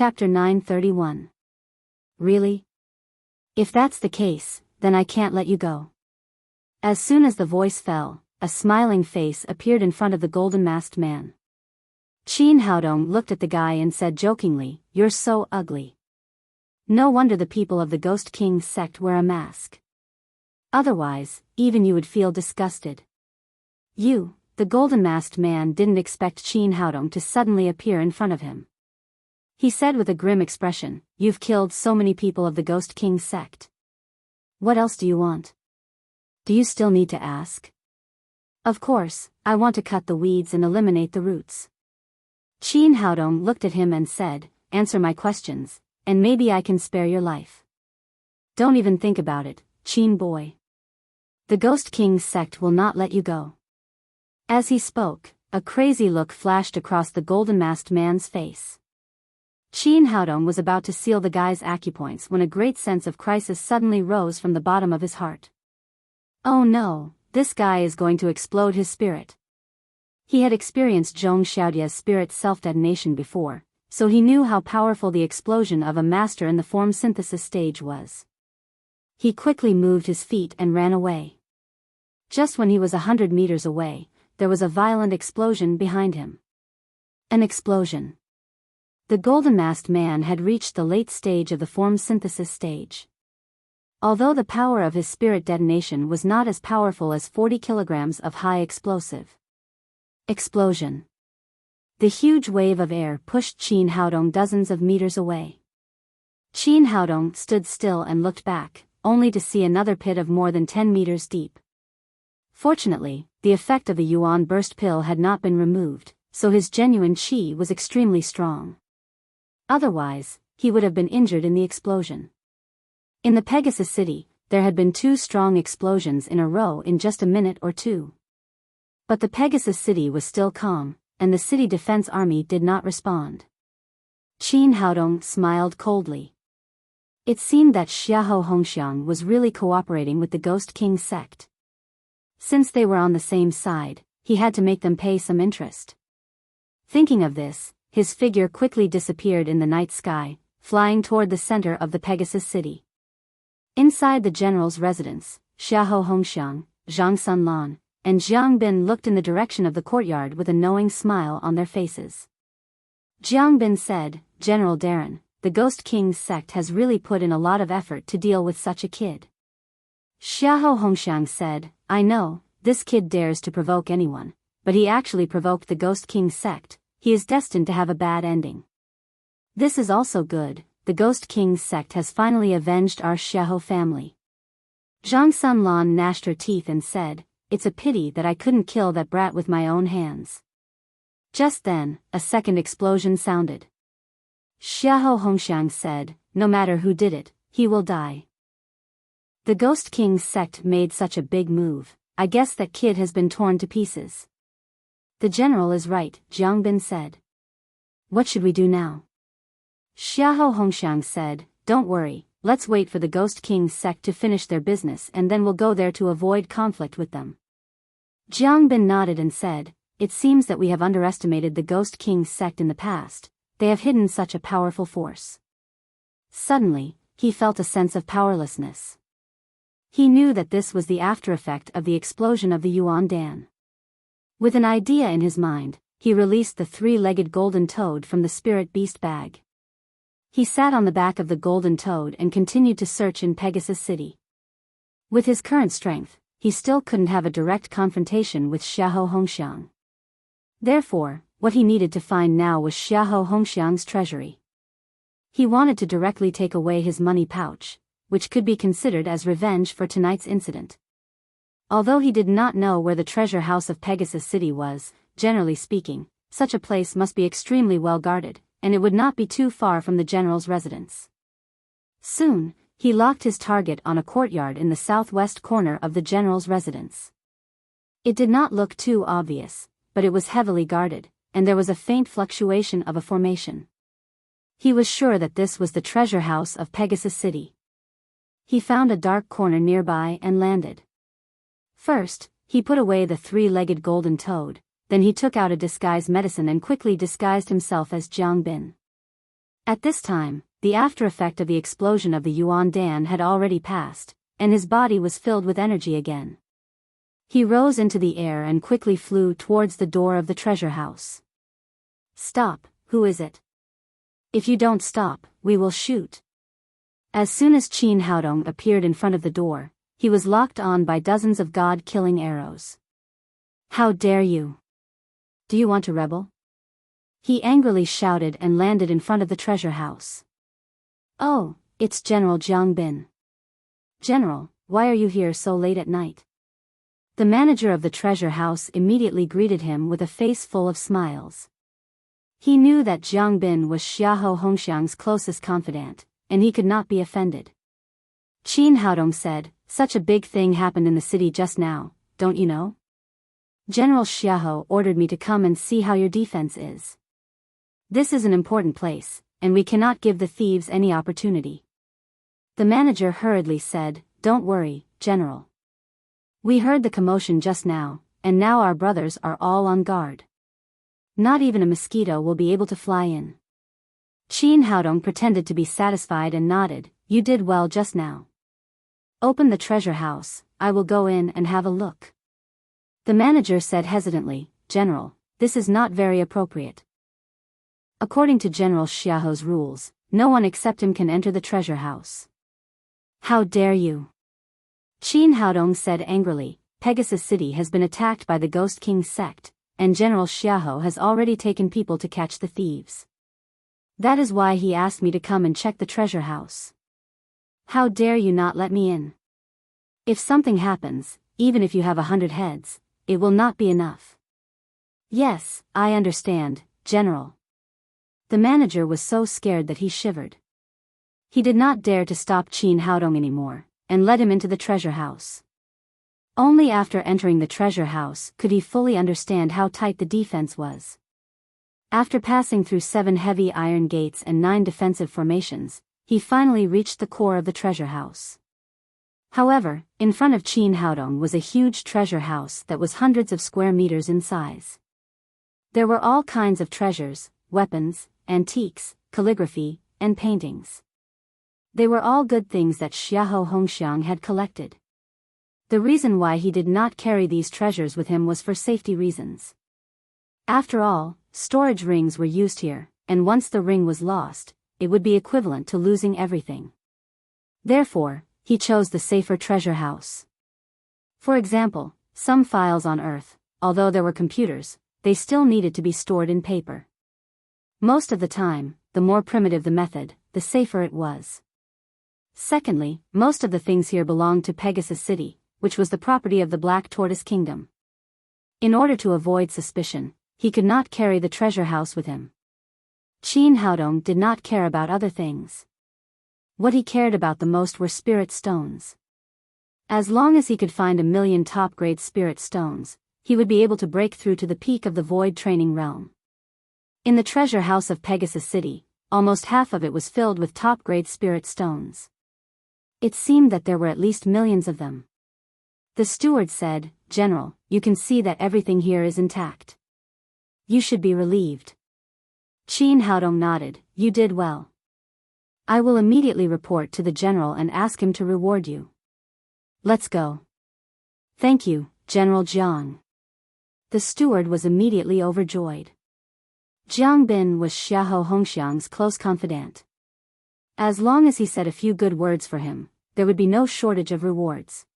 Chapter 931. Really? If that's the case, then I can't let you go. As soon as the voice fell, a smiling face appeared in front of the golden-masked man. Qin Haodong looked at the guy and said jokingly, "You're so ugly. No wonder the people of the Ghost King sect wear a mask. Otherwise, even you would feel disgusted." The golden-masked man didn't expect Qin Haodong to suddenly appear in front of him. He said with a grim expression, "You've killed so many people of the Ghost King sect. What else do you want? Do you still need to ask?" "Of course, I want to cut the weeds and eliminate the roots." Qin Haodong looked at him and said, "Answer my questions, and maybe I can spare your life." "Don't even think about it, Qin boy. The Ghost King sect will not let you go." As he spoke, a crazy look flashed across the golden-masked man's face. Qin Haodong was about to seal the guy's acupoints when a great sense of crisis suddenly rose from the bottom of his heart. Oh no, this guy is going to explode his spirit. He had experienced Zhong Xiaodia's spirit self-detonation before, so he knew how powerful the explosion of a master in the form synthesis stage was. He quickly moved his feet and ran away. Just when he was 100 meters away, there was a violent explosion behind him. An explosion. The golden-masked man had reached the late stage of the form synthesis stage. Although the power of his spirit detonation was not as powerful as 40 kilograms of high explosive. Explosion. The huge wave of air pushed Qin Haodong dozens of meters away. Qin Haodong stood still and looked back, only to see another pit of more than 10 meters deep. Fortunately, the effect of the Yuan burst pill had not been removed, so his genuine qi was extremely strong. Otherwise, he would have been injured in the explosion. In the Pegasus City, there had been 2 strong explosions in a row in just a minute or two. But the Pegasus City was still calm, and the city defense army did not respond. Qin Haodong smiled coldly. It seemed that Xiahou Hongxiang was really cooperating with the Ghost King sect. Since they were on the same side, he had to make them pay some interest. Thinking of this, his figure quickly disappeared in the night sky, flying toward the center of the Pegasus City. Inside the general's residence, Xiahou Hongxiang, Zhang Sunlan, and Jiang Bin looked in the direction of the courtyard with a knowing smile on their faces. Jiang Bin said, "General Darren, the Ghost King's sect has really put in a lot of effort to deal with such a kid." Xiahou Hongxiang said, "I know, this kid dares to provoke anyone, but he actually provoked the Ghost King sect. He is destined to have a bad ending. This is also good, the Ghost King's sect has finally avenged our Xiahou family." Zhang Sunlan gnashed her teeth and said, "It's a pity that I couldn't kill that brat with my own hands." Just then, a second explosion sounded. Xiahou Hongxiang said, "No matter who did it, he will die. The Ghost King's sect made such a big move, I guess that kid has been torn to pieces." "The general is right," Jiang Bin said. "What should we do now?" Xiahou Hongxiang said, "Don't worry, let's wait for the Ghost King's sect to finish their business and then we'll go there to avoid conflict with them." Jiang Bin nodded and said, "It seems that we have underestimated the Ghost King's sect in the past. They have hidden such a powerful force." Suddenly, he felt a sense of powerlessness. He knew that this was the after-effect of the explosion of the Yuan Dan. With an idea in his mind, he released the 3-legged golden toad from the spirit beast bag. He sat on the back of the golden toad and continued to search in Pegasus City. With his current strength, he still couldn't have a direct confrontation with Xiahou Hongxiang. Therefore, what he needed to find now was Xiahou Hongxiang's treasury. He wanted to directly take away his money pouch, which could be considered as revenge for tonight's incident. Although he did not know where the treasure house of Pegasus City was, generally speaking, such a place must be extremely well guarded, and it would not be too far from the general's residence. Soon, he locked his target on a courtyard in the southwest corner of the general's residence. It did not look too obvious, but it was heavily guarded, and there was a faint fluctuation of a formation. He was sure that this was the treasure house of Pegasus City. He found a dark corner nearby and landed. First, he put away the 3-legged golden toad, then he took out a disguise medicine and quickly disguised himself as Jiang Bin. At this time, the after effect of the explosion of the Yuan Dan had already passed, and his body was filled with energy again. He rose into the air and quickly flew towards the door of the treasure house. "Stop, who is it? If you don't stop, we will shoot." As soon as Qin Haodong appeared in front of the door, he was locked on by dozens of god-killing arrows. "How dare you? Do you want to rebel?" He angrily shouted and landed in front of the treasure house. "Oh, it's General Jiang Bin. General, why are you here so late at night?" The manager of the treasure house immediately greeted him with a face full of smiles. He knew that Jiang Bin was Xiahou Hongxiang's closest confidant, and he could not be offended. Qin Haodong said, "Such a big thing happened in the city just now, don't you know? General Xiahou ordered me to come and see how your defense is. This is an important place, and we cannot give the thieves any opportunity." The manager hurriedly said, "Don't worry, General. We heard the commotion just now, and now our brothers are all on guard. Not even a mosquito will be able to fly in." Qin Haodong pretended to be satisfied and nodded, "You did well just now. Open the treasure house, I will go in and have a look." The manager said hesitantly, "General, this is not very appropriate. According to General Xiahou's rules, no one except him can enter the treasure house." "How dare you?" Qin Haodong said angrily, "Pegasus City has been attacked by the Ghost King sect, and General Xiahou has already taken people to catch the thieves. That is why he asked me to come and check the treasure house. How dare you not let me in? If something happens, even if you have 100 heads, it will not be enough." "Yes, I understand, General." The manager was so scared that he shivered. He did not dare to stop Qin Haodong anymore, and led him into the treasure house. Only after entering the treasure house could he fully understand how tight the defense was. After passing through 7 heavy iron gates and 9 defensive formations, he finally reached the core of the treasure house. However, in front of Qin Haodong was a huge treasure house that was hundreds of square meters in size. There were all kinds of treasures, weapons, antiques, calligraphy, and paintings. They were all good things that Xiahou Hongxiang had collected. The reason why he did not carry these treasures with him was for safety reasons. After all, storage rings were used here, and once the ring was lost, it would be equivalent to losing everything. Therefore, he chose the safer treasure house. For example, some files on Earth, although there were computers, they still needed to be stored in paper. Most of the time, the more primitive the method, the safer it was. Secondly, most of the things here belonged to Pegasus City, which was the property of the Black Tortoise Kingdom. In order to avoid suspicion, he could not carry the treasure house with him. Qin Haodong did not care about other things. What he cared about the most were spirit stones. As long as he could find 1,000,000 top-grade spirit stones, he would be able to break through to the peak of the void training realm. In the treasure house of Pegasus City, almost half of it was filled with top-grade spirit stones. It seemed that there were at least millions of them. The steward said, "General, you can see that everything here is intact. You should be relieved." Qin Haodong nodded, "You did well. I will immediately report to the general and ask him to reward you. Let's go." "Thank you, General Jiang." The steward was immediately overjoyed. Jiang Bin was Xiahou Hongxiang's close confidant. As long as he said a few good words for him, there would be no shortage of rewards.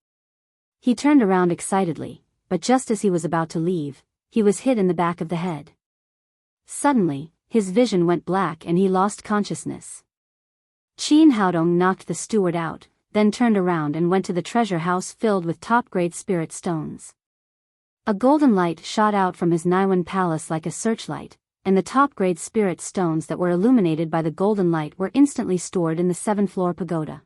He turned around excitedly, but just as he was about to leave, he was hit in the back of the head. Suddenly, his vision went black and he lost consciousness. Qin Haodong knocked the steward out, then turned around and went to the treasure house filled with top-grade spirit stones. A golden light shot out from his Naiwan palace like a searchlight, and the top-grade spirit stones that were illuminated by the golden light were instantly stored in the 7th-floor pagoda.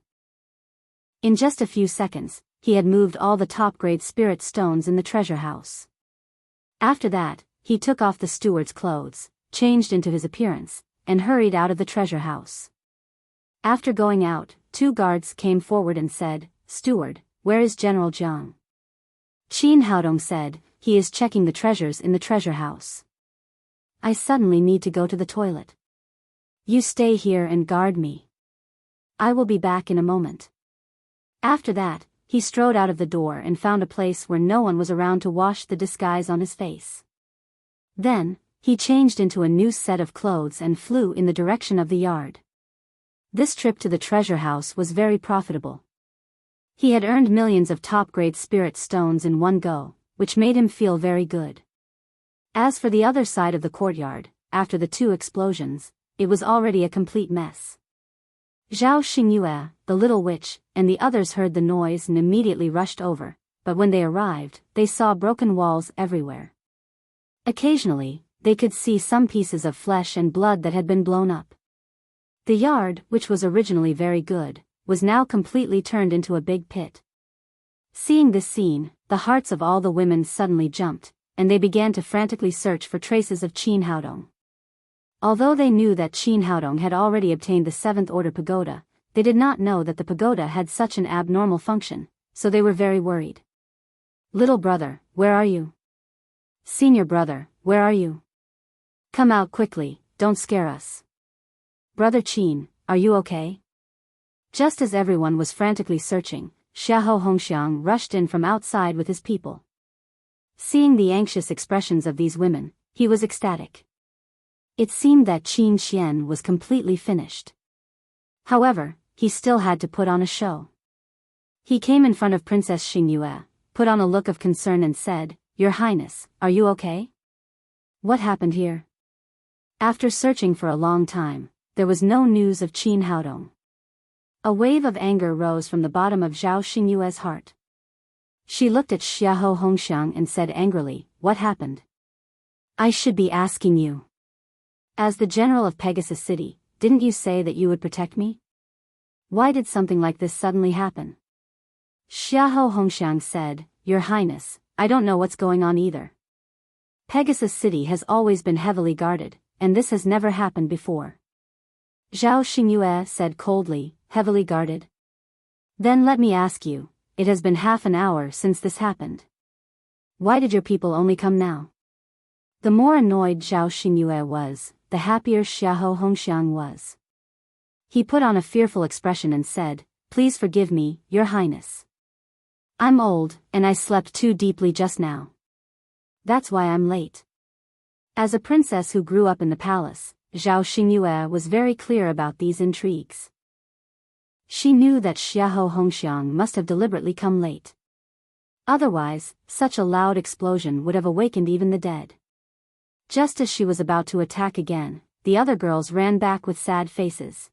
In just a few seconds, he had moved all the top-grade spirit stones in the treasure house. After that, he took off the steward's clothes, changed into his appearance, and hurried out of the treasure house. After going out, 2 guards came forward and said, "Steward, where is General Jiang?" Qin Haodong said, "He is checking the treasures in the treasure house. I suddenly need to go to the toilet." You stay here and guard me. I will be back in a moment. After that, he strode out of the door and found a place where no one was around to wash the disguise on his face. Then, he changed into a new set of clothes and flew in the direction of the yard. This trip to the treasure house was very profitable. He had earned millions of top-grade spirit stones in one go, which made him feel very good. As for the other side of the courtyard, after the 2 explosions, it was already a complete mess. Zhao Xingyue, the little witch, and the others heard the noise and immediately rushed over, but when they arrived, they saw broken walls everywhere. Occasionally, they could see some pieces of flesh and blood that had been blown up. The yard, which was originally very good, was now completely turned into a big pit. Seeing this scene, the hearts of all the women suddenly jumped, and they began to frantically search for traces of Qin Haodong. Although they knew that Qin Haodong had already obtained the 7th Order Pagoda, they did not know that the pagoda had such an abnormal function, so they were very worried. Little brother, where are you? Senior brother, where are you? Come out quickly, don't scare us. Brother Qin, are you okay? Just as everyone was frantically searching, Xiahou Hongxiang rushed in from outside with his people. Seeing the anxious expressions of these women, he was ecstatic. It seemed that Qin Xian was completely finished. However, he still had to put on a show. He came in front of Princess Xingyue, put on a look of concern and said, Your Highness, are you okay? What happened here? After searching for a long time, there was no news of Qin Haodong. A wave of anger rose from the bottom of Zhao Xingyue's heart. She looked at Xiahou Hongxiang and said angrily, What happened? I should be asking you. As the general of Pegasus City, didn't you say that you would protect me? Why did something like this suddenly happen? Xiahou Hongxiang said, Your Highness, I don't know what's going on either. Pegasus City has always been heavily guarded, and this has never happened before. Zhao Xingyue said coldly, Heavily guarded? Then let me ask you, it has been half an hour since this happened. Why did your people only come now? The more annoyed Zhao Xingyue was, the happier Xiahou Hongxiang was. He put on a fearful expression and said, Please forgive me, Your Highness. I'm old, and I slept too deeply just now. That's why I'm late. As a princess who grew up in the palace, Zhao Xingyue was very clear about these intrigues. She knew that Xiahou Hongxiang must have deliberately come late. Otherwise, such a loud explosion would have awakened even the dead. Just as she was about to attack again, the other girls ran back with sad faces.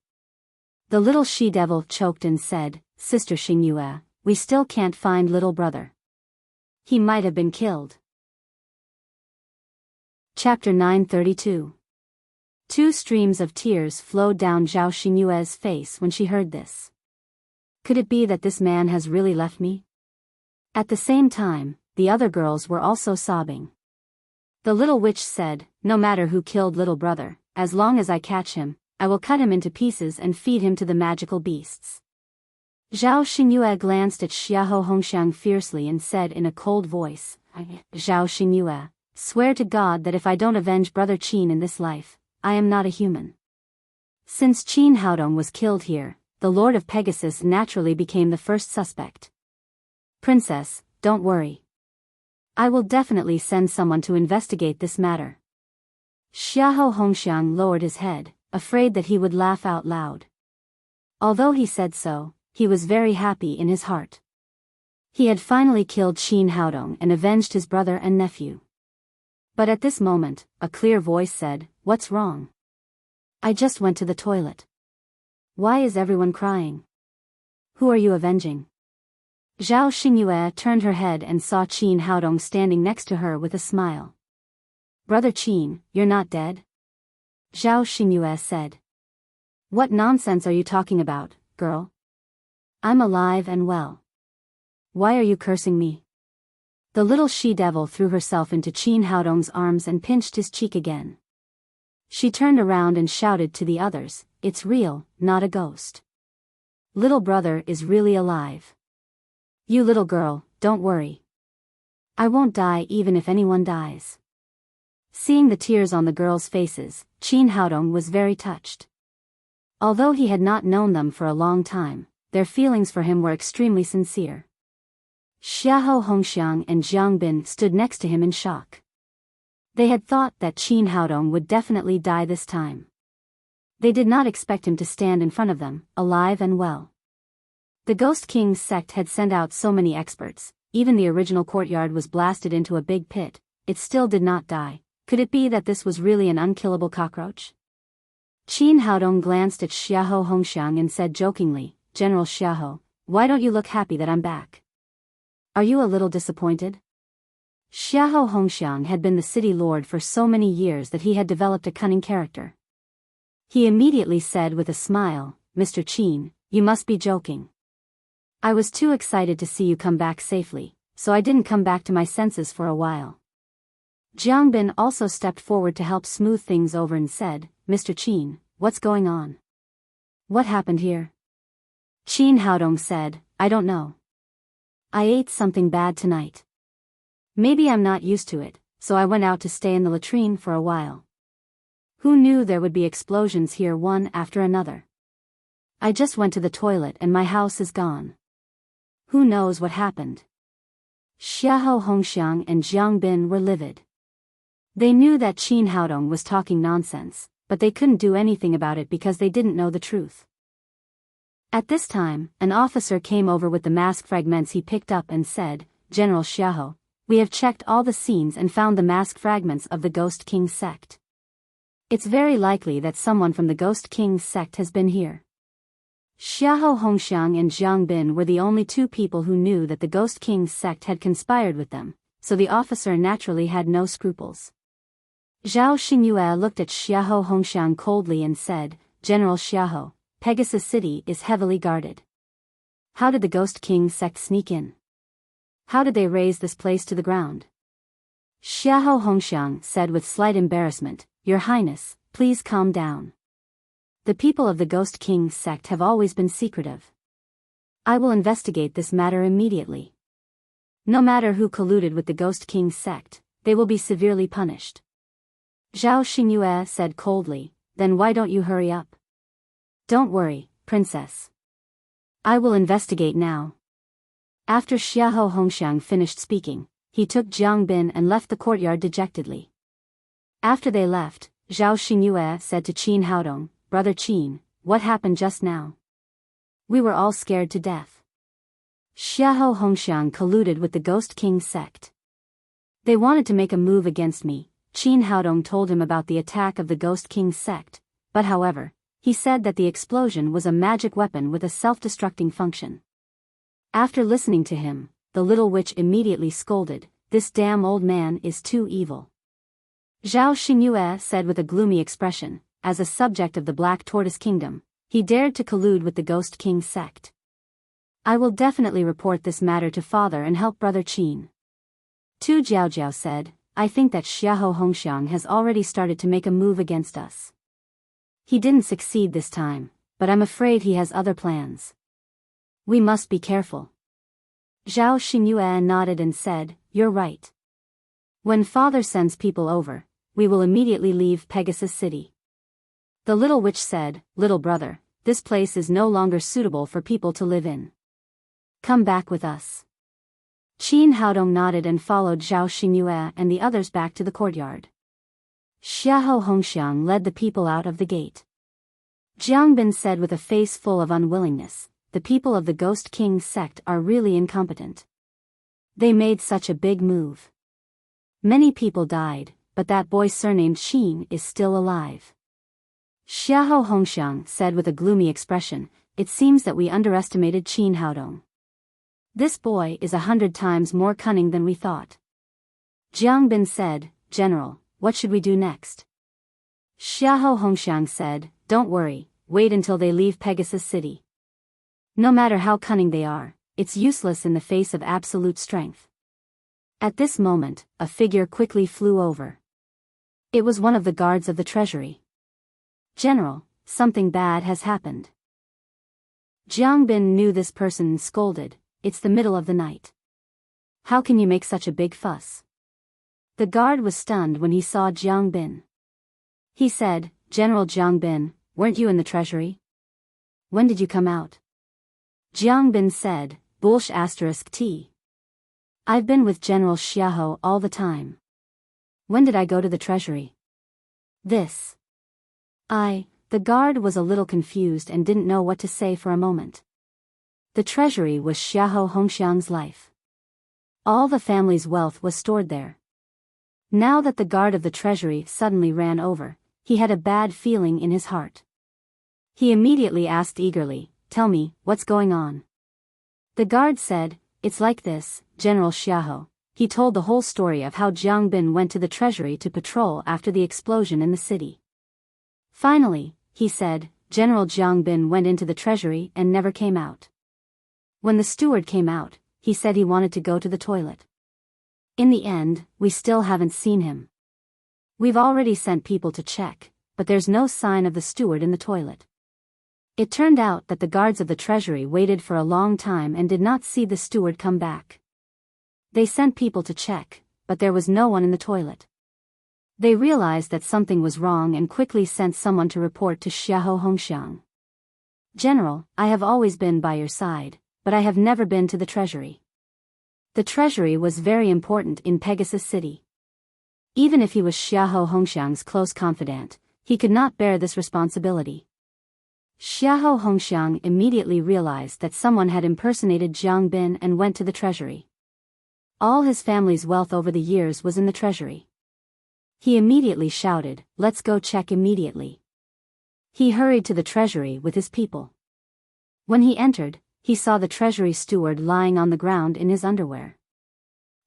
The little she-devil choked and said, Sister Xingyue, we still can't find little brother. He might have been killed. Chapter 932. 2 streams of tears flowed down Zhao Xingyue's face when she heard this. Could it be that this man has really left me? At the same time, the other girls were also sobbing. The little witch said, No matter who killed little brother, as long as I catch him, I will cut him into pieces and feed him to the magical beasts. Zhao Xingyue glanced at Xiahou Hongxiang fiercely and said in a cold voice, Zhao Xingyue, swear to God that if I don't avenge brother Qin in this life, I am not a human. Since Qin Haodong was killed here, the Lord of Pegasus naturally became the first suspect. Princess, don't worry. I will definitely send someone to investigate this matter. Xiahou Hongxiang lowered his head, afraid that he would laugh out loud. Although he said so, he was very happy in his heart. He had finally killed Qin Haodong and avenged his brother and nephew. But at this moment, a clear voice said, What's wrong? I just went to the toilet. Why is everyone crying? Who are you avenging? Zhao Xingyue turned her head and saw Qin Haodong standing next to her with a smile. Brother Qin, you're not dead? Zhao Xingyue said. What nonsense are you talking about, girl? I'm alive and well. Why are you cursing me? The little she-devil threw herself into Qin Haodong's arms and pinched his cheek again. She turned around and shouted to the others, It's real, not a ghost. Little brother is really alive. You little girl, don't worry. I won't die even if anyone dies. Seeing the tears on the girls' faces, Qin Haodong was very touched. Although he had not known them for a long time, their feelings for him were extremely sincere. Xiahou Hongxiang and Jiang Bin stood next to him in shock. They had thought that Qin Haodong would definitely die this time. They did not expect him to stand in front of them, alive and well. The Ghost King's sect had sent out so many experts, even the original courtyard was blasted into a big pit, it still did not die. Could it be that this was really an unkillable cockroach? Qin Haodong glanced at Xiahou Hongxiang and said jokingly, General Xiahou, why don't you look happy that I'm back? Are you a little disappointed? Xiahou Hongxiang had been the city lord for so many years that he had developed a cunning character. He immediately said with a smile, Mr. Qin, you must be joking. I was too excited to see you come back safely, so I didn't come back to my senses for a while. Jiang Bin also stepped forward to help smooth things over and said, Mr. Qin, what's going on? What happened here? Qin Haodong said, I don't know. I ate something bad tonight. Maybe I'm not used to it, so I went out to stay in the latrine for a while. Who knew there would be explosions here one after another? I just went to the toilet and my house is gone. Who knows what happened? Xiahou Hongxiang and Jiang Bin were livid. They knew that Qin Haodong was talking nonsense, but they couldn't do anything about it because they didn't know the truth. At this time, an officer came over with the mask fragments he picked up and said, General Xiahou, we have checked all the scenes and found the mask fragments of the Ghost King sect. It's very likely that someone from the Ghost King's sect has been here. Xiahou Hongxiang and Jiang Bin were the only two people who knew that the Ghost King's sect had conspired with them, so the officer naturally had no scruples. Zhao Xingyue looked at Xiahou Hongxiang coldly and said, General Xiahou, Pegasus City is heavily guarded. How did the Ghost King sect sneak in? How did they raise this place to the ground? Xiahou Hongxiang said with slight embarrassment, Your Highness, please calm down. The people of the Ghost King's sect have always been secretive. I will investigate this matter immediately. No matter who colluded with the Ghost King's sect, they will be severely punished. Zhao Xingyue said coldly, Then why don't you hurry up? Don't worry, Princess. I will investigate now. After Xiahou Hongxiang finished speaking, he took Jiang Bin and left the courtyard dejectedly. After they left, Zhao Xingyue said to Qin Haodong, Brother Qin, what happened just now? We were all scared to death. Xiahou Hongxiang colluded with the Ghost King sect. They wanted to make a move against me. Qin Haodong told him about the attack of the Ghost King sect, but however, he said that the explosion was a magic weapon with a self-destructing function. After listening to him, the little witch immediately scolded, This damn old man is too evil. Zhao Xingyue said with a gloomy expression, as a subject of the Black Tortoise Kingdom, he dared to collude with the Ghost King sect. I will definitely report this matter to father and help Brother Qin. Tu Jiaojiao said, I think that Xiahou Hongxiang has already started to make a move against us. He didn't succeed this time, but I'm afraid he has other plans. We must be careful. Zhao Xingyue nodded and said, You're right. When father sends people over, we will immediately leave Pegasus City. The little witch said, Little brother, this place is no longer suitable for people to live in. Come back with us. Qin Haodong nodded and followed Zhao Xingyue and the others back to the courtyard. Xiahou Hongxiang led the people out of the gate. Jiang Bin said with a face full of unwillingness, The people of the Ghost King sect are really incompetent. They made such a big move. Many people died, but that boy surnamed Qin is still alive. Xiahou Hongxiang said with a gloomy expression, It seems that we underestimated Qin Haodong. This boy is 100 times more cunning than we thought. Jiang Bin said, General, what should we do next? Xiahou Hongxiang said, Don't worry, wait until they leave Pegasus City. No matter how cunning they are, it's useless in the face of absolute strength. At this moment, a figure quickly flew over. It was one of the guards of the treasury. General, something bad has happened. Jiang Bin knew this person and scolded, It's the middle of the night. How can you make such a big fuss? The guard was stunned when he saw Jiang Bin. He said, General Jiang Bin, weren't you in the treasury? when did you come out? Jiang Bin said, **T. I've been with General Xiahou all the time. When did I go to the treasury? This. The guard was a little confused and didn't know what to say for a moment. The treasury was Xiahou Hongxiang's life. All the family's wealth was stored there. Now that the guard of the treasury suddenly ran over, he had a bad feeling in his heart. He immediately asked eagerly, "Tell me, what's going on?" The guard said, "It's like this, General Xiahou." He told the whole story of how Jiang Bin went to the treasury to patrol after the explosion in the city. Finally, he said, General Jiang Bin went into the treasury and never came out. When the steward came out, he said he wanted to go to the toilet. In the end, we still haven't seen him. We've already sent people to check, but there's no sign of the steward in the toilet. It turned out that the guards of the treasury waited for a long time and did not see the steward come back. They sent people to check, but there was no one in the toilet. They realized that something was wrong and quickly sent someone to report to Xiahou Hongxiang. "General, I have always been by your side, but I have never been to the treasury." The treasury was very important in Pegasus City. Even if he was Xiahou Hongxiang's close confidant, he could not bear this responsibility. Xiahou Hongxiang immediately realized that someone had impersonated Jiang Bin and went to the treasury. All his family's wealth over the years was in the treasury. He immediately shouted, "Let's go check immediately." He hurried to the treasury with his people. When he entered, he saw the treasury steward lying on the ground in his underwear.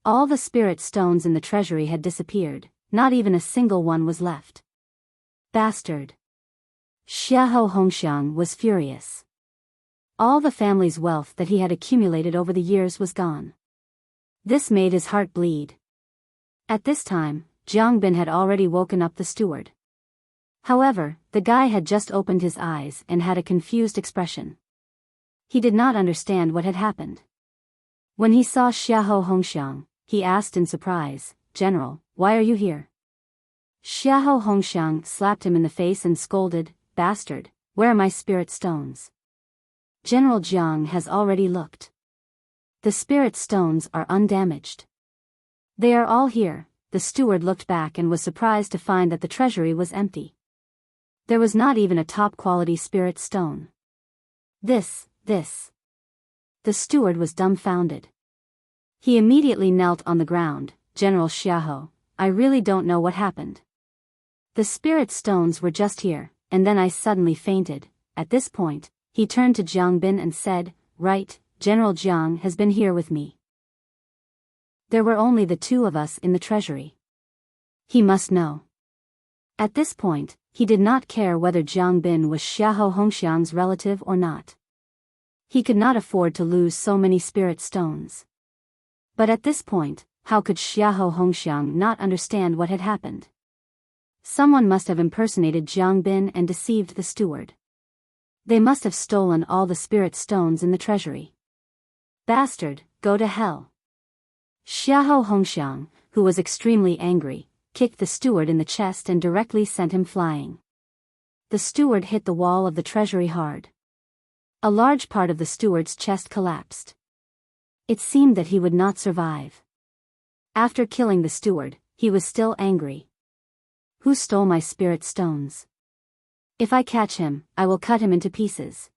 All the spirit stones in the treasury had disappeared, not even a single one was left. Bastard! Xiahou Hongxiang was furious. All the family's wealth that he had accumulated over the years was gone. This made his heart bleed. At this time, Jiang Bin had already woken up the steward. However, the guy had just opened his eyes and had a confused expression. He did not understand what had happened. When he saw Xiahou Hongxiang, he asked in surprise, "General, why are you here?" Xiahou Hongxiang slapped him in the face and scolded, "Bastard, where are my spirit stones?" General Jiang has already looked. The spirit stones are undamaged. They are all here. The steward looked back and was surprised to find that the treasury was empty. There was not even a top-quality spirit stone. This. The steward was dumbfounded. He immediately knelt on the ground. "General Xiahou, I really don't know what happened. The spirit stones were just here, and then I suddenly fainted." At this point, he turned to Jiang Bin and said, "Right, General Jiang has been here with me. There were only the two of us in the treasury. He must know." At this point, he did not care whether Jiang Bin was Xiahou Hongxiang's relative or not. He could not afford to lose so many spirit stones. But at this point, how could Xiahou Hongxiang not understand what had happened? Someone must have impersonated Jiang Bin and deceived the steward. They must have stolen all the spirit stones in the treasury. Bastard, go to hell. Xiahou Hongxiang, who was extremely angry, kicked the steward in the chest and directly sent him flying. The steward hit the wall of the treasury hard. A large part of the steward's chest collapsed. It seemed that he would not survive. After killing the steward, he was still angry. "Who stole my spirit stones? If I catch him, I will cut him into pieces."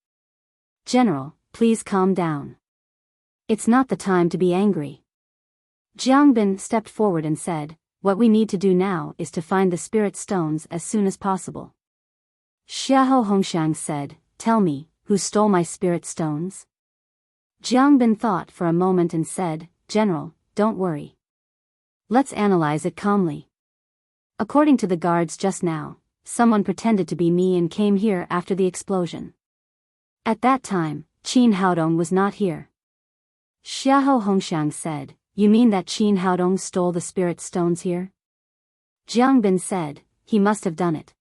"General, please calm down. It's not the time to be angry." Jiang Bin stepped forward and said, "What we need to do now is to find the spirit stones as soon as possible." Xiahou Hongxiang said, "Tell me, who stole my spirit stones?" Jiang Bin thought for a moment and said, "General, don't worry. Let's analyze it calmly. According to the guards just now, someone pretended to be me and came here after the explosion. At that time, Qin Haodong was not here." Xiahou Hongxiang said, "You mean that Qin Haodong stole the spirit stones here?" Jiang Bin said, "He must have done it.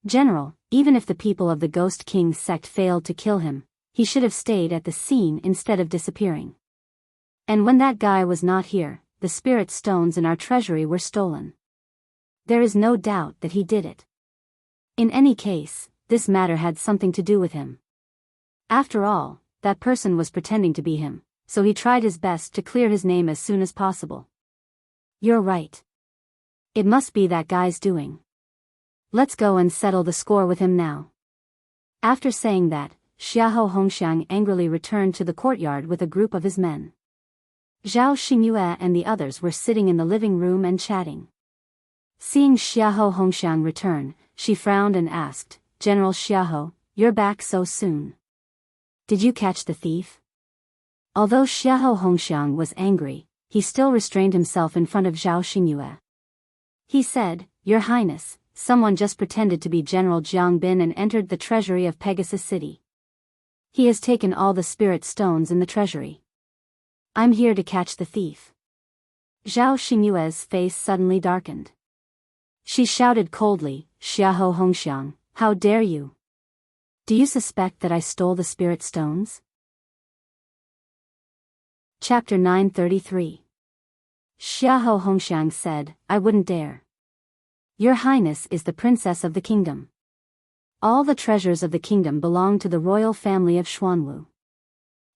General, even if the people of the Ghost King sect failed to kill him, he should have stayed at the scene instead of disappearing. And when that guy was not here, the spirit stones in our treasury were stolen. There is no doubt that he did it. In any case, this matter had something to do with him. After all, that person was pretending to be him, so he tried his best to clear his name as soon as possible. You're right. It must be that guy's doing. Let's go and settle the score with him now. After saying that, Xiahou Hongxiang angrily returned to the courtyard with a group of his men. Zhao Xingyue and the others were sitting in the living room and chatting. Seeing Xiahou Hongxiang return, she frowned and asked, General Xiahou, you're back so soon. Did you catch the thief? Although Xiahou Hongxiang was angry, he still restrained himself in front of Zhao Xingyue. He said, Your Highness, someone just pretended to be General Jiang Bin and entered the treasury of Pegasus City. He has taken all the spirit stones in the treasury. I'm here to catch the thief. Zhao Xingyue's face suddenly darkened. She shouted coldly, Xiahou Hongxiang, how dare you? Do you suspect that I stole the spirit stones? Chapter 933. Xiahou Hongxiang said, I wouldn't dare. Your Highness is the princess of the kingdom. All the treasures of the kingdom belong to the royal family of Xuanwu.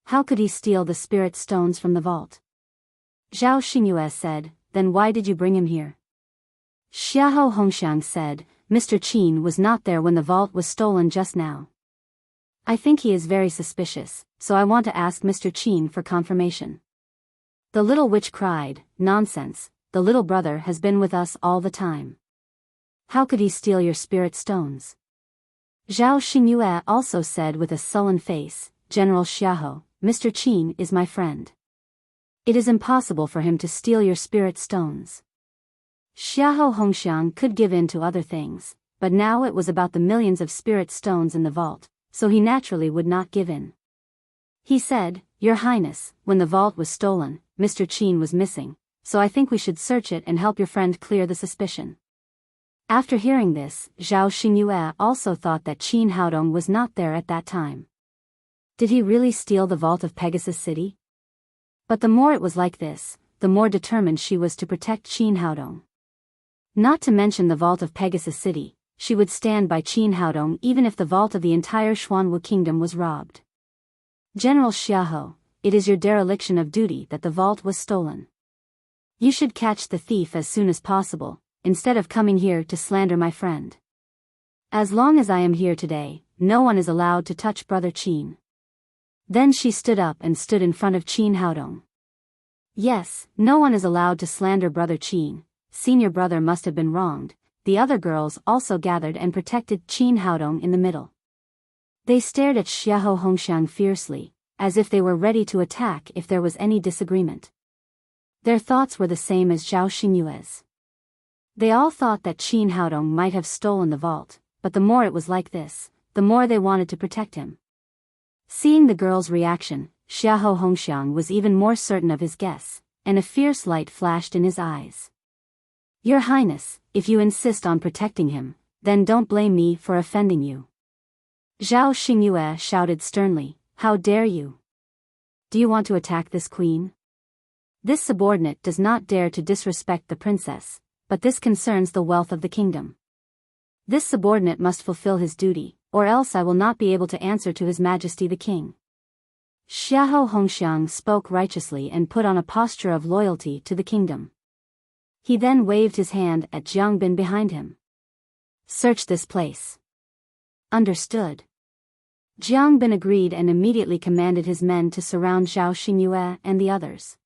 How could he steal the spirit stones from the vault? Zhao Xingyue said, Then why did you bring him here? Xiahou Hongxiang said, Mr. Qin was not there when the vault was stolen just now. I think he is very suspicious, so I want to ask Mr. Qin for confirmation. The little witch cried, Nonsense, the little brother has been with us all the time. How could he steal your spirit stones? Zhao Xingyue also said with a sullen face, General Xiahou, Mr. Qin is my friend. It is impossible for him to steal your spirit stones. Xiahou Hongxiang could give in to other things, but now it was about the millions of spirit stones in the vault, so he naturally would not give in. He said, Your Highness, when the vault was stolen, Mr. Qin was missing, so I think we should search it and help your friend clear the suspicion. After hearing this, Zhao Xingyue also thought that Qin Haodong was not there at that time. Did he really steal the vault of Pegasus City? But the more it was like this, the more determined she was to protect Qin Haodong. Not to mention the vault of Pegasus City, she would stand by Qin Haodong even if the vault of the entire Xuanwu kingdom was robbed. General Xiahou, it is your dereliction of duty that the vault was stolen. You should catch the thief as soon as possible, instead of coming here to slander my friend. As long as I am here today, no one is allowed to touch Brother Qin. Then she stood up and stood in front of Qin Haodong. Yes, no one is allowed to slander Brother Qin, senior brother must have been wronged. The other girls also gathered and protected Qin Haodong in the middle. They stared at Xiahou Hongxiang fiercely, as if they were ready to attack if there was any disagreement. Their thoughts were the same as Zhao Xingyue's. They all thought that Qin Haodong might have stolen the vault, but the more it was like this, the more they wanted to protect him. Seeing the girls' reaction, Xiahou Hongxiang was even more certain of his guess, and a fierce light flashed in his eyes. Your Highness, if you insist on protecting him, then don't blame me for offending you. Zhao Xingyue shouted sternly, How dare you? Do you want to attack this queen? This subordinate does not dare to disrespect the princess, but this concerns the wealth of the kingdom. This subordinate must fulfill his duty, or else I will not be able to answer to His Majesty the King. Xiahou Hongxiang spoke righteously and put on a posture of loyalty to the kingdom. He then waved his hand at Jiang Bin behind him. Search this place. Understood. Jiang Bin agreed and immediately commanded his men to surround Zhao Xingyue and the others.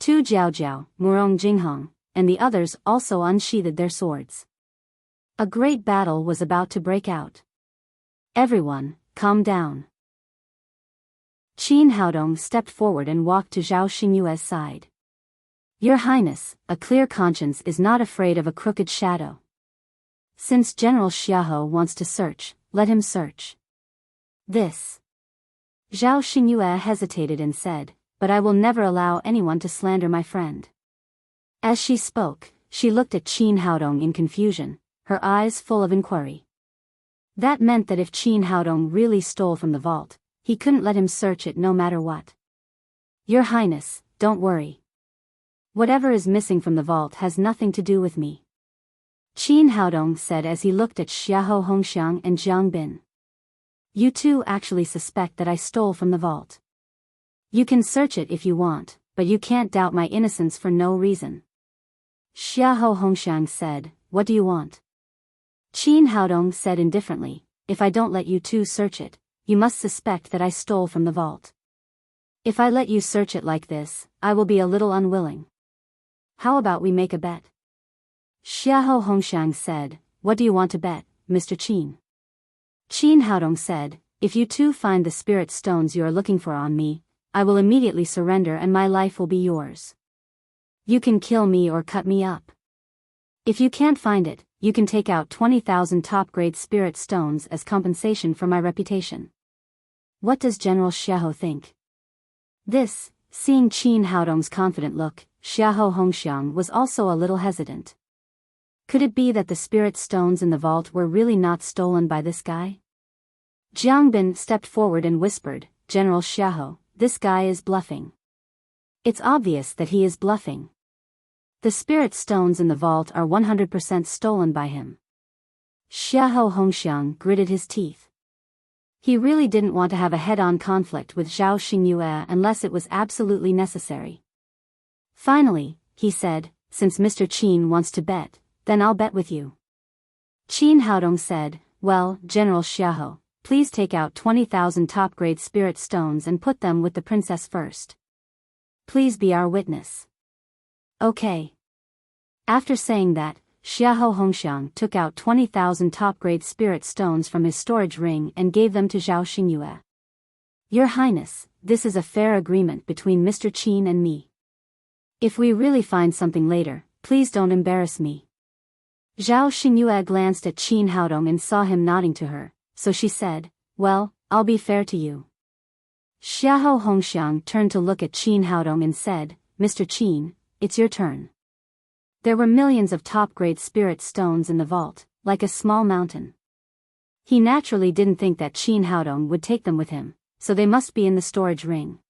Tu Jiaojiao, Murong Jinghong, and the others also unsheathed their swords. A great battle was about to break out. Everyone, calm down. Qin Haodong stepped forward and walked to Zhao Xingyue's side. Your Highness, a clear conscience is not afraid of a crooked shadow. Since General Xiahou wants to search, let him search. This. Zhao Xingyue hesitated and said, But I will never allow anyone to slander my friend. As she spoke, she looked at Qin Haodong in confusion, her eyes full of inquiry. That meant that if Qin Haodong really stole from the vault, he couldn't let him search it no matter what. Your Highness, don't worry. Whatever is missing from the vault has nothing to do with me. Qin Haodong said as he looked at Xiahou Hongxiang and Jiang Bin. You two actually suspect that I stole from the vault. You can search it if you want, but you can't doubt my innocence for no reason. Xiahou Hongxiang said, what do you want? Qin Haodong said indifferently, if I don't let you two search it, you must suspect that I stole from the vault. If I let you search it like this, I will be a little unwilling. How about we make a bet? Xiahou Hongxiang said, what do you want to bet, Mr. Qin? Qin Haodong said, if you two find the spirit stones you are looking for on me, I will immediately surrender and my life will be yours. You can kill me or cut me up. If you can't find it, you can take out 20,000 top-grade spirit stones as compensation for my reputation. What does General Xiahou think? This, seeing Qin Haodong's confident look, Xiahou Hongxiang was also a little hesitant. Could it be that the spirit stones in the vault were really not stolen by this guy? Jiang Bin stepped forward and whispered, General Xiahou, this guy is bluffing. It's obvious that he is bluffing. The spirit stones in the vault are 100% stolen by him. Xiahou Hongxiang gritted his teeth. He really didn't want to have a head-on conflict with Zhao Xingyue unless it was absolutely necessary. Finally, he said, since Mr. Qin wants to bet, then I'll bet with you. Qin Haodong said, well, General Xiahou, please take out 20,000 top-grade spirit stones and put them with the princess first. Please be our witness. Okay. After saying that, Xiahou Hongxiang took out 20,000 top-grade spirit stones from his storage ring and gave them to Zhao Xingyue. Your Highness, this is a fair agreement between Mr. Qin and me. If we really find something later, please don't embarrass me. Zhao Xingyue glanced at Qin Haodong and saw him nodding to her, so she said, well, I'll be fair to you. Xiahou Hongxiang turned to look at Qin Haodong and said, Mr. Qin, it's your turn. There were millions of top-grade spirit stones in the vault, like a small mountain. He naturally didn't think that Qin Haodong would take them with him, so they must be in the storage ring.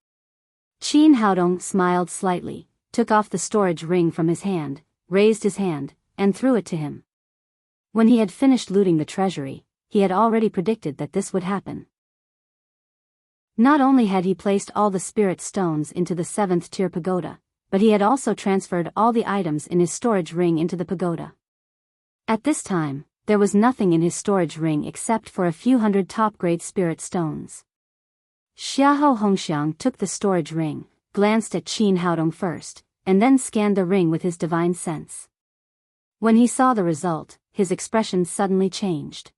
Qin Haodong smiled slightly, took off the storage ring from his hand, raised his hand, and threw it to him. When he had finished looting the treasury, he had already predicted that this would happen. Not only had he placed all the spirit stones into the 7th-tier pagoda, but he had also transferred all the items in his storage ring into the pagoda. At this time, there was nothing in his storage ring except for a few hundred top-grade spirit stones. Xiahou Hongxiang took the storage ring, glanced at Qin Haodong first, and then scanned the ring with his divine sense. When he saw the result, his expression suddenly changed.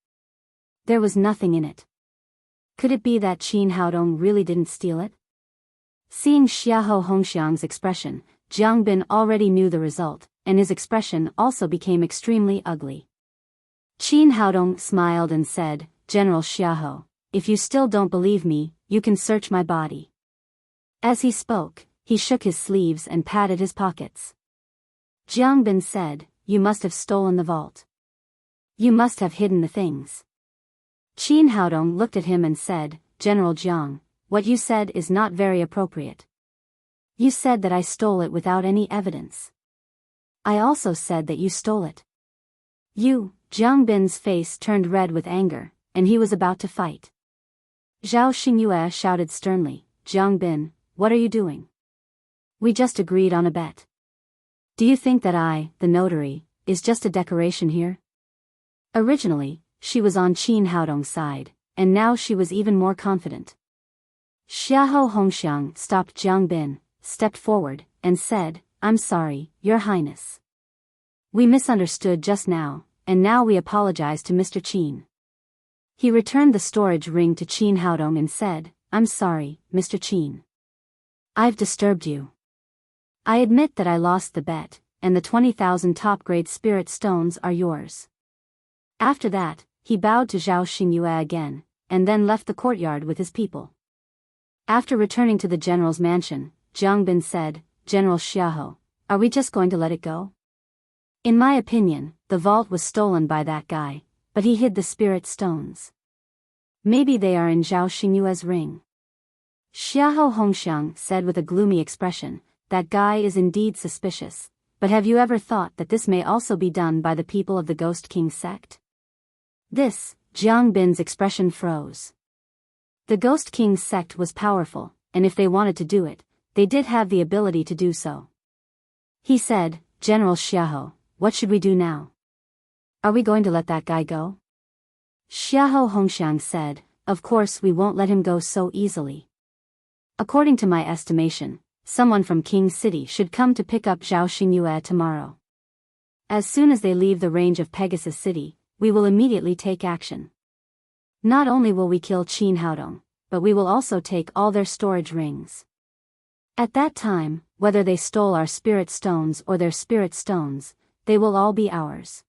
There was nothing in it. Could it be that Qin Haodong really didn't steal it? Seeing Xiahou Hongxiang's expression, Jiang Bin already knew the result, and his expression also became extremely ugly. Qin Haodong smiled and said, General Xiahou, if you still don't believe me, you can search my body. As he spoke, he shook his sleeves and patted his pockets. Jiang Bin said, you must have stolen the vault. You must have hidden the things. Qin Haodong looked at him and said, General Jiang, what you said is not very appropriate. You said that I stole it without any evidence. I also said that you stole it. Jiang Bin's face turned red with anger, and he was about to fight. Zhao Xingyue shouted sternly, Jiang Bin, what are you doing? We just agreed on a bet. Do you think that I, the notary, is just a decoration here? Originally, she was on Qin Haodong's side, and now she was even more confident. Xiahou Hongxiang stopped Jiang Bin, stepped forward, and said, I'm sorry, Your Highness. We misunderstood just now, and now we apologize to Mr. Qin. He returned the storage ring to Qin Haodong and said, I'm sorry, Mr. Qin. I've disturbed you. I admit that I lost the bet, and the 20,000 top-grade spirit stones are yours. After that, he bowed to Zhao Xingyue again, and then left the courtyard with his people. After returning to the general's mansion, Jiang Bin said, General Xiahou, are we just going to let it go? In my opinion, the vault was stolen by that guy, but he hid the spirit stones. Maybe they are in Zhao Xingyue's ring. Xiahou Hongxiang said with a gloomy expression, that guy is indeed suspicious, but have you ever thought that this may also be done by the people of the Ghost King sect? Jiang Bin's expression froze. The Ghost King's sect was powerful, and if they wanted to do it, they did have the ability to do so. He said, "General Xiahou, what should we do now? Are we going to let that guy go?" Xiahou Hongxiang said, "Of course we won't let him go so easily. According to my estimation, someone from King City should come to pick up Zhao Xingyue tomorrow. As soon as they leave the range of Pegasus City, we will immediately take action. Not only will we kill Qin Haodong, but we will also take all their storage rings. At that time, whether they stole our spirit stones or their spirit stones, they will all be ours."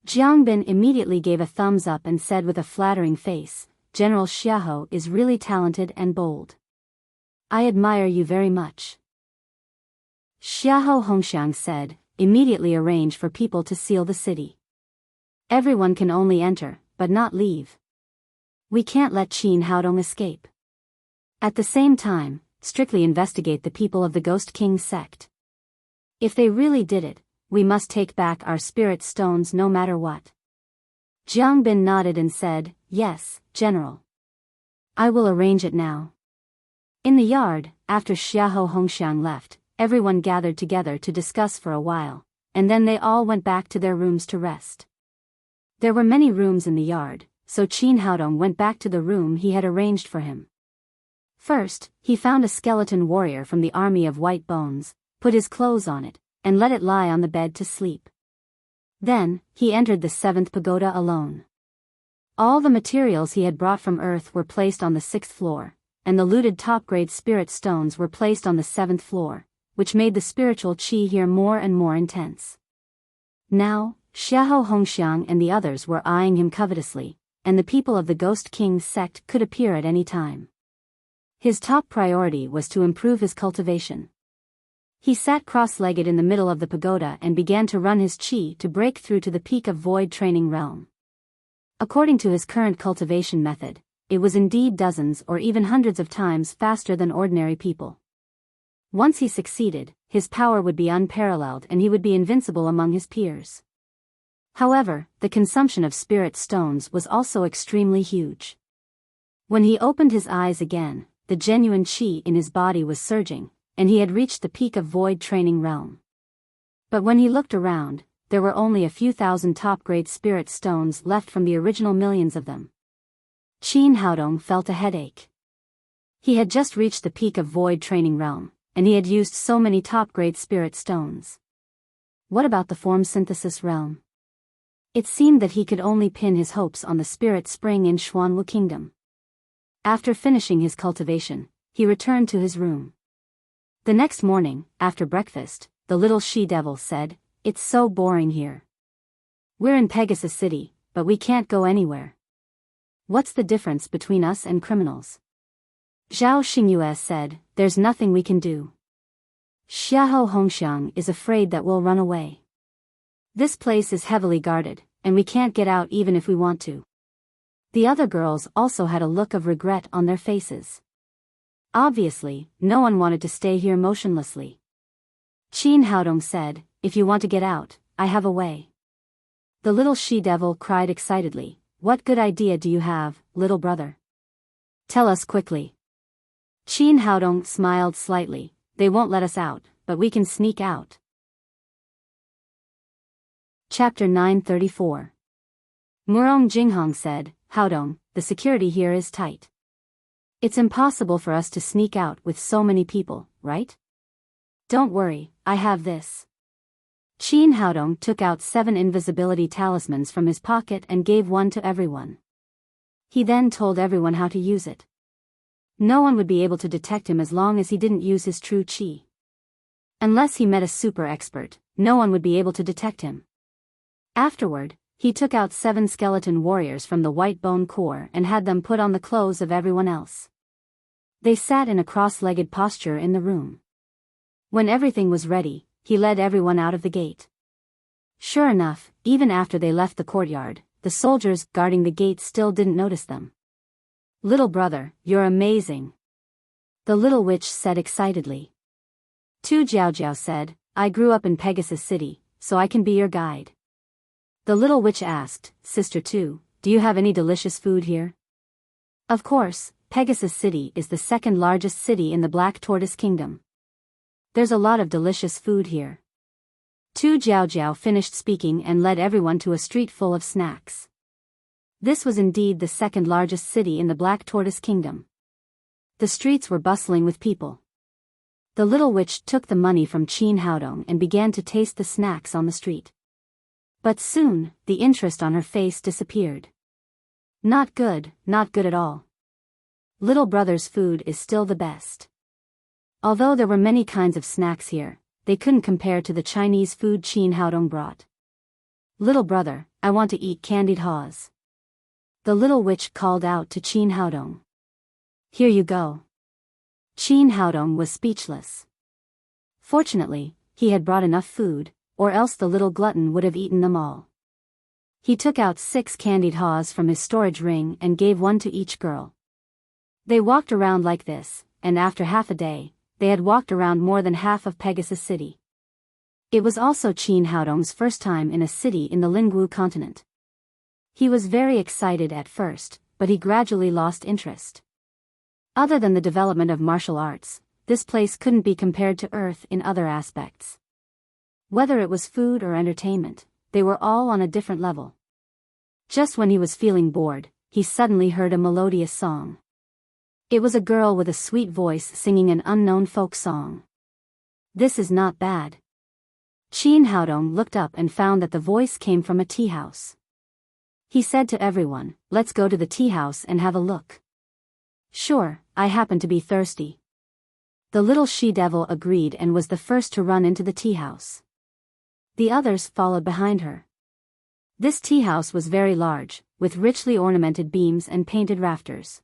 Jiang Bin immediately gave a thumbs up and said with a flattering face, "General Xiahou is really talented and bold. I admire you very much." Xiahou Hongxiang said, "Immediately arrange for people to seal the city. Everyone can only enter, but not leave. We can't let Qin Haodong escape. At the same time, strictly investigate the people of the Ghost King sect. If they really did it, we must take back our spirit stones no matter what." Jiang Bin nodded and said, "Yes, General. I will arrange it now." In the yard, after Xiahou Hongxiang left, everyone gathered together to discuss for a while, and then they all went back to their rooms to rest. There were many rooms in the yard, so Qin Haodong went back to the room he had arranged for him. First, he found a skeleton warrior from the army of white bones, put his clothes on it, and let it lie on the bed to sleep. Then, he entered the 7th pagoda alone. All the materials he had brought from Earth were placed on the 6th floor, and the looted top-grade spirit stones were placed on the 7th floor, which made the spiritual qi here more and more intense. Now, Xiahou Hongxiang and the others were eyeing him covetously, and the people of the Ghost King's sect could appear at any time. His top priority was to improve his cultivation. He sat cross-legged in the middle of the pagoda and began to run his qi to break through to the peak of Void Training Realm. According to his current cultivation method, it was indeed dozens or even hundreds of times faster than ordinary people. Once he succeeded, his power would be unparalleled and he would be invincible among his peers. However, the consumption of spirit stones was also extremely huge. When he opened his eyes again, the genuine qi in his body was surging, and he had reached the peak of Void Training Realm. But when he looked around, there were only a few thousand top-grade spirit stones left from the original millions of them. Qin Haodong felt a headache. He had just reached the peak of Void Training Realm, and he had used so many top-grade spirit stones. What about the form synthesis realm? It seemed that he could only pin his hopes on the spirit spring in Xuanwu Kingdom. After finishing his cultivation, he returned to his room. The next morning, after breakfast, the little she-devil said, "It's so boring here. We're in Pegasus City, but we can't go anywhere. What's the difference between us and criminals?" Zhao Xingyue said, "There's nothing we can do. Xiahou Hongxiang is afraid that we'll run away. This place is heavily guarded, and we can't get out even if we want to." The other girls also had a look of regret on their faces. Obviously, no one wanted to stay here motionlessly. Qin Haodong said, "If you want to get out, I have a way." The little she-devil cried excitedly, "What good idea do you have, little brother? Tell us quickly." Qin Haodong smiled slightly, "They won't let us out, but we can sneak out." Chapter 934. Murong Jinghong said, "Haodong, the security here is tight. It's impossible for us to sneak out with so many people, right? Don't worry, I have this." Qin Haodong took out 7 invisibility talismans from his pocket and gave one to everyone. He then told everyone how to use it. No one would be able to detect him as long as he didn't use his true qi. Unless he met a super expert, no one would be able to detect him. Afterward, he took out 7 skeleton warriors from the white bone core and had them put on the clothes of everyone else. They sat in a cross-legged posture in the room. When everything was ready, he led everyone out of the gate. Sure enough, even after they left the courtyard, the soldiers guarding the gate still didn't notice them. "Little brother, you're amazing," the little witch said excitedly. Tu Jiaojiao said, "I grew up in Pegasus City, so I can be your guide." The little witch asked, "Sister Tu, do you have any delicious food here?" "Of course, Pegasus City is the second largest city in the Black Tortoise Kingdom. There's a lot of delicious food here. Tu Jiao finished speaking and led everyone to a street full of snacks. This was indeed the second largest city in the Black Tortoise Kingdom. The streets were bustling with people. The little witch took the money from Qin Haodong and began to taste the snacks on the street. But soon, the interest on her face disappeared. Not good at all. Little brother's food is still the best. Although there were many kinds of snacks here, they couldn't compare to the Chinese food Qin Haodong brought. Little brother, I want to eat candied haws. The little witch called out to Qin Haodong. Here you go. Qin Haodong was speechless. Fortunately, he had brought enough food, or else the little glutton would have eaten them all. He took out 6 candied haws from his storage ring and gave one to each girl. They walked around like this, and after half a day, they had walked around more than half of Pegasus City. It was also Qin Haodong's first time in a city in the Lingwu continent. He was very excited at first, but he gradually lost interest. Other than the development of martial arts, this place couldn't be compared to Earth in other aspects. Whether it was food or entertainment, they were all on a different level. Just when he was feeling bored, he suddenly heard a melodious song. It was a girl with a sweet voice singing an unknown folk song. This is not bad. Qin Haodong looked up and found that the voice came from a tea house. He said to everyone, let's go to the tea house and have a look. Sure, I happen to be thirsty. The little she-devil agreed and was the first to run into the tea house. The others followed behind her. This tea house was very large, with richly ornamented beams and painted rafters.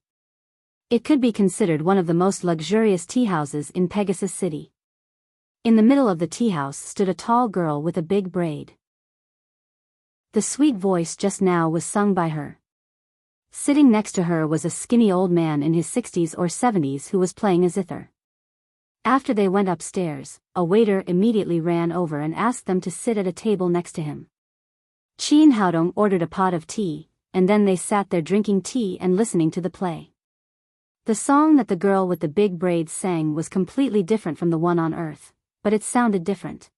It could be considered one of the most luxurious tea houses in Pegasus City. In the middle of the tea house stood a tall girl with a big braid. The sweet voice just now was sung by her. Sitting next to her was a skinny old man in his 60s or 70s who was playing a zither. After they went upstairs, a waiter immediately ran over and asked them to sit at a table next to him. Qin Haodong ordered a pot of tea, and then they sat there drinking tea and listening to the play. The song that the girl with the big braids sang was completely different from the one on Earth, but it sounded different.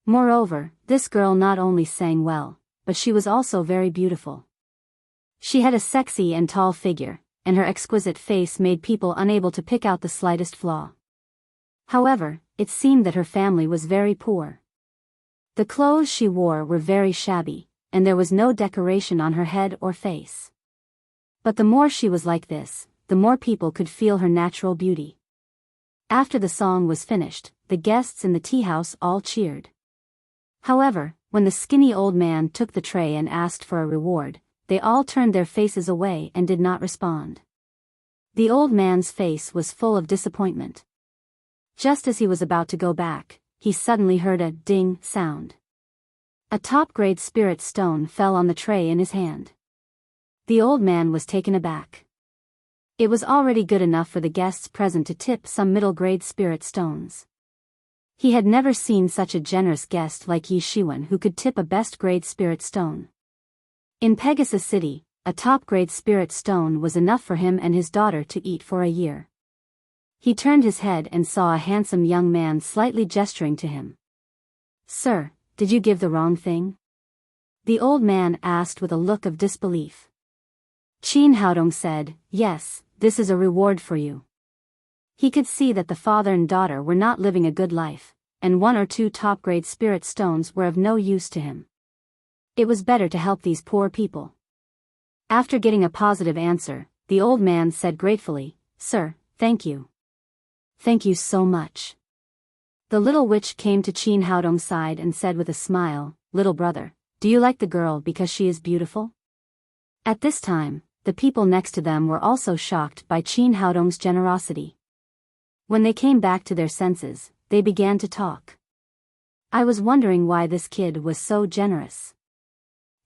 Moreover, this girl not only sang well, but she was also very beautiful. She had a sexy and tall figure, and her exquisite face made people unable to pick out the slightest flaw. However, it seemed that her family was very poor. The clothes she wore were very shabby, and there was no decoration on her head or face. But the more she was like this, the more people could feel her natural beauty. After the song was finished, the guests in the tea house all cheered. However, when the skinny old man took the tray and asked for a reward, they all turned their faces away and did not respond. The old man's face was full of disappointment. Just as he was about to go back, he suddenly heard a ding sound. A top-grade spirit stone fell on the tray in his hand. The old man was taken aback. It was already good enough for the guests present to tip some middle-grade spirit stones. He had never seen such a generous guest like Yi Shiwen who could tip a best-grade spirit stone. In Pegasus City, a top-grade spirit stone was enough for him and his daughter to eat for a year. He turned his head and saw a handsome young man slightly gesturing to him. Sir, did you give the wrong thing? The old man asked with a look of disbelief. Qin Haodong said, yes, this is a reward for you. He could see that the father and daughter were not living a good life, and 1 or 2 top-grade spirit stones were of no use to him. It was better to help these poor people. After getting a positive answer, the old man said gratefully, Sir, thank you. Thank you so much. The little witch came to Qin Haodong's side and said with a smile, Little brother, do you like the girl because she is beautiful? At this time, the people next to them were also shocked by Qin Haodong's generosity. When they came back to their senses, they began to talk. I was wondering why this kid was so generous.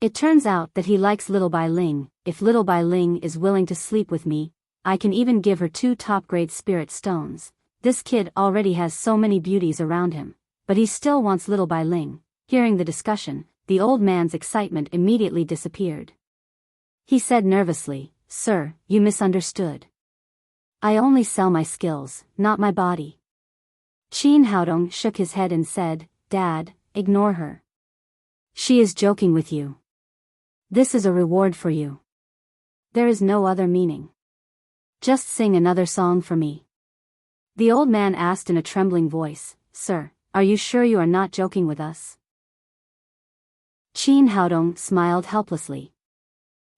It turns out that he likes Little Bai Ling. If Little Bai Ling is willing to sleep with me, I can even give her 2 top-grade spirit stones. This kid already has so many beauties around him, but he still wants Little Bai Ling. Hearing the discussion, the old man's excitement immediately disappeared. He said nervously, Sir, you misunderstood. I only sell my skills, not my body. Qin Haodong shook his head and said, Dad, ignore her. She is joking with you. This is a reward for you. There is no other meaning. Just sing another song for me. The old man asked in a trembling voice, Sir, are you sure you are not joking with us? Qin Haodong smiled helplessly.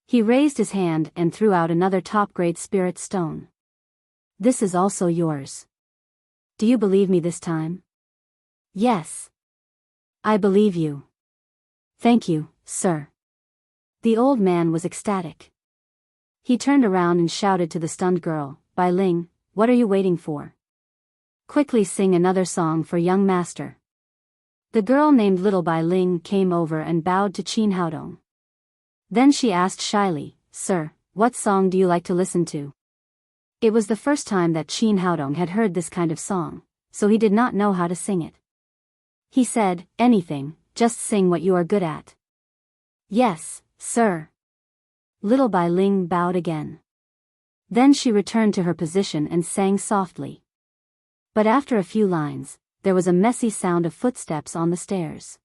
He raised his hand and threw out another top-grade spirit stone. This is also yours. Do you believe me this time? Yes. I believe you. Thank you, sir. The old man was ecstatic. He turned around and shouted to the stunned girl, Bai Ling, what are you waiting for? Quickly sing another song for young master. The girl named Little Bai Ling came over and bowed to Qin Haodong. Then she asked shyly, Sir, what song do you like to listen to? It was the first time that Qin Haodong had heard this kind of song, so he did not know how to sing it. He said, anything, just sing what you are good at. Yes, sir. Little Bai Ling bowed again. Then she returned to her position and sang softly. But after a few lines, there was a messy sound of footsteps on the stairs.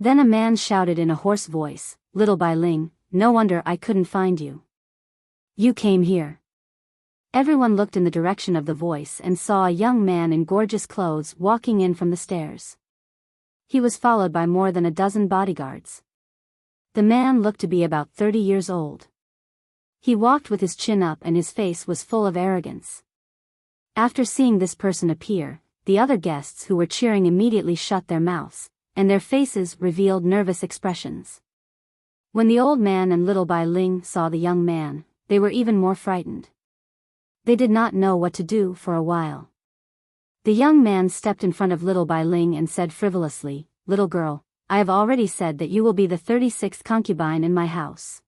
Then a man shouted in a hoarse voice, Little Bai Ling, no wonder I couldn't find you. You came here. Everyone looked in the direction of the voice and saw a young man in gorgeous clothes walking in from the stairs. He was followed by more than a dozen bodyguards. The man looked to be about 30 years old. He walked with his chin up and his face was full of arrogance. After seeing this person appear, the other guests who were cheering immediately shut their mouths, and their faces revealed nervous expressions. When the old man and Little Bai Ling saw the young man, they were even more frightened. They did not know what to do for a while. The young man stepped in front of Little Bai Ling and said frivolously, Little girl, I have already said that you will be the 36th concubine in my house.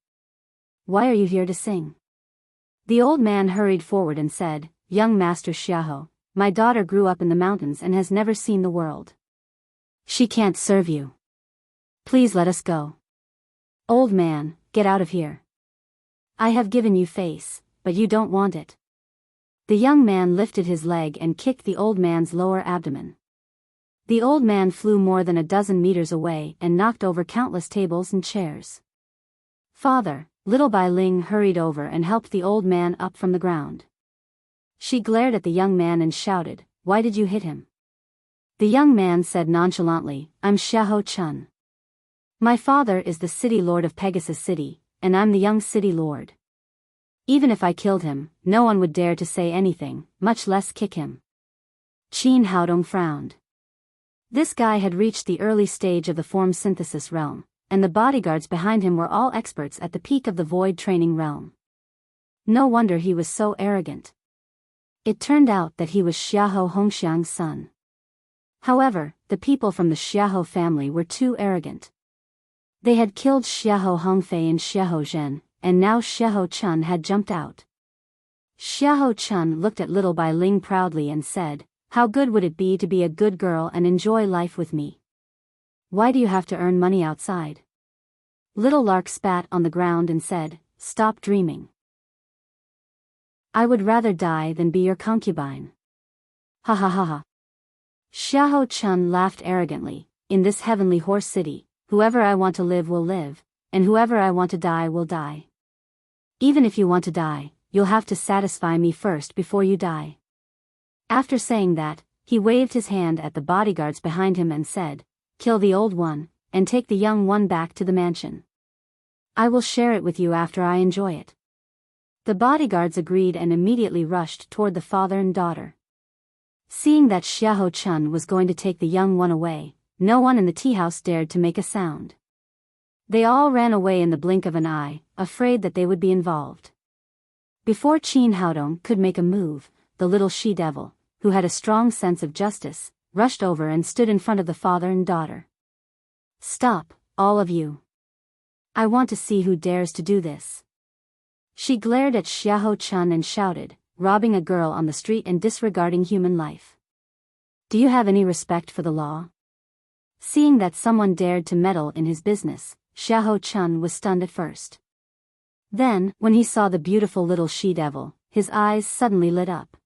Why are you here to sing? The old man hurried forward and said, Young Master Xiahou, my daughter grew up in the mountains and has never seen the world. She can't serve you. Please let us go. Old man, get out of here. I have given you face, but you don't want it. The young man lifted his leg and kicked the old man's lower abdomen. The old man flew more than a dozen meters away and knocked over countless tables and chairs. Father, Little Bai Ling hurried over and helped the old man up from the ground. She glared at the young man and shouted, Why did you hit him? The young man said nonchalantly, I'm Xiahou Chun. My father is the city lord of Pegasus City, and I'm the young city lord. Even if I killed him, no one would dare to say anything, much less kick him. Qin Haodong frowned. This guy had reached the early stage of the form synthesis realm, and the bodyguards behind him were all experts at the peak of the void training realm. No wonder he was so arrogant. It turned out that he was Xiahou Hongxiang's son. However, the people from the Xiahou family were too arrogant. They had killed Xiahou Hongfei and Xiahou Zhen, and now Xiahou Chun had jumped out. Xiahou Chun looked at Little Bai Ling proudly and said, How good would it be to be a good girl and enjoy life with me? Why do you have to earn money outside? Little Lark spat on the ground and said, Stop dreaming. I would rather die than be your concubine. Ha ha ha ha. Xiahou Chun laughed arrogantly, In this heavenly horse city, whoever I want to live will live, and whoever I want to die will die. Even if you want to die, you'll have to satisfy me first before you die. After saying that, he waved his hand at the bodyguards behind him and said, Kill the old one, and take the young one back to the mansion. I will share it with you after I enjoy it. The bodyguards agreed and immediately rushed toward the father and daughter. Seeing that Xiahou Chun was going to take the young one away, no one in the tea house dared to make a sound. They all ran away in the blink of an eye, afraid that they would be involved. Before Qin Haodong could make a move, the little she-devil, who had a strong sense of justice, rushed over and stood in front of the father and daughter. Stop, all of you. I want to see who dares to do this. She glared at Xiahou Chun and shouted, Robbing a girl on the street and disregarding human life. Do you have any respect for the law? Seeing that someone dared to meddle in his business, Xiahou Chun was stunned at first. Then, when he saw the beautiful little she-devil, his eyes suddenly lit up.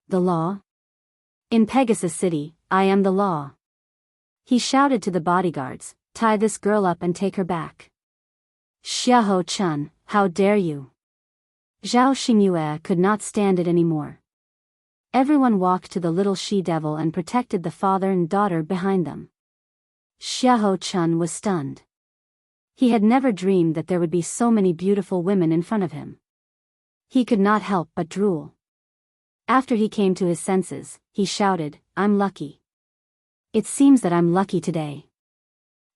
The law? In Pegasus City, I am the law. He shouted to the bodyguards, tie this girl up and take her back. Xiahou-chun, how dare you? Zhao Xingyue could not stand it anymore. Everyone walked to the little she-devil and protected the father and daughter behind them. Xiahou-chun was stunned. He had never dreamed that there would be so many beautiful women in front of him. He could not help but drool. After he came to his senses, he shouted, I'm lucky. It seems that I'm lucky today.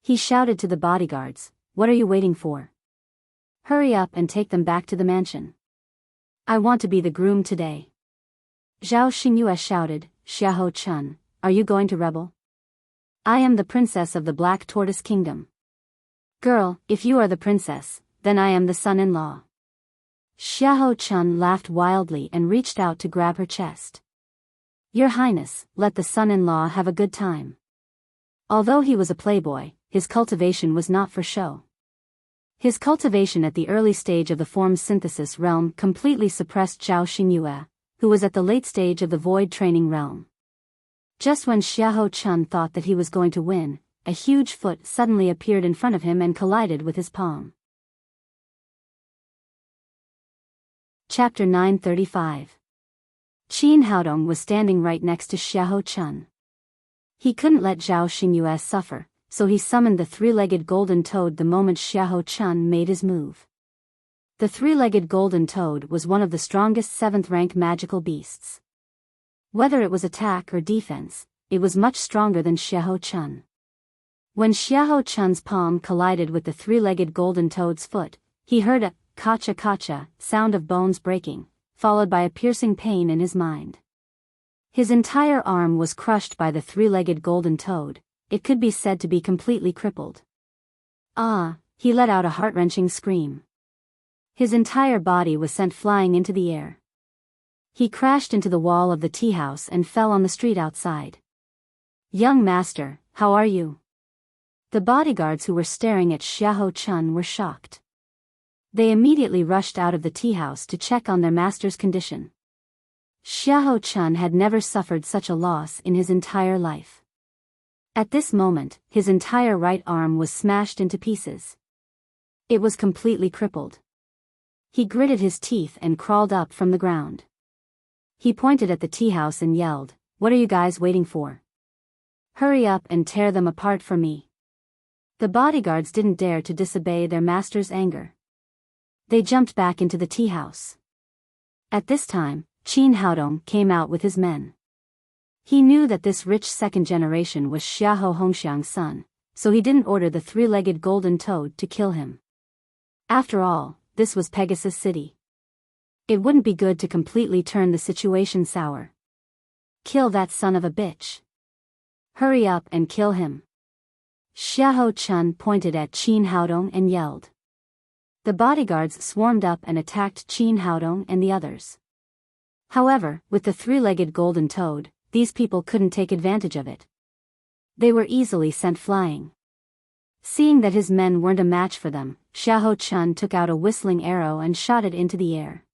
He shouted to the bodyguards, what are you waiting for? Hurry up and take them back to the mansion. I want to be the groom today. Zhao Xingyue shouted, Xiahou-chun, are you going to rebel? I am the princess of the Black Tortoise Kingdom. Girl, if you are the princess, then I am the son-in-law. Xiahou-chun laughed wildly and reached out to grab her chest. Your Highness, let the son-in-law have a good time. Although he was a playboy, his cultivation was not for show. His cultivation at the early stage of the form synthesis realm completely suppressed Zhao Xingyue, who was at the late stage of the void training realm. Just when Xiahou-chun thought that he was going to win, a huge foot suddenly appeared in front of him and collided with his palm. Chapter 935. Qin Haodong was standing right next to Xiahou-chun. He couldn't let Zhao Xingyue suffer, so he summoned the three-legged golden toad the moment Xiahou-chun made his move. The three-legged golden toad was one of the strongest 7th-rank magical beasts. Whether it was attack or defense, it was much stronger than Xiahou-chun. When Xiahou-chun's palm collided with the three-legged golden toad's foot, he heard a kacha-kacha sound of bones breaking, followed by a piercing pain in his mind. His entire arm was crushed by the three-legged golden toad. It could be said to be completely crippled. Ah, he let out a heart-wrenching scream. His entire body was sent flying into the air. He crashed into the wall of the tea house and fell on the street outside. Young master, how are you? The bodyguards who were staring at Xiahou-chun were shocked. They immediately rushed out of the tea house to check on their master's condition. Xiahou-chun had never suffered such a loss in his entire life. At this moment, his entire right arm was smashed into pieces. It was completely crippled. He gritted his teeth and crawled up from the ground. He pointed at the tea house and yelled, "What are you guys waiting for? Hurry up and tear them apart for me." The bodyguards didn't dare to disobey their master's anger. They jumped back into the tea house. At this time, Qin Haodong came out with his men. He knew that this rich second generation was Xiahou Hongxiang's son, so he didn't order the three-legged golden toad to kill him. After all, this was Pegasus City. It wouldn't be good to completely turn the situation sour. Kill that son of a bitch. Hurry up and kill him. Xiahou-chun pointed at Qin Haodong and yelled. The bodyguards swarmed up and attacked Qin Haodong and the others. However, with the three-legged golden toad, these people couldn't take advantage of it. They were easily sent flying. Seeing that his men weren't a match for them, Xiahou-chun took out a whistling arrow and shot it into the air.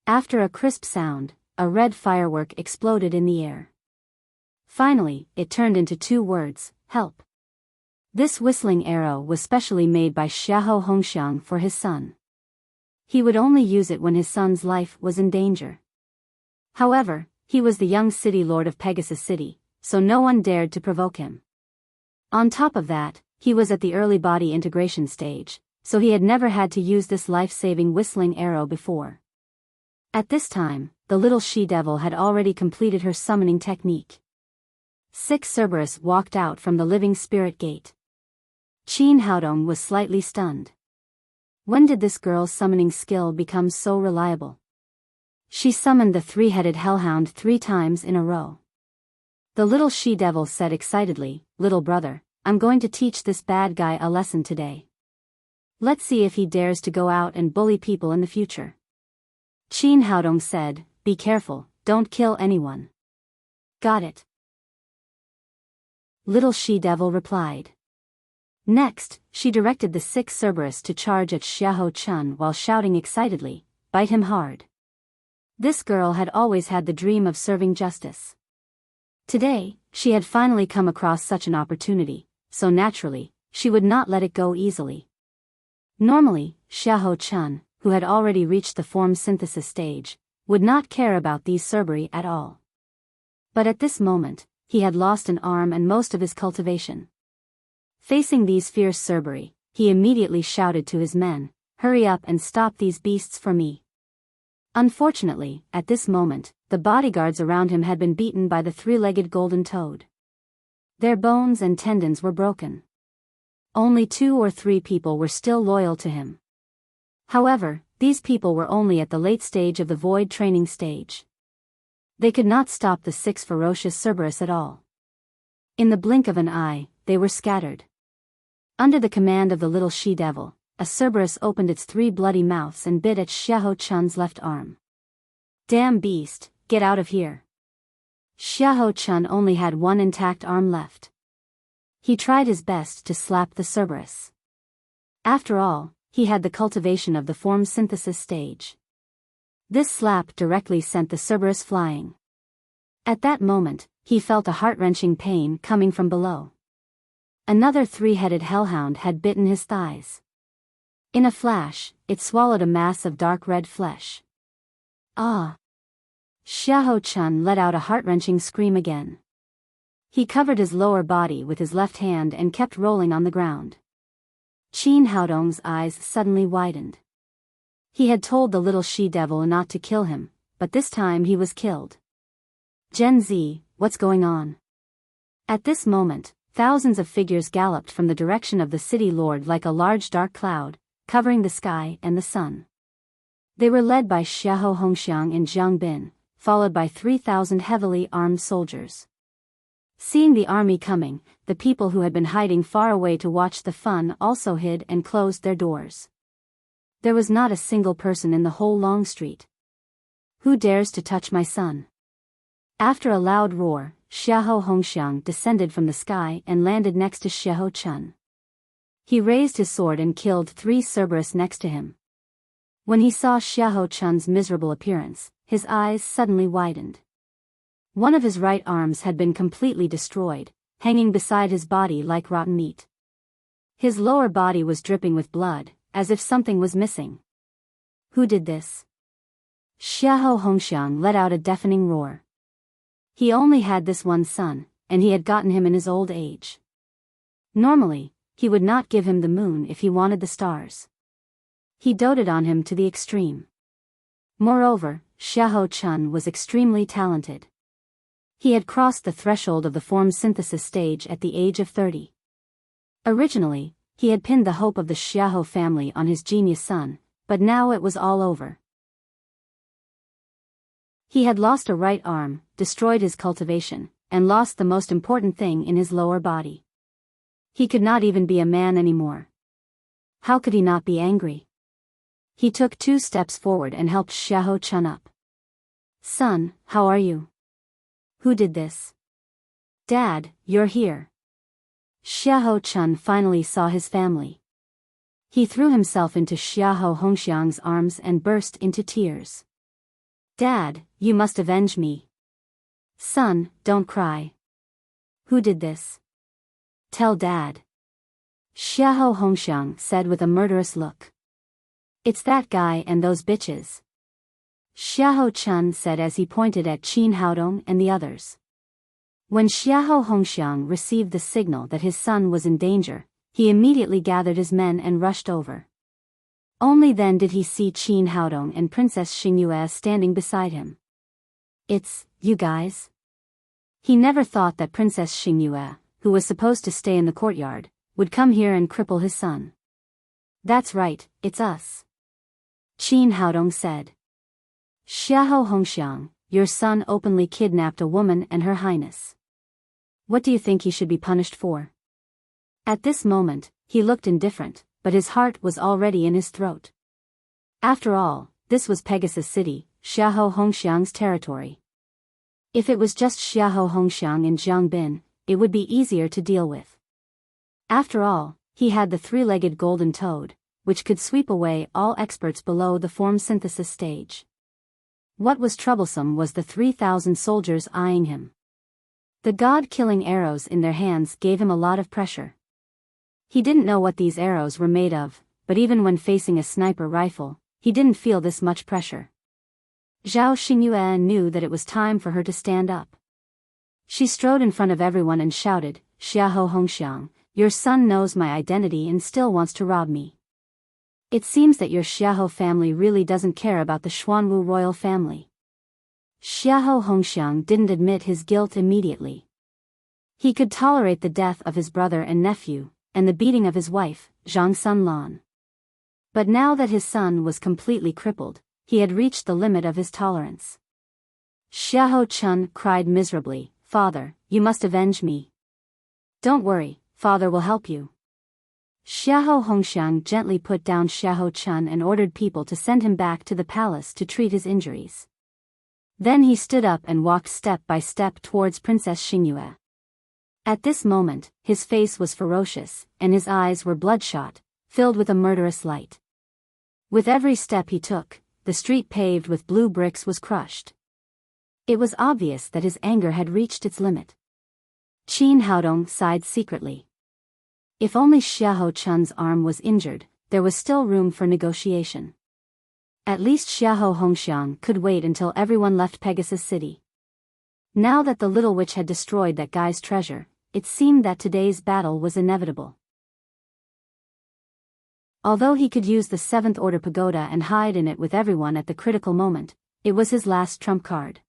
After a crisp sound, a red firework exploded in the air. Finally, it turned into 2 words, help. This whistling arrow was specially made by Xiahou Hongxiang for his son. He would only use it when his son's life was in danger. However, he was the young city lord of Pegasus City, so no one dared to provoke him. On top of that, he was at the early body integration stage, so he had never had to use this life-saving whistling arrow before. At this time, the little she-devil had already completed her summoning technique. 6 Cerberus walked out from the living spirit gate. Qin Haodong was slightly stunned. When did this girl's summoning skill become so reliable? She summoned the 3-headed hellhound 3 times in a row. The little she-devil said excitedly, "Little brother, I'm going to teach this bad guy a lesson today. Let's see if he dares to go out and bully people in the future." Qin Haodong said, "Be careful, don't kill anyone." "Got it." Little she-devil replied. Next, she directed the 6 Cerberus to charge at Xiahou-chun while shouting excitedly, "Bite him hard. This girl had always had the dream of serving justice. Today, she had finally come across such an opportunity, so naturally, she would not let it go easily. Normally, Xiahou Chun, who had already reached the form synthesis stage, would not care about these Cerberi at all. But at this moment, he had lost an arm and most of his cultivation. Facing these fierce Cerberi, he immediately shouted to his men, "Hurry up and stop these beasts for me." Unfortunately, at this moment, the bodyguards around him had been beaten by the three-legged golden toad. Their bones and tendons were broken. Only 2 or 3 people were still loyal to him. However, these people were only at the late stage of the void training stage. They could not stop the 6 ferocious Cerberus at all. In the blink of an eye, they were scattered. Under the command of the little she-devil, a Cerberus opened its 3 bloody mouths and bit at Xiahou Chun's left arm. "Damn beast, get out of here." Xiahou Chun only had 1 intact arm left. He tried his best to slap the Cerberus. After all, he had the cultivation of the form synthesis stage. This slap directly sent the Cerberus flying. At that moment, he felt a heart-wrenching pain coming from below. Another 3-headed hellhound had bitten his thighs. In a flash, it swallowed a mass of dark red flesh. Ah! Xiahou Chun let out a heart-wrenching scream again. He covered his lower body with his left hand and kept rolling on the ground. Qin Haodong's eyes suddenly widened. He had told the little she-devil not to kill him, but this time he was killed. "Gen Z, what's going on?" At this moment, thousands of figures galloped from the direction of the city lord like a large dark cloud, covering the sky and the sun. They were led by Xiahou Hongxiang and Zhang Bin, followed by 3,000 heavily armed soldiers. Seeing the army coming, the people who had been hiding far away to watch the fun also hid and closed their doors. There was not a single person in the whole long street. "Who dares to touch my son?" After a loud roar, Xiahou Hongxiang descended from the sky and landed next to Xiahou Chun. He raised his sword and killed 3 Cerberus next to him. When he saw Xiahou Chun's miserable appearance, his eyes suddenly widened. One of his right arms had been completely destroyed, hanging beside his body like rotten meat. His lower body was dripping with blood, as if something was missing. "Who did this?" Xiahou Hongxiang let out a deafening roar. He only had this one son, and he had gotten him in his old age. Normally, he would not give him the moon if he wanted the stars. He doted on him to the extreme. Moreover, Xiahou Chun was extremely talented. He had crossed the threshold of the form synthesis stage at the age of 30. Originally, he had pinned the hope of the Xiahou family on his genius son, but now it was all over. He had lost a right arm, destroyed his cultivation, and lost the most important thing in his lower body. He could not even be a man anymore. How could he not be angry? He took 2 steps forward and helped Xiahou Chun up. "Son, how are you? Who did this?" "Dad, you're here." Xiahou Chun finally saw his family. He threw himself into Xiahou Hongxiang's arms and burst into tears. "Dad, you must avenge me." "Son, don't cry." "Who did this?" "Tell Dad." Xiahou Hongxiang said with a murderous look. "It's that guy and those bitches." Xiahou Chun said as he pointed at Qin Haodong and the others. When Xiahou Hongxiang received the signal that his son was in danger, he immediately gathered his men and rushed over. Only then did he see Qin Haodong and Princess Xingyue standing beside him. "It's you guys?" He never thought that Princess Xingyue, who was supposed to stay in the courtyard, would come here and cripple his son. "That's right, it's us," Qin Haodong said. "Xiahou Hongxiang, your son openly kidnapped a woman and her highness. What do you think he should be punished for?" At this moment, he looked indifferent, but his heart was already in his throat. After all, this was Pegasus City, Xiahou Hongxiang's territory. If it was just Xiahou Hongxiang and Zhang Bin, it would be easier to deal with. After all, he had the 3-legged golden toad, which could sweep away all experts below the form synthesis stage. What was troublesome was the 3,000 soldiers eyeing him. The god-killing arrows in their hands gave him a lot of pressure. He didn't know what these arrows were made of, but even when facing a sniper rifle, he didn't feel this much pressure. Zhao Xingyue knew that it was time for her to stand up. She strode in front of everyone and shouted, "Xiahou Hongxiang, your son knows my identity and still wants to rob me. It seems that your Xiahou family really doesn't care about the Xuanwu royal family." Xiahou Hongxiang didn't admit his guilt immediately. He could tolerate the death of his brother and nephew, and the beating of his wife, Zhang Sunlan. But now that his son was completely crippled, he had reached the limit of his tolerance. Xiahou Chun cried miserably, "Father, you must avenge me." "Don't worry, father will help you." Xiahou Hongxiang gently put down Xiahou Chun and ordered people to send him back to the palace to treat his injuries. Then he stood up and walked step by step towards Princess Xingyue. At this moment, his face was ferocious, and his eyes were bloodshot, filled with a murderous light. With every step he took, the street paved with blue bricks was crushed. It was obvious that his anger had reached its limit. Qin Haodong sighed secretly. If only Xiahou Chun's arm was injured, there was still room for negotiation. At least Xiahou Hongxiang could wait until everyone left Pegasus City. Now that the little witch had destroyed that guy's treasure, it seemed that today's battle was inevitable. Although he could use the 7th Order Pagoda and hide in it with everyone at the critical moment, it was his last trump card.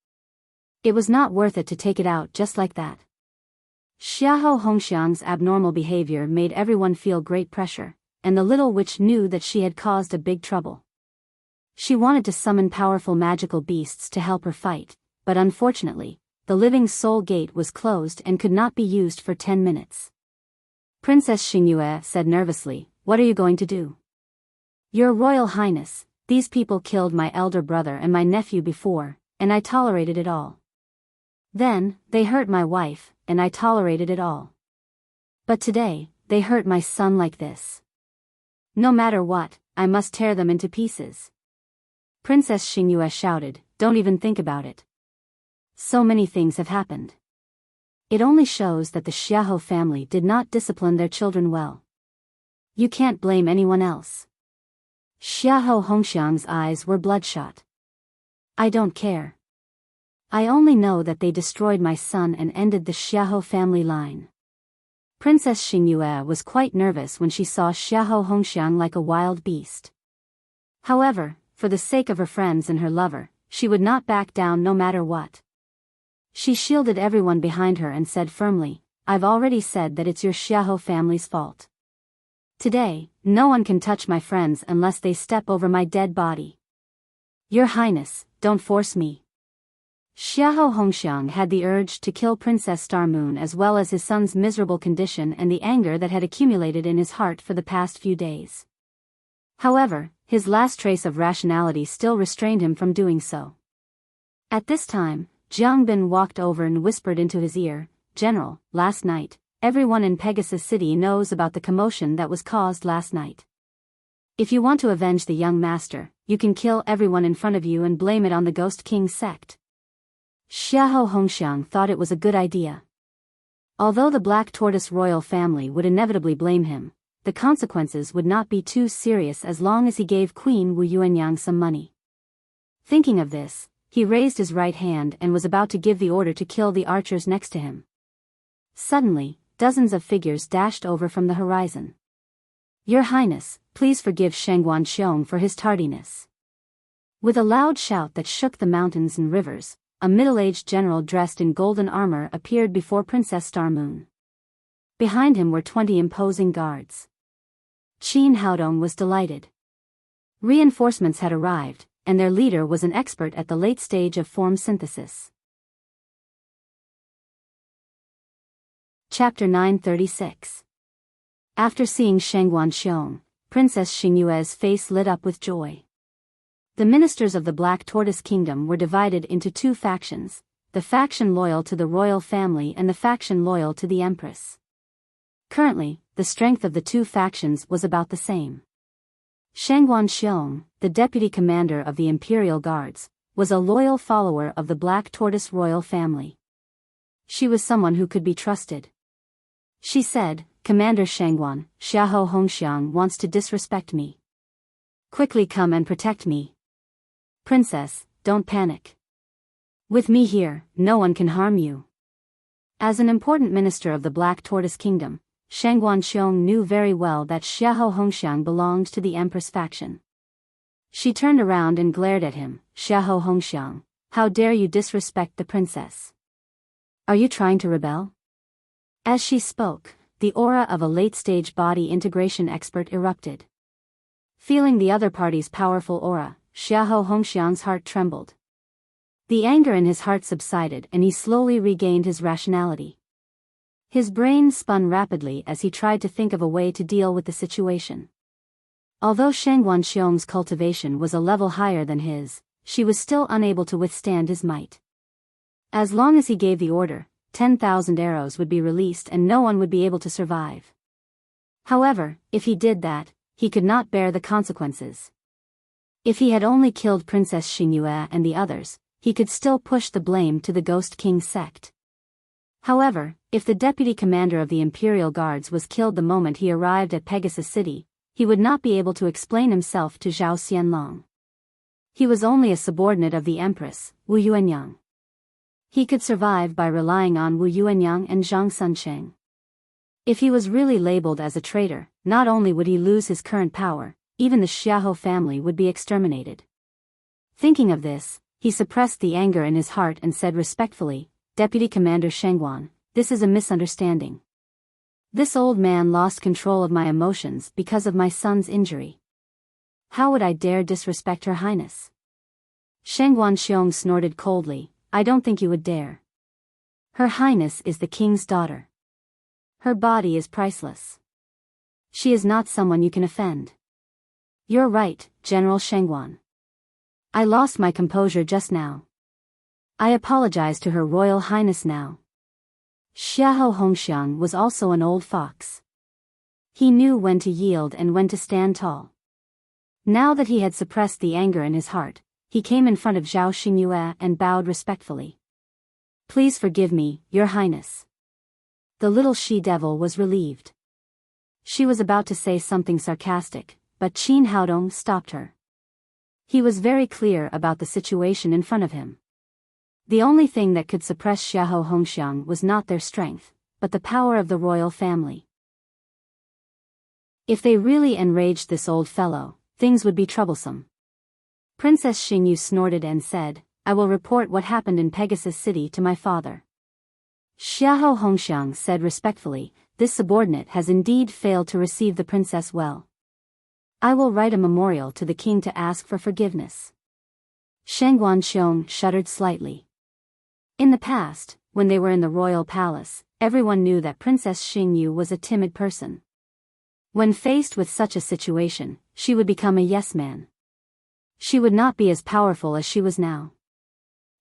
It was not worth it to take it out just like that. Xiahou Hongxiang's abnormal behavior made everyone feel great pressure, and the little witch knew that she had caused a big trouble. She wanted to summon powerful magical beasts to help her fight, but unfortunately, the living soul gate was closed and could not be used for 10 minutes. Princess Xingyue said nervously, "What are you going to do?" "Your Royal Highness, these people killed my elder brother and my nephew before, and I tolerated it all. Then, they hurt my wife, and I tolerated it all. But today, they hurt my son like this. No matter what, I must tear them into pieces." Princess Xingyue shouted, "Don't even think about it. So many things have happened. It only shows that the Xiahou family did not discipline their children well. You can't blame anyone else." Xiahou Hongxiang's eyes were bloodshot. "I don't care. I only know that they destroyed my son and ended the Xiahou family line." Princess Xingyue was quite nervous when she saw Xiahou Hongxiang like a wild beast. However, for the sake of her friends and her lover, she would not back down no matter what. She shielded everyone behind her and said firmly, "I've already said that it's your Xiahou family's fault. Today, no one can touch my friends unless they step over my dead body. Your Highness, don't force me." Xiahou Hongxiang had the urge to kill Princess Starmoon as well as his son's miserable condition and the anger that had accumulated in his heart for the past few days. However, his last trace of rationality still restrained him from doing so. At this time, Jiang Bin walked over and whispered into his ear, "General, last night, everyone in Pegasus City knows about the commotion that was caused last night. If you want to avenge the young master, you can kill everyone in front of you and blame it on the Ghost King sect." Xiahou Hongxiang thought it was a good idea. Although the Black Tortoise royal family would inevitably blame him, the consequences would not be too serious as long as he gave Queen Wu Yuanyang some money. Thinking of this, he raised his right hand and was about to give the order to kill the archers next to him. Suddenly, dozens of figures dashed over from the horizon. "Your Highness, please forgive Shengguan Xiong for his tardiness." With a loud shout that shook the mountains and rivers, a middle-aged general dressed in golden armor appeared before Princess Starmoon. Behind him were 20 imposing guards. Qin Haodong was delighted. Reinforcements had arrived, and their leader was an expert at the late stage of form synthesis. Chapter 936. After seeing Shengguan Xiong, Princess Xingyue's face lit up with joy. The ministers of the Black Tortoise Kingdom were divided into 2 factions, the faction loyal to the royal family and the faction loyal to the Empress. Currently, the strength of the 2 factions was about the same. Shengguan Xiong, the deputy commander of the Imperial Guards, was a loyal follower of the Black Tortoise royal family. She was someone who could be trusted. She said, "Commander Shangguan, Xiahou Hongxiang wants to disrespect me. Quickly come and protect me. Princess, don't panic. With me here, no one can harm you." As an important minister of the Black Tortoise Kingdom, Shangguan Xiong knew very well that Xiahou Hongxiang belonged to the Empress faction. She turned around and glared at him. "Xiahou Hongxiang, how dare you disrespect the princess? Are you trying to rebel?" As she spoke, the aura of a late-stage body integration expert erupted. Feeling the other party's powerful aura, Xiahou Hongxiang's heart trembled. The anger in his heart subsided and he slowly regained his rationality. His brain spun rapidly as he tried to think of a way to deal with the situation. Although Shangguan Xiong's cultivation was a level higher than his, she was still unable to withstand his might. As long as he gave the order, 10,000 arrows would be released and no one would be able to survive. However, if he did that, he could not bear the consequences. If he had only killed Princess Xingyue and the others, he could still push the blame to the Ghost King sect. However, if the deputy commander of the Imperial Guards was killed the moment he arrived at Pegasus City, he would not be able to explain himself to Zhao Xianlong. He was only a subordinate of the Empress, Wu Yuanyang. He could survive by relying on Wu Yuanyang and Zhang Suncheng. If he was really labeled as a traitor, not only would he lose his current power, even the Xiahou family would be exterminated. Thinking of this, he suppressed the anger in his heart and said respectfully, "Deputy Commander Shangguan, this is a misunderstanding. This old man lost control of my emotions because of my son's injury. How would I dare disrespect Her Highness?" Shangguan Xiong snorted coldly, "I don't think you would dare. Her Highness is the king's daughter. Her body is priceless. She is not someone you can offend." "You're right, General Shangguan. I lost my composure just now. I apologize to Her Royal Highness now." Xiahou Hongxiang was also an old fox. He knew when to yield and when to stand tall. Now that he had suppressed the anger in his heart, he came in front of Zhao Xingyue and bowed respectfully. "Please forgive me, Your Highness." The little she-devil was relieved. She was about to say something sarcastic, but Qin Haodong stopped her. He was very clear about the situation in front of him. The only thing that could suppress Xiahou Hongxiang was not their strength, but the power of the royal family. If they really enraged this old fellow, things would be troublesome. Princess Xingyu snorted and said, "I will report what happened in Pegasus City to my father." Xiahou Hongxiang said respectfully, "This subordinate has indeed failed to receive the princess well. I will write a memorial to the king to ask for forgiveness." Shangguan Xiong shuddered slightly. In the past, when they were in the royal palace, everyone knew that Princess Xingyu was a timid person. When faced with such a situation, she would become a yes-man. She would not be as powerful as she was now.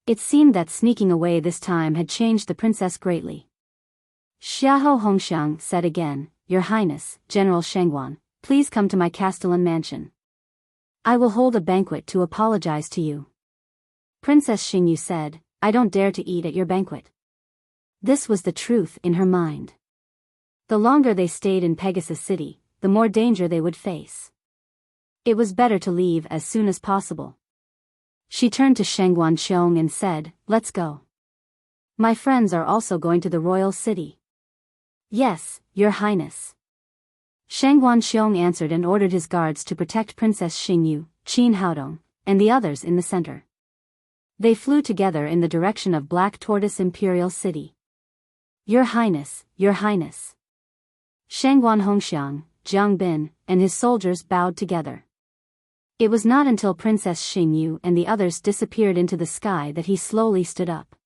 It seemed that sneaking away this time had changed the princess greatly. Xiahou Hongxiang said again, "Your Highness, General Shangguan, please come to my Castellan mansion. I will hold a banquet to apologize to you." Princess Xingyu said, "I don't dare to eat at your banquet." This was the truth in her mind. The longer they stayed in Pegasus City, the more danger they would face. It was better to leave as soon as possible. She turned to Shangguan Xiong and said, "Let's go. My friends are also going to the royal city." "Yes, Your Highness." Shangguan Xiong answered and ordered his guards to protect Princess Xingyu, Qin Haodong, and the others in the center. They flew together in the direction of Black Tortoise Imperial City. "Your Highness, Your Highness." Shangguan Hongxiang, Jiang Bin, and his soldiers bowed together. It was not until Princess Xingyu and the others disappeared into the sky that he slowly stood up.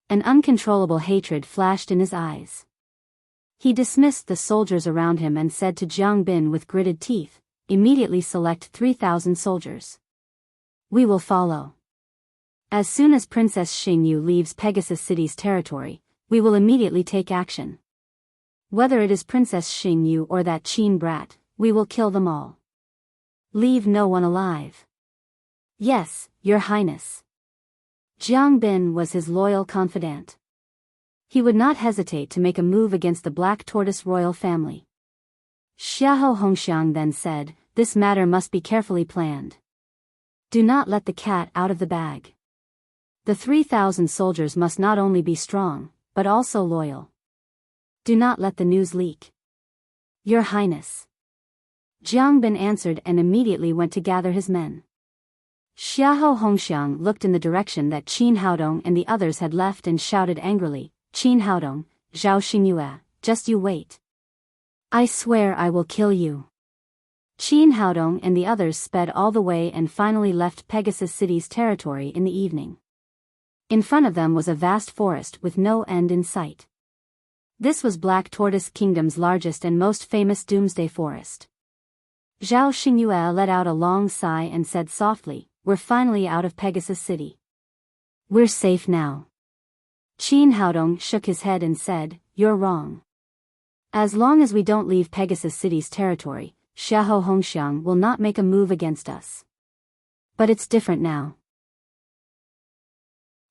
An uncontrollable hatred flashed in his eyes. He dismissed the soldiers around him and said to Jiang Bin with gritted teeth, "Immediately select 3,000 soldiers. We will follow. As soon as Princess Xingyu leaves Pegasus City's territory, we will immediately take action. Whether it is Princess Xingyu or that Qin brat, we will kill them all. Leave no one alive." Yes, Your Highness. Jiang Bin was his loyal confidant. He would not hesitate to make a move against the Black Tortoise royal family. Xiahou Hongxiang then said, "This matter must be carefully planned. Do not let the cat out of the bag. The 3,000 soldiers must not only be strong, but also loyal. Do not let the news leak." "Your Highness." Jiang Bin answered and immediately went to gather his men. Xiahou Hongxiang looked in the direction that Qin Haodong and the others had left and shouted angrily, "Qin Haodong, Zhao Xingyue, just you wait. I swear I will kill you." Qin Haodong and the others sped all the way and finally left Pegasus City's territory in the evening. In front of them was a vast forest with no end in sight. This was Black Tortoise Kingdom's largest and most famous doomsday forest. Zhao Xingyue let out a long sigh and said softly, "We're finally out of Pegasus City. We're safe now." Qin Haodong shook his head and said, "You're wrong. As long as we don't leave Pegasus City's territory, Xiahou Hongxiang will not make a move against us. But it's different now.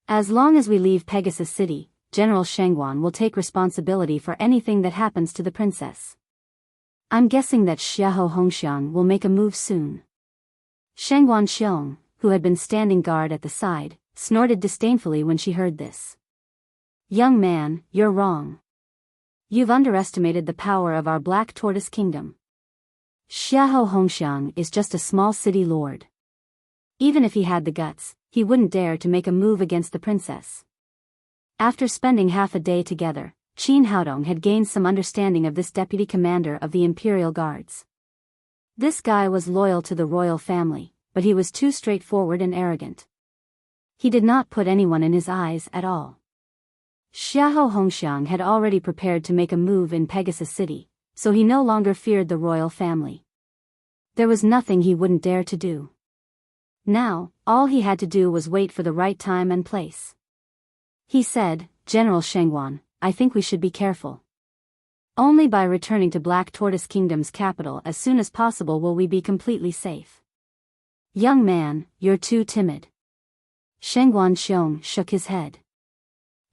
As long as we leave Pegasus City, General Shengguan will take responsibility for anything that happens to the princess. I'm guessing that Xiahou Hongxiang will make a move soon." Shengguan Xiong, who had been standing guard at the side, snorted disdainfully when she heard this. "Young man, you're wrong. You've underestimated the power of our Black Tortoise Kingdom. Xiahou Hongxiang is just a small city lord. Even if he had the guts, he wouldn't dare to make a move against the princess." After spending half a day together, Qin Haodong had gained some understanding of this deputy commander of the Imperial Guards. This guy was loyal to the royal family, but he was too straightforward and arrogant. He did not put anyone in his eyes at all. Xiahou Hongxiang had already prepared to make a move in Pegasus City, so he no longer feared the royal family. There was nothing he wouldn't dare to do. Now, all he had to do was wait for the right time and place. He said, "General Shengguan, I think we should be careful. Only by returning to Black Tortoise Kingdom's capital as soon as possible will we be completely safe." "Young man, you're too timid." Shengguan Xiong shook his head.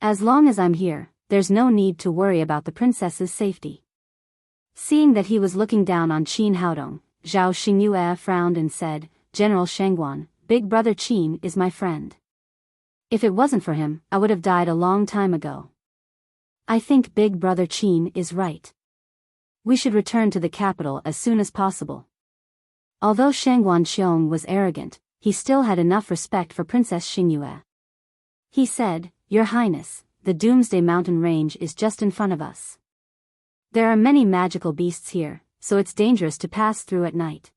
"As long as I'm here, there's no need to worry about the princess's safety." Seeing that he was looking down on Qin Haodong, Zhao Xingyue frowned and said, "General Shengguan, Big Brother Qin is my friend. If it wasn't for him, I would have died a long time ago. I think Big Brother Qin is right. We should return to the capital as soon as possible." Although Shengguan Xiong was arrogant, he still had enough respect for Princess Xingyue. He said, "Your Highness, the Doomsday Mountain Range is just in front of us. There are many magical beasts here, so it's dangerous to pass through at night.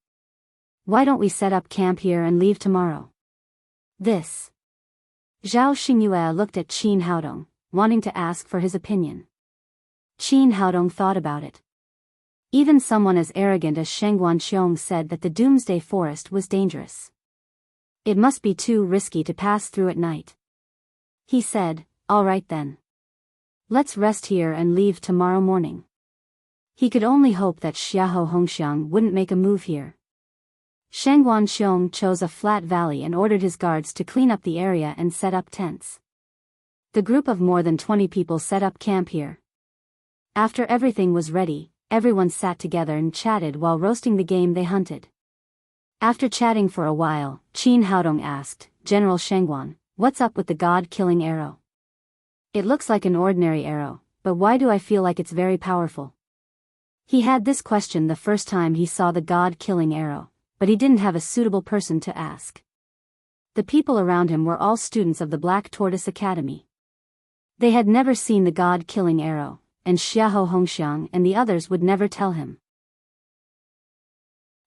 Why don't we set up camp here and leave tomorrow?" This. Zhao Xingyue looked at Qin Haodong, wanting to ask for his opinion. Qin Haodong thought about it. Even someone as arrogant as Shengguan Xiong said that the Doomsday Forest was dangerous. It must be too risky to pass through at night. He said, "All right then. Let's rest here and leave tomorrow morning." He could only hope that Xiahou Hongxiang wouldn't make a move here. Shengguan Xiong chose a flat valley and ordered his guards to clean up the area and set up tents. The group of more than 20 people set up camp here. After everything was ready, everyone sat together and chatted while roasting the game they hunted. After chatting for a while, Qin Haodong asked, "General Shengguan, what's up with the god-killing arrow? It looks like an ordinary arrow, but why do I feel like it's very powerful?" He had this question the first time he saw the god-killing arrow, but he didn't have a suitable person to ask. The people around him were all students of the Black Tortoise Academy. They had never seen the god-killing arrow, and Xiahou Hongxiang and the others would never tell him.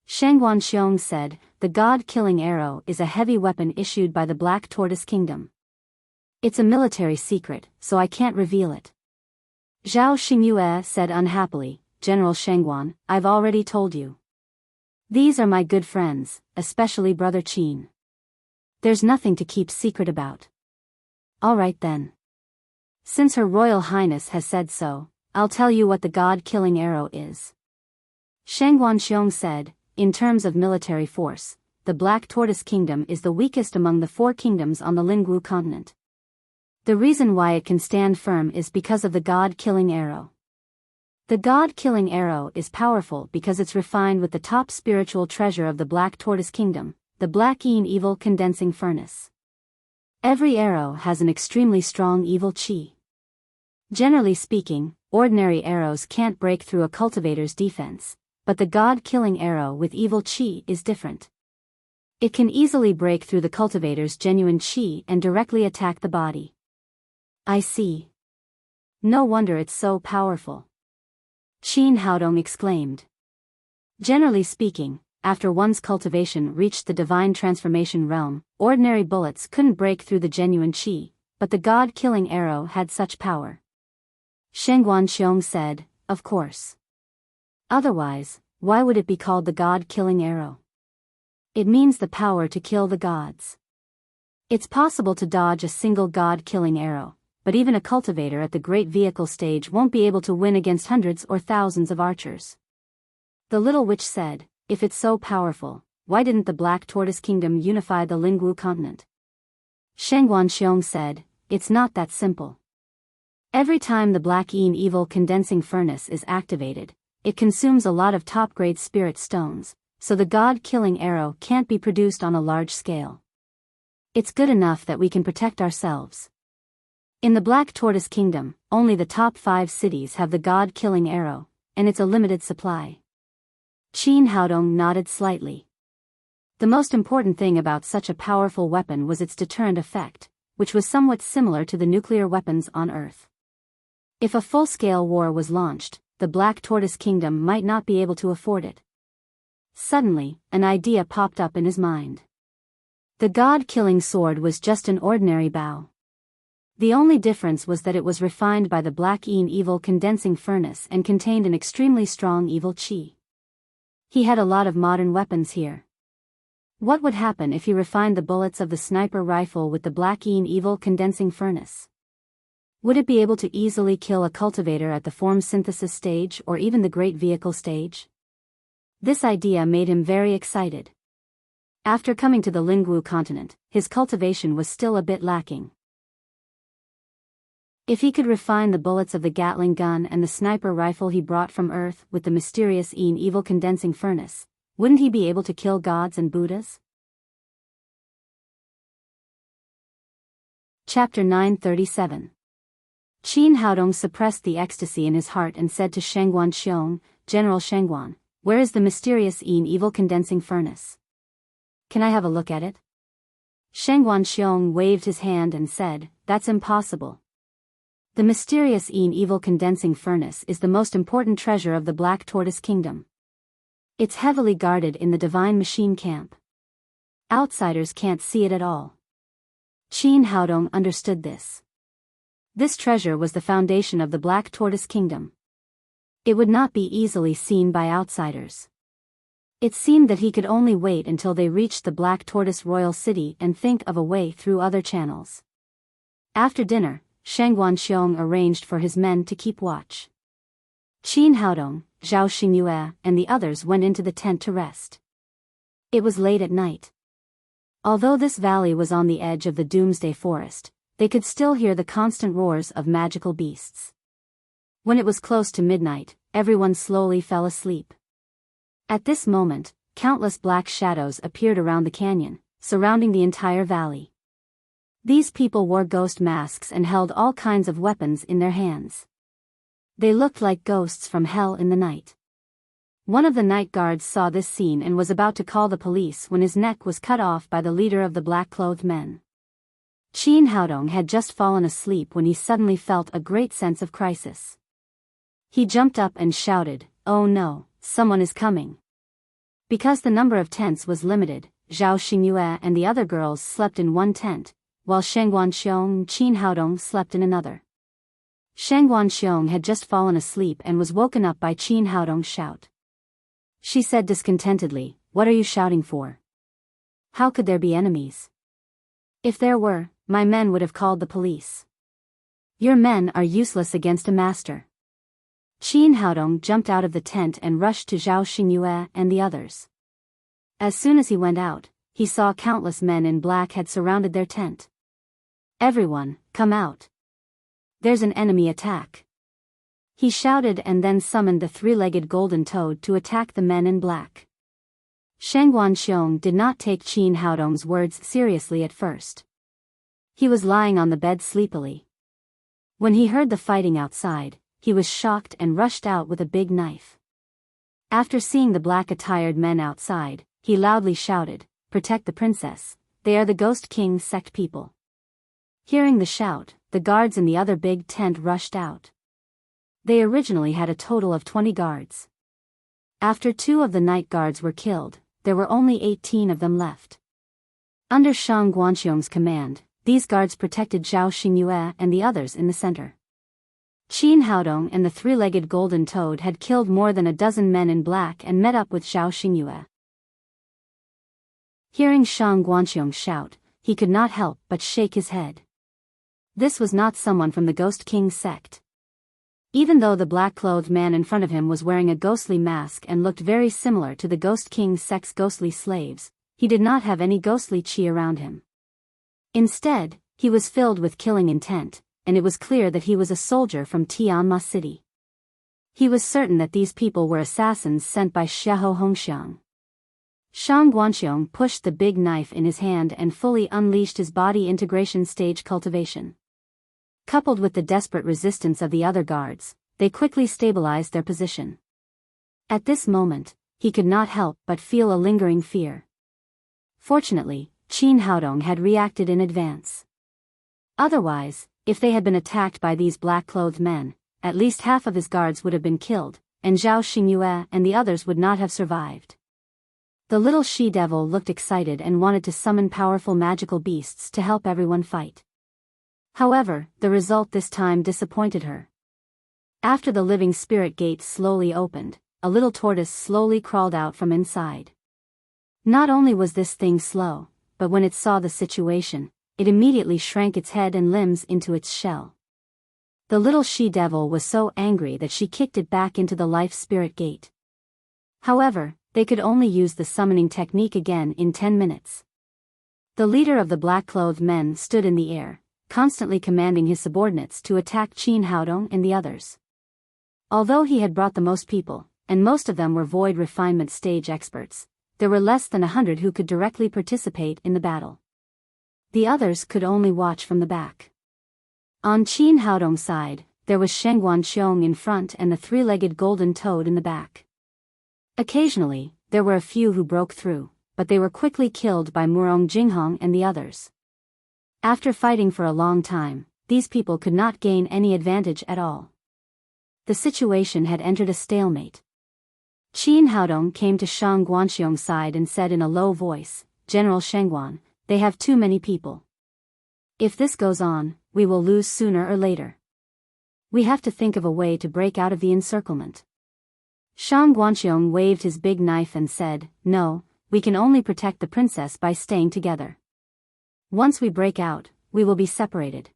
Shengguan Xiong said, "The god-killing arrow is a heavy weapon issued by the Black Tortoise Kingdom. It's a military secret, so I can't reveal it." Zhao Xingyue said unhappily, "General Shengguan, I've already told you. These are my good friends, especially Brother Qin. There's nothing to keep secret about." "All right then. Since Her Royal Highness has said so, I'll tell you what the god-killing arrow is." Shengguan Xiong said, "In terms of military force, the Black Tortoise Kingdom is the weakest among the 4 kingdoms on the Lingwu continent. The reason why it can stand firm is because of the God-killing arrow. The God-killing arrow is powerful because it's refined with the top spiritual treasure of the Black Tortoise Kingdom, the Black Evil Condensing Furnace. Every arrow has an extremely strong evil chi. Generally speaking, ordinary arrows can't break through a cultivator's defense, but the God-killing arrow with evil chi is different. It can easily break through the cultivator's genuine chi and directly attack the body. I see. No wonder it's so powerful. Qin Haodong exclaimed. Generally speaking, after one's cultivation reached the divine transformation realm, ordinary bullets couldn't break through the genuine qi, but the God-killing arrow had such power. Shengguan Xiong said, of course. Otherwise, why would it be called the God-killing arrow? It means the power to kill the gods. It's possible to dodge a single God-killing arrow, but even a cultivator at the great vehicle stage won't be able to win against hundreds or thousands of archers. The little witch said, if it's so powerful, why didn't the Black Tortoise Kingdom unify the Lingwu continent? Shengguan Xiong said, it's not that simple. Every time the Black Evil Condensing Furnace is activated, it consumes a lot of top-grade spirit stones, so the God-killing arrow can't be produced on a large scale. It's good enough that we can protect ourselves. In the Black Tortoise Kingdom, only the top 5 cities have the God-killing arrow, and it's a limited supply. Qin Haodong nodded slightly. The most important thing about such a powerful weapon was its deterrent effect, which was somewhat similar to the nuclear weapons on Earth. If a full-scale war was launched, the Black Tortoise Kingdom might not be able to afford it. Suddenly, an idea popped up in his mind. The God-killing sword was just an ordinary bow. The only difference was that it was refined by the Black Evil Condensing Furnace and contained an extremely strong evil chi. He had a lot of modern weapons here. What would happen if he refined the bullets of the sniper rifle with the Black Evil Condensing Furnace? Would it be able to easily kill a cultivator at the form synthesis stage or even the great vehicle stage? This idea made him very excited. After coming to the Lingwu continent, his cultivation was still a bit lacking. If he could refine the bullets of the Gatling gun and the sniper rifle he brought from Earth with the mysterious Evil Condensing Furnace, wouldn't he be able to kill gods and Buddhas? Chapter 937. Qin Haodong suppressed the ecstasy in his heart and said to Shengguan Xiong, General Shengguan, where is the mysterious Evil Condensing Furnace? Can I have a look at it? Shengguan Xiong waved his hand and said, that's impossible. The mysterious Evil Condensing Furnace is the most important treasure of the Black Tortoise Kingdom. It's heavily guarded in the Divine Machine Camp. Outsiders can't see it at all. Qin Haodong understood this. This treasure was the foundation of the Black Tortoise Kingdom. It would not be easily seen by outsiders. It seemed that he could only wait until they reached the Black Tortoise Royal City and think of a way through other channels. After dinner, Shengguan Xiong arranged for his men to keep watch. Qin Haodong, Zhao Xingyue, and the others went into the tent to rest. It was late at night. Although this valley was on the edge of the Doomsday Forest, they could still hear the constant roars of magical beasts. When it was close to midnight, everyone slowly fell asleep. At this moment, countless black shadows appeared around the canyon, surrounding the entire valley. These people wore ghost masks and held all kinds of weapons in their hands. They looked like ghosts from hell in the night. One of the night guards saw this scene and was about to call the police when his neck was cut off by the leader of the black-clothed men. Qin Haodong had just fallen asleep when he suddenly felt a great sense of crisis. He jumped up and shouted, "Oh no, someone is coming." Because the number of tents was limited, Zhao Xingyue and the other girls slept in one tent, while Shengguan Xiong and Qin Haodong slept in another. Shengguan Xiong had just fallen asleep and was woken up by Qin Haodong's shout. She said discontentedly, "What are you shouting for? How could there be enemies? If there were, my men would have called the police. Your men are useless against a master." Qin Haodong jumped out of the tent and rushed to Zhao Xingyue and the others. As soon as he went out, he saw countless men in black had surrounded their tent. "Everyone, come out. There's an enemy attack," he shouted, and then summoned the three-legged golden toad to attack the men in black. Shang Guanxiong did not take Qin Haodong's words seriously at first. He was lying on the bed sleepily. When he heard the fighting outside, he was shocked and rushed out with a big knife. After seeing the black-attired men outside, he loudly shouted, "Protect the princess, they are the Ghost King sect people." Hearing the shout, the guards in the other big tent rushed out. They originally had a total of 20 guards. After 2 of the night guards were killed, there were only 18 of them left. Under Shang Guanxiong's command, these guards protected Zhao Xingyue and the others in the center. Qin Haodong and the three-legged golden toad had killed more than a dozen men in black and met up with Zhao Xingyue. Hearing Shang Guanxiong shout, he could not help but shake his head. This was not someone from the Ghost King sect. Even though the black-clothed man in front of him was wearing a ghostly mask and looked very similar to the Ghost King sect's ghostly slaves, he did not have any ghostly qi around him. Instead, he was filled with killing intent, and it was clear that he was a soldier from Tianma City. He was certain that these people were assassins sent by Xiahou Hongxiang. Shang Guanxiong pushed the big knife in his hand and fully unleashed his body integration stage cultivation. Coupled with the desperate resistance of the other guards, they quickly stabilized their position. At this moment, he could not help but feel a lingering fear. Fortunately, Qin Haodong had reacted in advance. Otherwise, if they had been attacked by these black-clothed men, at least half of his guards would have been killed, and Zhao Xingyue and the others would not have survived. The little she-devil looked excited and wanted to summon powerful magical beasts to help everyone fight. However, the result this time disappointed her. After the living spirit gate slowly opened, a little tortoise slowly crawled out from inside. Not only was this thing slow, but when it saw the situation, it immediately shrank its head and limbs into its shell. The little she-devil was so angry that she kicked it back into the life spirit gate. However, they could only use the summoning technique again in 10 minutes. The leader of the black-clothed men stood in the air, constantly commanding his subordinates to attack Qin Haodong and the others. Although he had brought the most people, and most of them were void refinement stage experts, there were less than 100 who could directly participate in the battle. The others could only watch from the back. On Qin Haodong's side, there was Shang Guanxiong in front and the three-legged golden toad in the back. Occasionally, there were a few who broke through, but they were quickly killed by Murong Jinghong and the others. After fighting for a long time, these people could not gain any advantage at all. The situation had entered a stalemate. Qin Haodong came to Shang Guanxiong's side and said in a low voice, "General Shangguan, they have too many people. If this goes on, we will lose sooner or later. We have to think of a way to break out of the encirclement." Shang Guanxiong waved his big knife and said, "No, we can only protect the princess by staying together. Once we break out, we will be separated.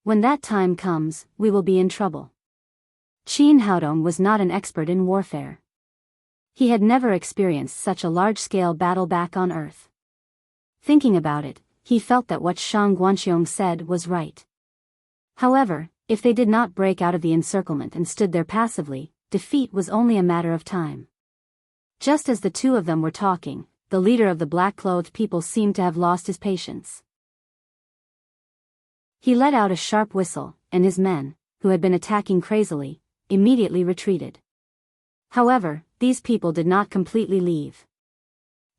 When that time comes, we will be in trouble." Qin Haodong was not an expert in warfare. He had never experienced such a large-scale battle back on Earth. Thinking about it, he felt that what Shang Guanxiong said was right. However, if they did not break out of the encirclement and stood there passively, defeat was only a matter of time. Just as the two of them were talking, the leader of the black-clothed people seemed to have lost his patience. He let out a sharp whistle, and his men, who had been attacking crazily, immediately retreated. However, these people did not completely leave.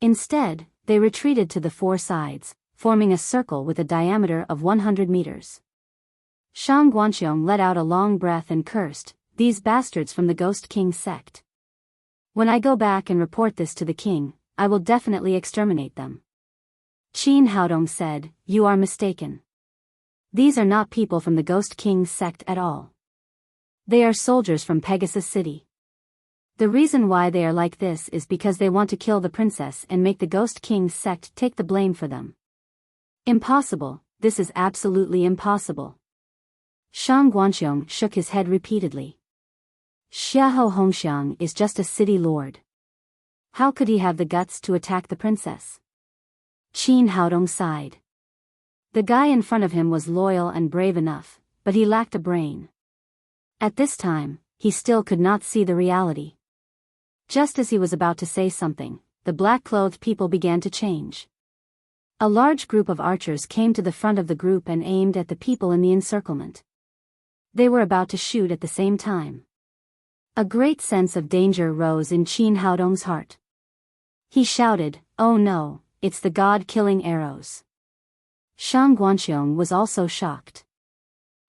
Instead, they retreated to the 4 sides, forming a circle with a diameter of 100 meters. Shang Guanxiong let out a long breath and cursed, "These bastards from the Ghost King sect. When I go back and report this to the king, I will definitely exterminate them." Qin Haodong said, "You are mistaken. These are not people from the Ghost King sect at all. They are soldiers from Pegasus City. The reason why they are like this is because they want to kill the princess and make the Ghost King sect take the blame for them." "Impossible, this is absolutely impossible." Shang Guanxiong shook his head repeatedly. Xiahou Hongxiang is just a city lord. How could he have the guts to attack the princess? Qin Haodong sighed. The guy in front of him was loyal and brave enough, but he lacked a brain. At this time, he still could not see the reality. Just as he was about to say something, the black-clothed people began to change. A large group of archers came to the front of the group and aimed at the people in the encirclement. They were about to shoot at the same time. A great sense of danger rose in Qin Haodong's heart. He shouted, "Oh no, it's the god-killing arrows." Shang Guanxiong was also shocked.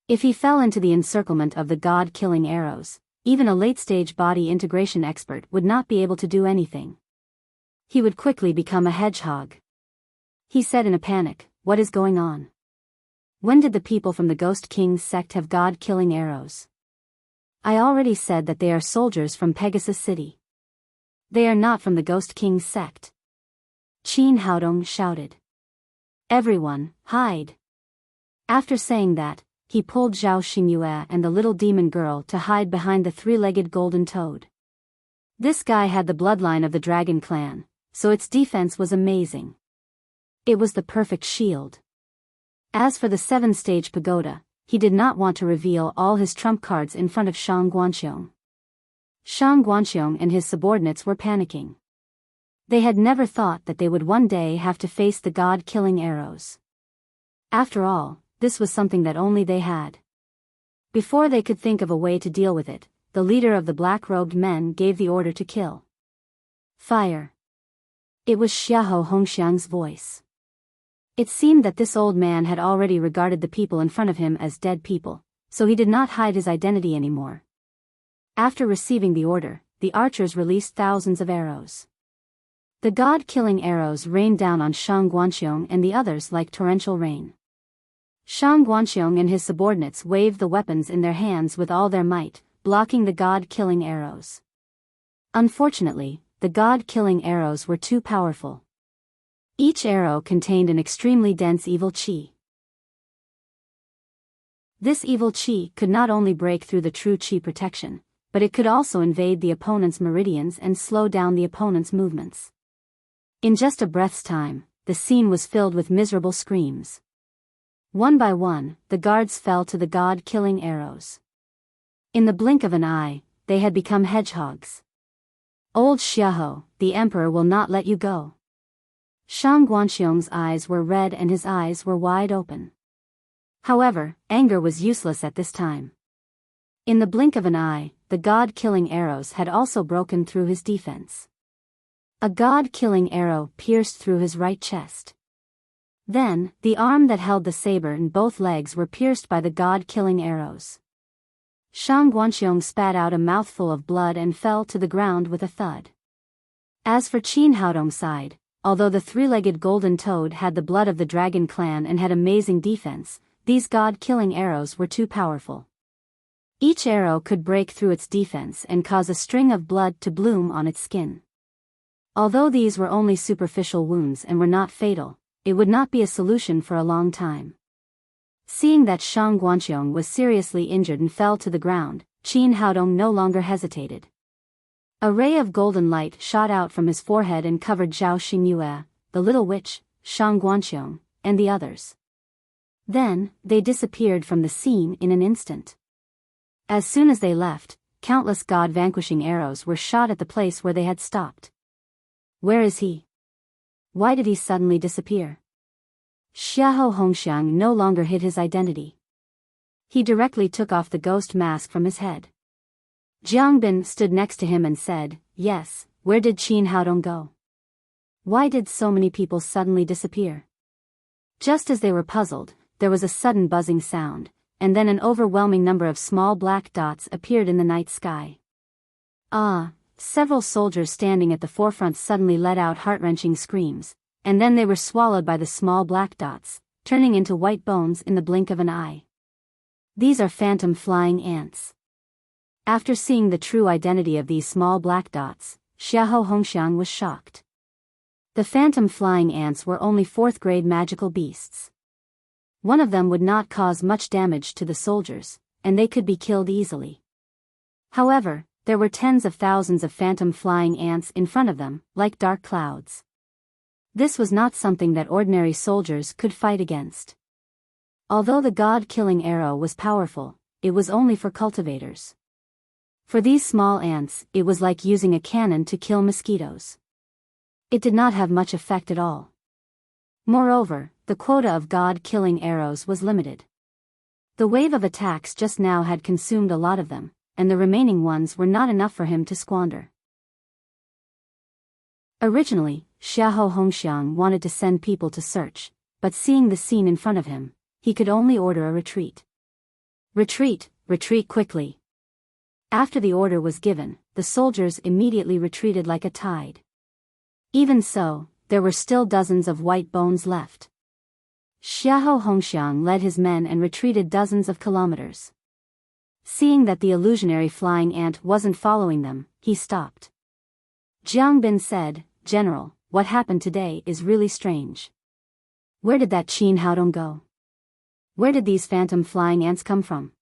If he fell into the encirclement of the god-killing arrows, even a late-stage body integration expert would not be able to do anything. He would quickly become a hedgehog. He said in a panic, "What is going on? When did the people from the Ghost King's sect have god-killing arrows? I already said that they are soldiers from Pegasus City. They are not from the Ghost King's sect." Qin Haodong shouted. "Everyone, hide." After saying that, he pulled Zhao Xingyue and the little demon girl to hide behind the three-legged golden toad. This guy had the bloodline of the dragon clan, so its defense was amazing. It was the perfect shield. As for the seven-stage pagoda, he did not want to reveal all his trump cards in front of Shang Guanxiong. Shang Guanxiong and his subordinates were panicking. They had never thought that they would one day have to face the god-killing arrows. After all, this was something that only they had. Before they could think of a way to deal with it, the leader of the black-robed men gave the order to kill. "Fire!" It was Xiahou Hongxiang's voice. It seemed that this old man had already regarded the people in front of him as dead people, so he did not hide his identity anymore. After receiving the order, the archers released thousands of arrows. The god-killing arrows rained down on Shang Guanxiong and the others like torrential rain. Shang Guanxiong and his subordinates waved the weapons in their hands with all their might, blocking the god-killing arrows. Unfortunately, the god-killing arrows were too powerful. Each arrow contained an extremely dense evil qi. This evil qi could not only break through the true qi protection, but it could also invade the opponent's meridians and slow down the opponent's movements. In just a breath's time, the scene was filled with miserable screams. One by one, the guards fell to the god-killing arrows. In the blink of an eye, they had become hedgehogs. "Old Xiahou, the emperor will not let you go." Shang Guanxiong's eyes were red and his eyes were wide open. However, anger was useless at this time. In the blink of an eye, the god-killing arrows had also broken through his defense. A god-killing arrow pierced through his right chest. Then, the arm that held the saber and both legs were pierced by the god-killing arrows. Shang Guanxiong spat out a mouthful of blood and fell to the ground with a thud. As for Qin Haodong's side, although the three-legged golden toad had the blood of the dragon clan and had amazing defense, these god-killing arrows were too powerful. Each arrow could break through its defense and cause a string of blood to bloom on its skin. Although these were only superficial wounds and were not fatal, it would not be a solution for a long time. Seeing that Shang Guanxiong was seriously injured and fell to the ground, Qin Haodong no longer hesitated. A ray of golden light shot out from his forehead and covered Zhao Xingyue, the little witch, Shang Guanxiong, and the others. Then, they disappeared from the scene in an instant. As soon as they left, countless god-vanquishing arrows were shot at the place where they had stopped. Where is he? Why did he suddenly disappear? Xiahou Hongxiang no longer hid his identity. He directly took off the ghost mask from his head. Jiang Bin stood next to him and said, "Yes, where did Qin Haodong go? Why did so many people suddenly disappear?" Just as they were puzzled, there was a sudden buzzing sound, and then an overwhelming number of small black dots appeared in the night sky. Several soldiers standing at the forefront suddenly let out heart-wrenching screams, and then they were swallowed by the small black dots, turning into white bones in the blink of an eye. These are phantom flying ants. After seeing the true identity of these small black dots, Xiahou Hongxiang was shocked. The phantom flying ants were only fourth-grade magical beasts. One of them would not cause much damage to the soldiers, and they could be killed easily. However, there were tens of thousands of phantom flying ants in front of them, like dark clouds. This was not something that ordinary soldiers could fight against. Although the god-killing arrow was powerful, it was only for cultivators. For these small ants, it was like using a cannon to kill mosquitoes. It did not have much effect at all. Moreover, the quota of god-killing arrows was limited. The wave of attacks just now had consumed a lot of them, and the remaining ones were not enough for him to squander. Originally, Xiahou Hongxiang wanted to send people to search, but seeing the scene in front of him, he could only order a retreat. Retreat, retreat quickly. After the order was given, the soldiers immediately retreated like a tide. Even so, there were still dozens of white bones left. Xiahou Hongxiang led his men and retreated dozens of kilometers. Seeing that the illusionary flying ant wasn't following them, he stopped. Jiang Bin said, "General, what happened today is really strange. Where did that Qin Haodong go? Where did these phantom flying ants come from?"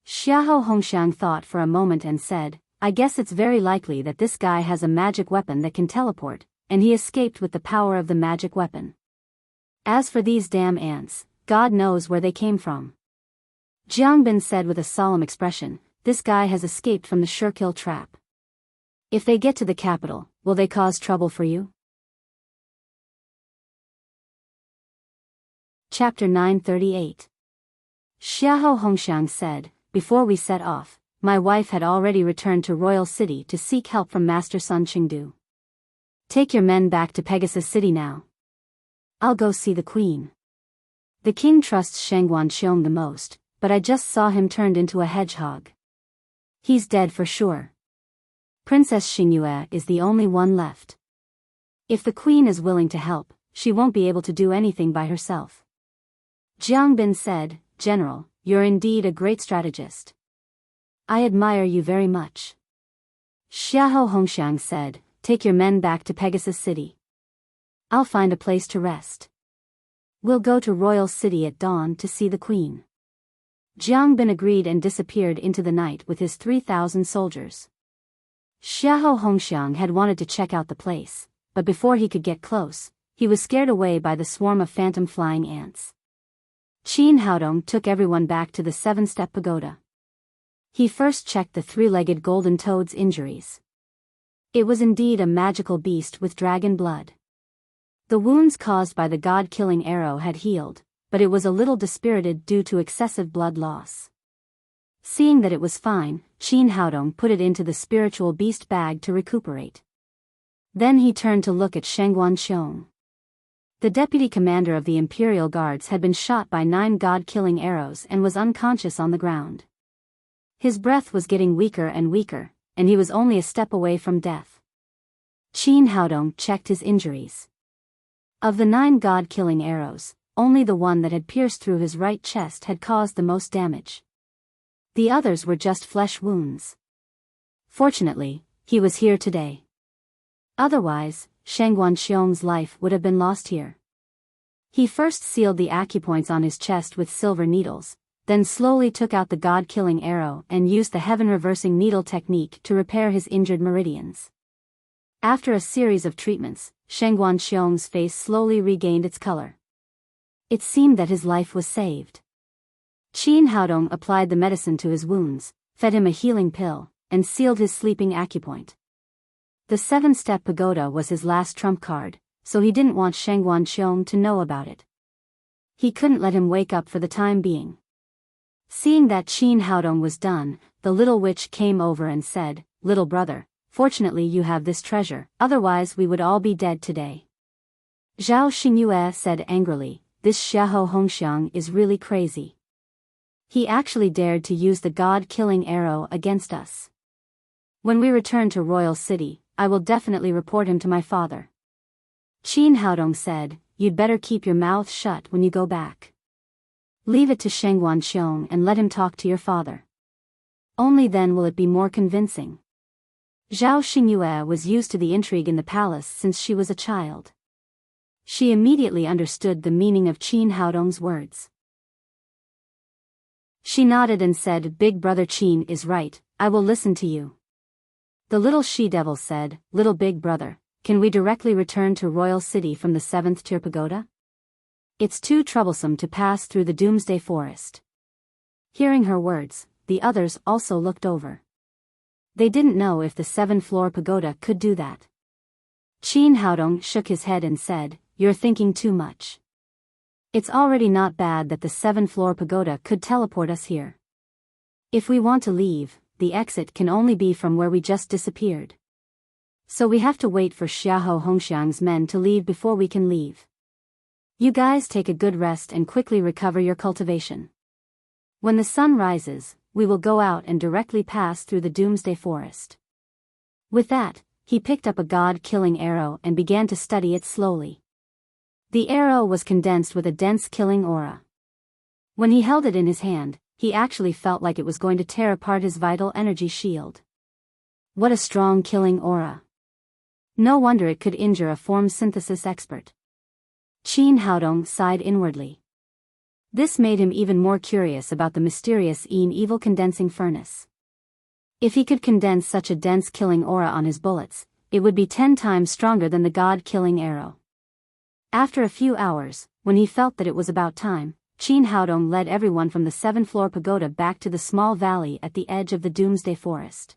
Xiahou Hongxiang thought for a moment and said, "I guess it's very likely that this guy has a magic weapon that can teleport, and he escaped with the power of the magic weapon. As for these damn ants, God knows where they came from." Jiang Bin said with a solemn expression, "This guy has escaped from the sure-kill trap. If they get to the capital, will they cause trouble for you?" Chapter 938. Xiahou Hongxiang said, "Before we set off, my wife had already returned to Royal City to seek help from Master Sun Qingdu. Take your men back to Pegasus City now. I'll go see the queen. The king trusts Shangguan Xiong the most, but I just saw him turned into a hedgehog. He's dead for sure. Princess Xingyue is the only one left. If the queen is willing to help, she won't be able to do anything by herself." Jiang Bin said, "General, you're indeed a great strategist. I admire you very much." Xiahou Hongxiang said, "Take your men back to Pegasus City. I'll find a place to rest. We'll go to Royal City at dawn to see the queen." Jiang Bin agreed and disappeared into the night with his 3,000 soldiers. Xiahou Hongxiang had wanted to check out the place, but before he could get close, he was scared away by the swarm of phantom flying ants. Qin Haodong took everyone back to the 7-step pagoda. He first checked the 3-legged golden toad's injuries. It was indeed a magical beast with dragon blood. The wounds caused by the god-killing arrow had healed, but it was a little dispirited due to excessive blood loss. Seeing that it was fine, Qin Haodong put it into the spiritual beast bag to recuperate. Then he turned to look at Shangguan Xiong. The deputy commander of the Imperial Guards had been shot by 9 god-killing arrows and was unconscious on the ground. His breath was getting weaker and weaker, and he was only a step away from death. Qin Haodong checked his injuries. Of the 9 god-killing arrows, only the one that had pierced through his right chest had caused the most damage. The others were just flesh wounds. Fortunately, he was here today. Otherwise, Shangguan Xiong's life would have been lost here. He first sealed the acupoints on his chest with silver needles, then slowly took out the god-killing arrow and used the heaven-reversing needle technique to repair his injured meridians. After a series of treatments, Shangguan Xiong's face slowly regained its color. It seemed that his life was saved. Qin Haodong applied the medicine to his wounds, fed him a healing pill, and sealed his sleeping acupoint. The 7-step pagoda was his last trump card, so he didn't want Shangguan Xiong to know about it. He couldn't let him wake up for the time being. Seeing that Qin Haodong was done, the little witch came over and said, "Little brother, fortunately you have this treasure, otherwise we would all be dead today." Zhao Xingyue said angrily, "This Xiahou Hongxiang is really crazy. He actually dared to use the god-killing arrow against us. When we return to Royal City, I will definitely report him to my father." Qin Haodong said, "You'd better keep your mouth shut when you go back. Leave it to Shangguan Xiong and let him talk to your father. Only then will it be more convincing." Zhao Xingyue was used to the intrigue in the palace since she was a child. She immediately understood the meaning of Qin Haodong's words. She nodded and said, "Big brother Qin is right, I will listen to you." The little she-devil said, "Little big brother, can we directly return to Royal City from the 7th tier pagoda? It's too troublesome to pass through the Doomsday Forest. Hearing her words, the others also looked over. They didn't know if the 7th-floor pagoda could do that. Qin Haodong shook his head and said, "You're thinking too much. It's already not bad that the 7th-floor pagoda could teleport us here. If we want to leave, the exit can only be from where we just disappeared. So we have to wait for Xiahou Hongxiang's men to leave before we can leave. You guys take a good rest and quickly recover your cultivation. When the sun rises, we will go out and directly pass through the Doomsday Forest." With that, he picked up a god-killing arrow and began to study it slowly. The arrow was condensed with a dense killing aura. When he held it in his hand, he actually felt like it was going to tear apart his vital energy shield. What a strong killing aura. No wonder it could injure a form synthesis expert. Qin Haodong sighed inwardly. This made him even more curious about the mysterious evil condensing furnace. If he could condense such a dense killing aura on his bullets, it would be 10 times stronger than the god-killing arrow. After a few hours, when he felt that it was about time, Qin Haodong led everyone from the 7th-floor pagoda back to the small valley at the edge of the Doomsday Forest.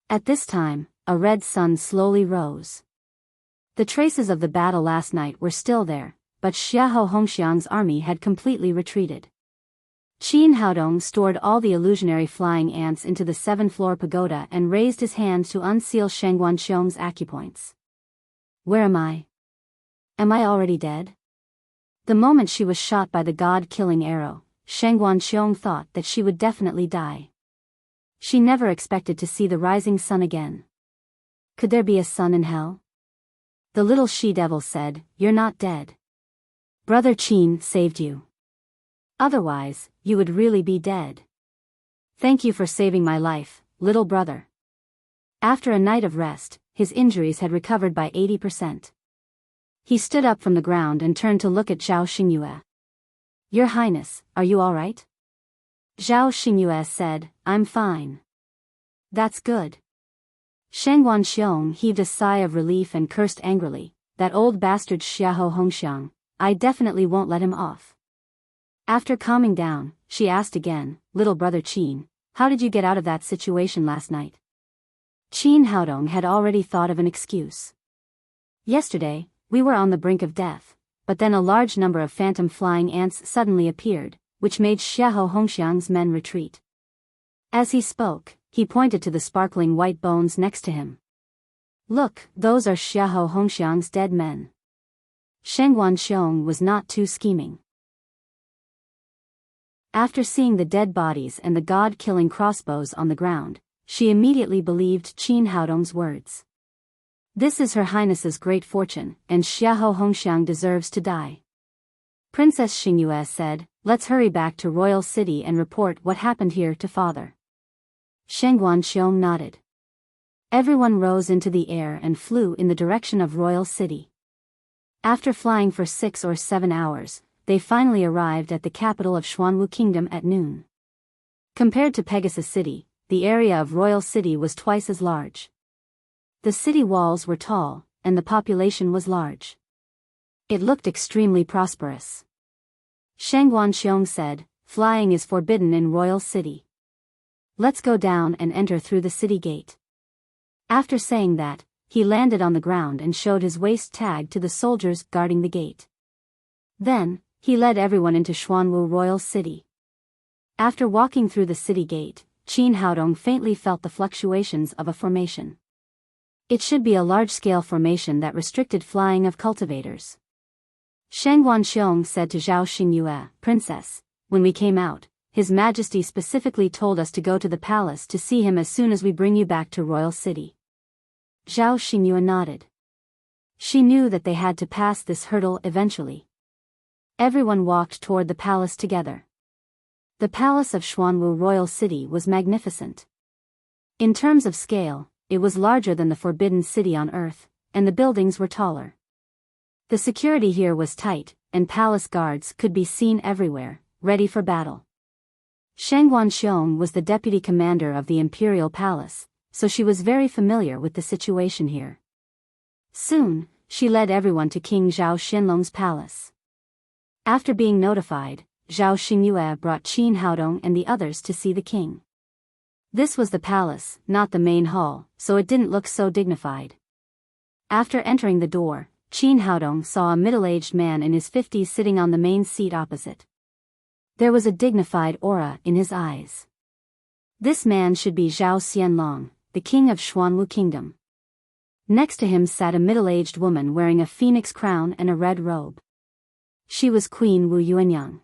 At this time, a red sun slowly rose. The traces of the battle last night were still there, but Xiahou Hongxiang's army had completely retreated. Qin Haodong stored all the illusionary flying ants into the 7th-floor pagoda and raised his hand to unseal Shengguanxiong's acupoints. Where am I? Am I already dead? The moment she was shot by the god-killing arrow, Shengguanxiong thought that she would definitely die. She never expected to see the rising sun again. Could there be a sun in hell? The little she-devil said, "You're not dead. Brother Qin saved you. Otherwise, you would really be dead. Thank you for saving my life, little brother." After a night of rest, his injuries had recovered by 80%. He stood up from the ground and turned to look at Zhao Xingyue. "Your Highness, are you all right?" Zhao Xingyue said, "I'm fine." "That's good." Shengguanxiong heaved a sigh of relief and cursed angrily, "That old bastard Xiahou Hongxiang, I definitely won't let him off." After calming down, she asked again, "Little brother Qin, how did you get out of that situation last night?" Qin Haodong had already thought of an excuse. "Yesterday, we were on the brink of death, but then a large number of phantom flying ants suddenly appeared, which made Xiahou Hongxiang's men retreat." As he spoke, he pointed to the sparkling white bones next to him. "Look, those are Xiahou Hongxiang's dead men." Shengguanxiong was not too scheming. After seeing the dead bodies and the god-killing crossbows on the ground, she immediately believed Qin Haodong's words. This is Her Highness's great fortune, and Xiahou Hongxiang deserves to die. Princess Xingyue said, "Let's hurry back to Royal City and report what happened here to Father." Shengguanxiong nodded. Everyone rose into the air and flew in the direction of Royal City. After flying for 6 or 7 hours, they finally arrived at the capital of Xuanwu Kingdom at noon. Compared to Pegasus City, the area of Royal City was twice as large. The city walls were tall, and the population was large. It looked extremely prosperous. Shengguanxiong said, "Flying is forbidden in Royal City. Let's go down and enter through the city gate." After saying that, he landed on the ground and showed his waist tag to the soldiers guarding the gate. Then, he led everyone into Xuanwu Royal City. After walking through the city gate, Qin Haodong faintly felt the fluctuations of a formation. It should be a large-scale formation that restricted flying of cultivators. Shengguanxiong said to Zhao Xingyue, "Princess, when we came out, His Majesty specifically told us to go to the palace to see him as soon as we bring you back to Royal City." Zhao Xingyue nodded. She knew that they had to pass this hurdle eventually. Everyone walked toward the palace together. The palace of Xuanwu Royal City was magnificent. In terms of scale, it was larger than the Forbidden City on Earth, and the buildings were taller. The security here was tight, and palace guards could be seen everywhere, ready for battle. Shengguanxiong was the deputy commander of the Imperial Palace, so she was very familiar with the situation here. Soon, she led everyone to King Zhao Xianlong's palace. After being notified, Zhao Xingyue brought Qin Haodong and the others to see the king. This was the palace, not the main hall, so it didn't look so dignified. After entering the door, Qin Haodong saw a middle-aged man in his 50s sitting on the main seat opposite. There was a dignified aura in his eyes. This man should be Zhao Xianlong, the king of Xuanwu Kingdom. Next to him sat a middle-aged woman wearing a phoenix crown and a red robe. She was Queen Wu Yuanyang.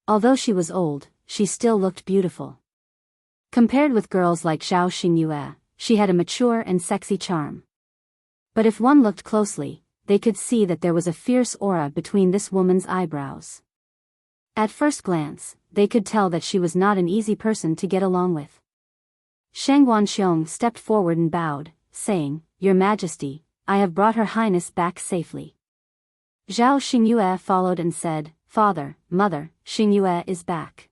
Although she was old, she still looked beautiful. Compared with girls like Zhao Xingyue, she had a mature and sexy charm. But if one looked closely, they could see that there was a fierce aura between this woman's eyebrows. At first glance, they could tell that she was not an easy person to get along with. Shang Guanxiong stepped forward and bowed, saying, "Your Majesty, I have brought Her Highness back safely." Zhao Xingyue followed and said, "Father, Mother, Xingyue is back."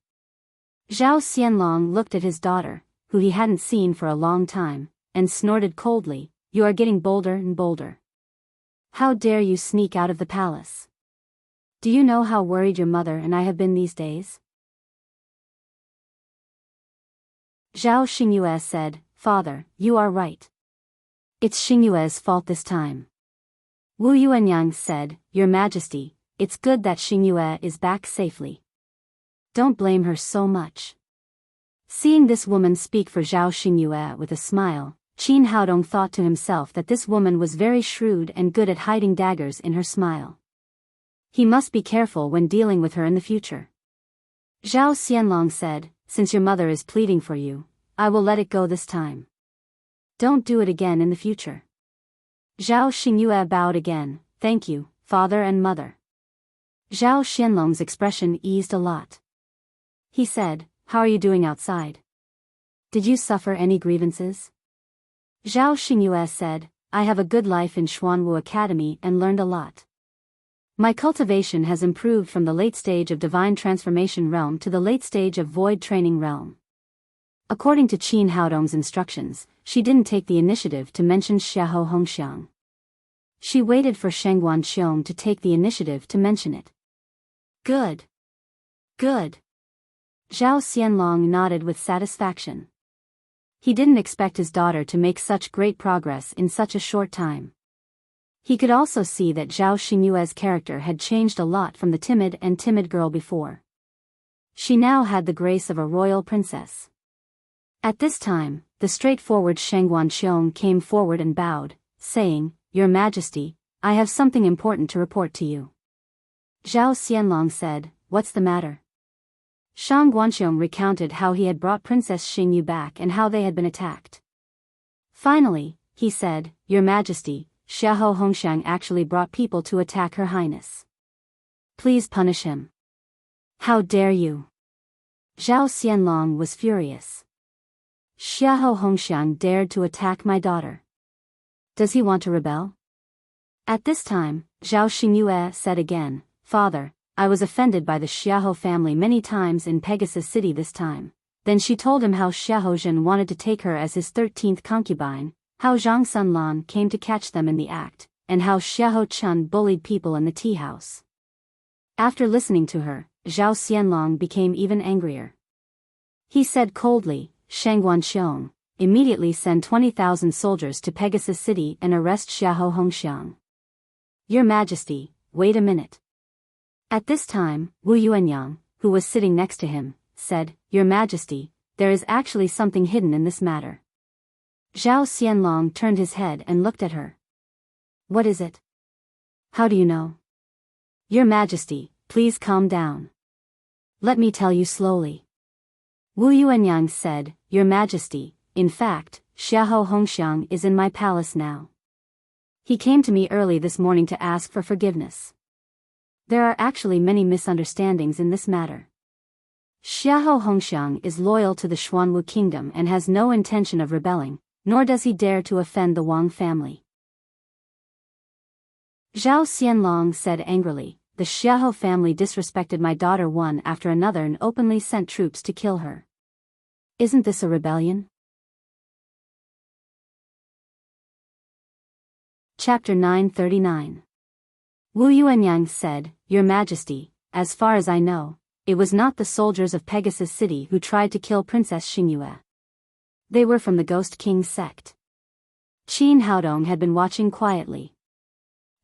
Zhao Xianlong looked at his daughter, who he hadn't seen for a long time, and snorted coldly, "You are getting bolder and bolder. How dare you sneak out of the palace? Do you know how worried your mother and I have been these days?" Zhao Xingyue said, "Father, you are right. It's Xingyue's fault this time." Wu Yuanyang said, "Your Majesty, it's good that Xingyue is back safely. Don't blame her so much." Seeing this woman speak for Zhao Xingyue with a smile, Qin Haodong thought to himself that this woman was very shrewd and good at hiding daggers in her smile. He must be careful when dealing with her in the future. Zhao Xianlong said, "Since your mother is pleading for you, I will let it go this time. Don't do it again in the future." Zhao Xingyue bowed again, "Thank you, father and mother." Zhao Xianlong's expression eased a lot. He said, "How are you doing outside? Did you suffer any grievances?" Zhao Xingyue said, "I have a good life in Xuanwu Academy and learned a lot. My cultivation has improved from the late stage of Divine Transformation Realm to the late stage of Void Training Realm." According to Qin Haodong's instructions, she didn't take the initiative to mention Xiahou Hongxiang. She waited for Sheng Guanxiong to take the initiative to mention it. "Good. Good." Zhao Xianlong nodded with satisfaction. He didn't expect his daughter to make such great progress in such a short time. He could also see that Zhao Xingyue's character had changed a lot from the timid girl before. She now had the grace of a royal princess. At this time, the straightforward Sheng Guanxiong came forward and bowed, saying, "Your Majesty, I have something important to report to you." Zhao Xianlong said, "What's the matter?" Shang Guanxiong recounted how he had brought Princess Xingyu back and how they had been attacked. Finally, he said, "Your Majesty, Xiahou Hongxiang actually brought people to attack Her Highness. Please punish him." "How dare you!" Zhao Xianlong was furious. "Xiahou Hongxiang dared to attack my daughter. Does he want to rebel?" At this time, Zhao Xingyue said again, "Father, I was offended by the Xiahou family many times in Pegasus City this time." Then she told him how Xiahou Zhen wanted to take her as his 13th concubine, how Zhang Sunlan came to catch them in the act, and how Xiahou Chun bullied people in the tea house. After listening to her, Zhao Xianlong became even angrier. He said coldly, "Sheng Guanxiong, immediately send 20,000 soldiers to Pegasus City and arrest Xiahou Hongxiang." "Your Majesty, wait a minute." At this time, Wu Yuanyang, who was sitting next to him, said, "Your Majesty, there is actually something hidden in this matter." Zhao Xianlong turned his head and looked at her. "What is it? How do you know?" "Your Majesty, please calm down. Let me tell you slowly." Wu Yuanyang said, "Your Majesty, in fact, Xiahou Hongxiang is in my palace now. He came to me early this morning to ask for forgiveness. There are actually many misunderstandings in this matter. Xiahou Hongxiang is loyal to the Xuanwu Kingdom and has no intention of rebelling, nor does he dare to offend the Wang family." Zhao Xianlong said angrily, "The Xiahou family disrespected my daughter one after another and openly sent troops to kill her. Isn't this a rebellion?" Chapter 939. Wu Yuanyang said, Your Majesty, as far as I know, it was not the soldiers of Pegasus City who tried to kill Princess Xingyue. They were from the Ghost King sect. Qin Haodong had been watching quietly.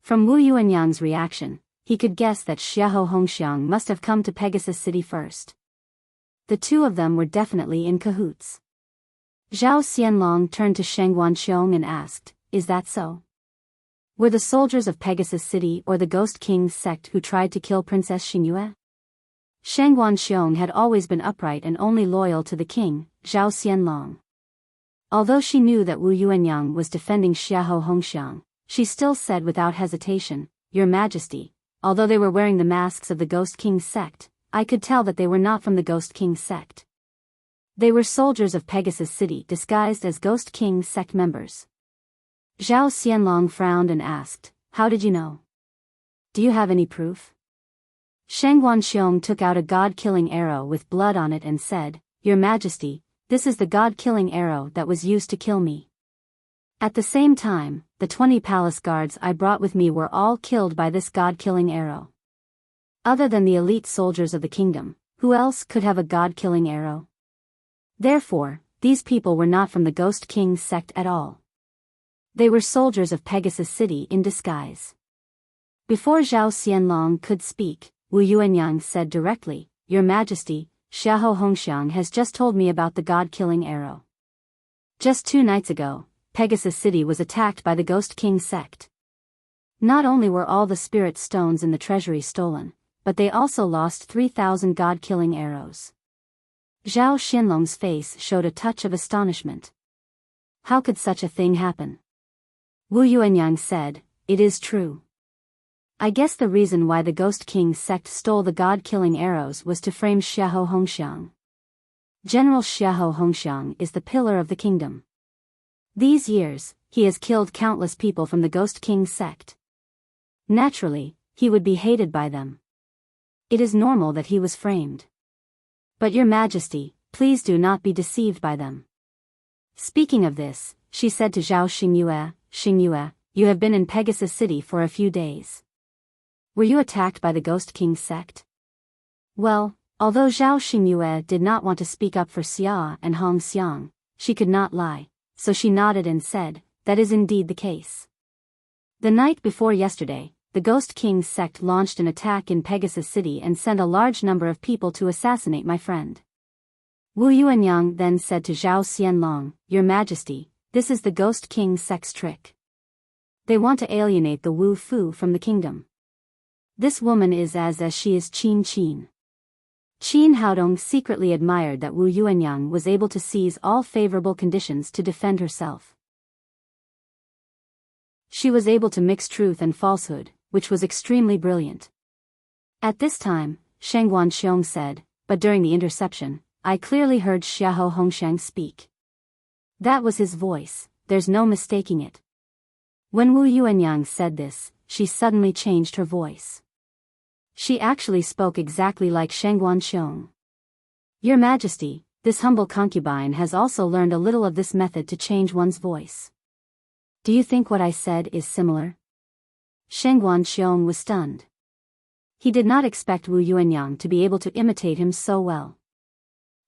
From Wu Yuanyang's reaction, he could guess that Xiahou Hongxiang must have come to Pegasus City first. The two of them were definitely in cahoots. Zhao Xianlong turned to Sheng Guanqiong and asked, Is that so? Were the soldiers of Pegasus City or the Ghost King's sect who tried to kill Princess Xingyue? Sheng Guanqiong had always been upright and only loyal to the king, Zhao Xianlong. Although she knew that Wu Yuanyang was defending Xiahou Hongxiang, she still said without hesitation, Your Majesty, although they were wearing the masks of the Ghost King's sect, I could tell that they were not from the Ghost King's sect. They were soldiers of Pegasus City disguised as Ghost King sect members. Zhao Xianlong frowned and asked, How did you know? Do you have any proof? Sheng Guanqiong took out a god-killing arrow with blood on it and said, Your Majesty, this is the god-killing arrow that was used to kill me. At the same time, the 20 palace guards I brought with me were all killed by this god-killing arrow. Other than the elite soldiers of the kingdom, who else could have a god-killing arrow? Therefore, these people were not from the Ghost King sect at all. They were soldiers of Pegasus City in disguise. Before Zhao Xianlong could speak, Wu Yuanyang said directly, Your Majesty, Xiahou Hongxiang has just told me about the god-killing arrow. Just 2 nights ago, Pegasus City was attacked by the Ghost King sect. Not only were all the spirit stones in the treasury stolen, but they also lost 3,000 god-killing arrows. Zhao Xianlong's face showed a touch of astonishment. How could such a thing happen? Wu Yuanyang said, It is true. I guess the reason why the Ghost King sect stole the god-killing arrows was to frame Xiahou Hongxiang. General Xiahou Hongxiang is the pillar of the kingdom. These years, he has killed countless people from the Ghost King sect. Naturally, he would be hated by them. It is normal that he was framed. But Your Majesty, please do not be deceived by them. Speaking of this, she said to Zhao Xingyue, you have been in Pegasus City for a few days. Were you attacked by the Ghost King sect? Well, although Zhao Xingyue did not want to speak up for Xia and Hong Xiang, she could not lie, so she nodded and said, That is indeed the case. The night before yesterday, the Ghost King sect launched an attack in Pegasus City and sent a large number of people to assassinate my friend. Wu Yuanyang then said to Zhao Xianlong, Your Majesty, this is the Ghost King sect's trick. They want to alienate the Wu Fu from the kingdom. This woman is as she is Qin. Qin Haodong secretly admired that Wu Yuanyang was able to seize all favorable conditions to defend herself. She was able to mix truth and falsehood, which was extremely brilliant. At this time, Sheng Guanqiong said, But during the interception, I clearly heard Xiahou Hongxiang speak. That was his voice, there's no mistaking it. When Wu Yuanyang said this, she suddenly changed her voice. She actually spoke exactly like Sheng Guanqiong. Your Majesty, this humble concubine has also learned a little of this method to change one's voice. Do you think what I said is similar? Sheng Guanqiong was stunned. He did not expect Wu Yuanyang to be able to imitate him so well.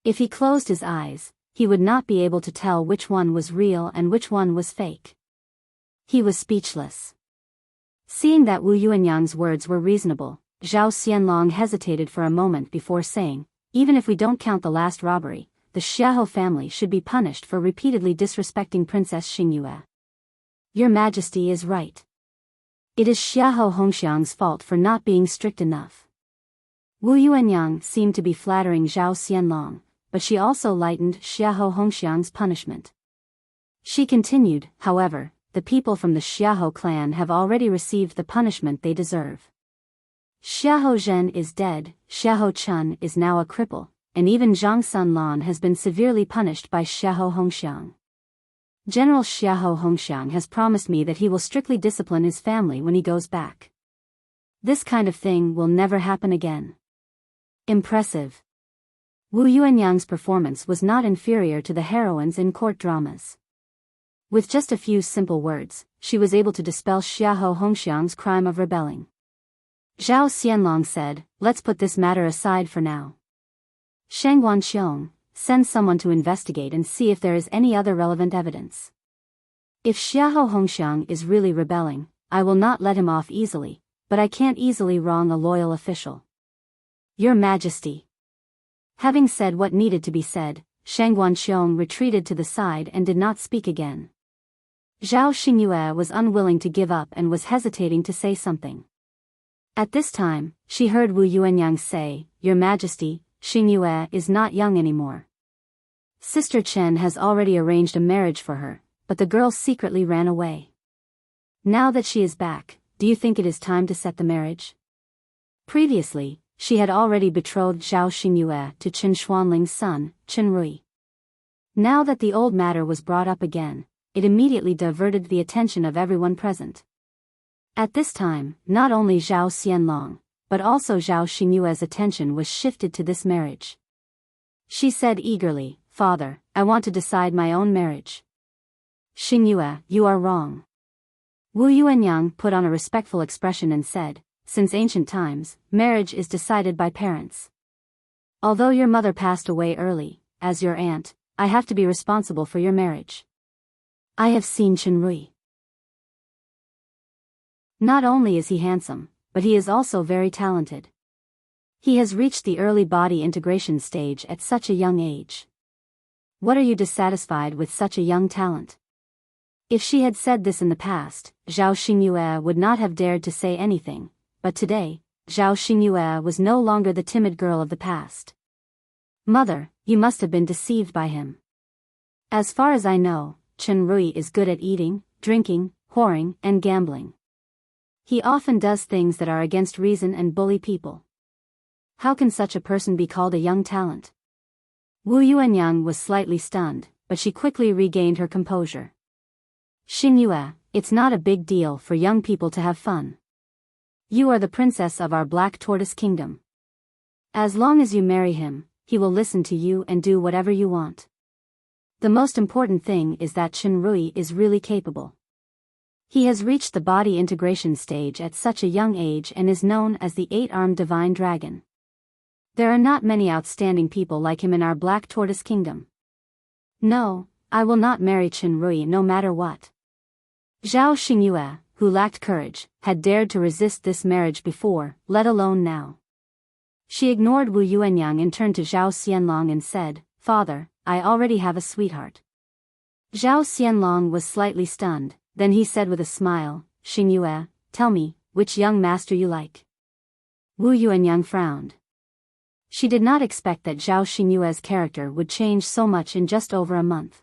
If he closed his eyes, he would not be able to tell which one was real and which one was fake. He was speechless. Seeing that Wu Yuanyang's words were reasonable, Zhao Xianlong hesitated for a moment before saying, Even if we don't count the last robbery, the Xiahou family should be punished for repeatedly disrespecting Princess Xingyue. Your Majesty is right. It is Xiahou Hongxiang's fault for not being strict enough. Wu Yuanyang seemed to be flattering Zhao Xianlong, but she also lightened Xiahou Hongxiang's punishment. She continued, However, the people from the Xiahou clan have already received the punishment they deserve. Xiahou Zhen is dead, Xiahou Chun is now a cripple, and even Zhang Sanlan has been severely punished by Xiahou Hongxiang. General Xiahou Hongxiang has promised me that he will strictly discipline his family when he goes back. This kind of thing will never happen again. Impressive. Wu Yuanyang's performance was not inferior to the heroines in court dramas. With just a few simple words, she was able to dispel Xiahou Hongxiang's crime of rebelling. Zhao Xianlong said, "Let's put this matter aside for now. Shang Wanqiong, send someone to investigate and see if there is any other relevant evidence. If Xiahou Hongxiang is really rebelling, I will not let him off easily, but I can't easily wrong a loyal official. Your Majesty." Having said what needed to be said, Shang Wanqiong retreated to the side and did not speak again. Zhao Xingyue was unwilling to give up and was hesitating to say something. At this time, she heard Wu Yuanyang say, "Your Majesty, Xingyue is not young anymore. Sister Chen has already arranged a marriage for her, but the girl secretly ran away. Now that she is back, do you think it is time to set the marriage?" Previously, she had already betrothed Zhao Xingyue to Chen Xuanling's son, Chen Rui. Now that the old matter was brought up again, it immediately diverted the attention of everyone present. At this time, not only Zhao Xianlong, but also Zhao Xingyue's attention was shifted to this marriage. She said eagerly, "Father, I want to decide my own marriage." "Xingyue, you are wrong." Wu Yuanyang put on a respectful expression and said, "Since ancient times, marriage is decided by parents. Although your mother passed away early, as your aunt, I have to be responsible for your marriage. I have seen Chen Rui. Not only is he handsome, but he is also very talented. He has reached the early body integration stage at such a young age. What are you dissatisfied with such a young talent?" If she had said this in the past, Zhao Xingyue would not have dared to say anything, but today, Zhao Xingyue was no longer the timid girl of the past. "Mother, you must have been deceived by him. As far as I know, Chen Rui is good at eating, drinking, whoring, and gambling. He often does things that are against reason and bully people. How can such a person be called a young talent?" Wu Yuanyang was slightly stunned, but she quickly regained her composure. "Xingyue, it's not a big deal for young people to have fun. You are the princess of our Black Tortoise Kingdom. As long as you marry him, he will listen to you and do whatever you want. The most important thing is that Chen Rui is really capable. He has reached the body integration stage at such a young age and is known as the eight-armed divine dragon. There are not many outstanding people like him in our Black Tortoise Kingdom. No, I will not marry Chen Rui no matter what." Zhao Xingyue, who lacked courage, had dared to resist this marriage before, let alone now. She ignored Wu Yuanyang and turned to Zhao Xianlong and said, "Father, I already have a sweetheart." Zhao Xianlong was slightly stunned, then he said with a smile, "Xingyue, tell me, which young master you like?" Wu Yuanyang frowned. She did not expect that Zhao Xingyue's character would change so much in just over a month.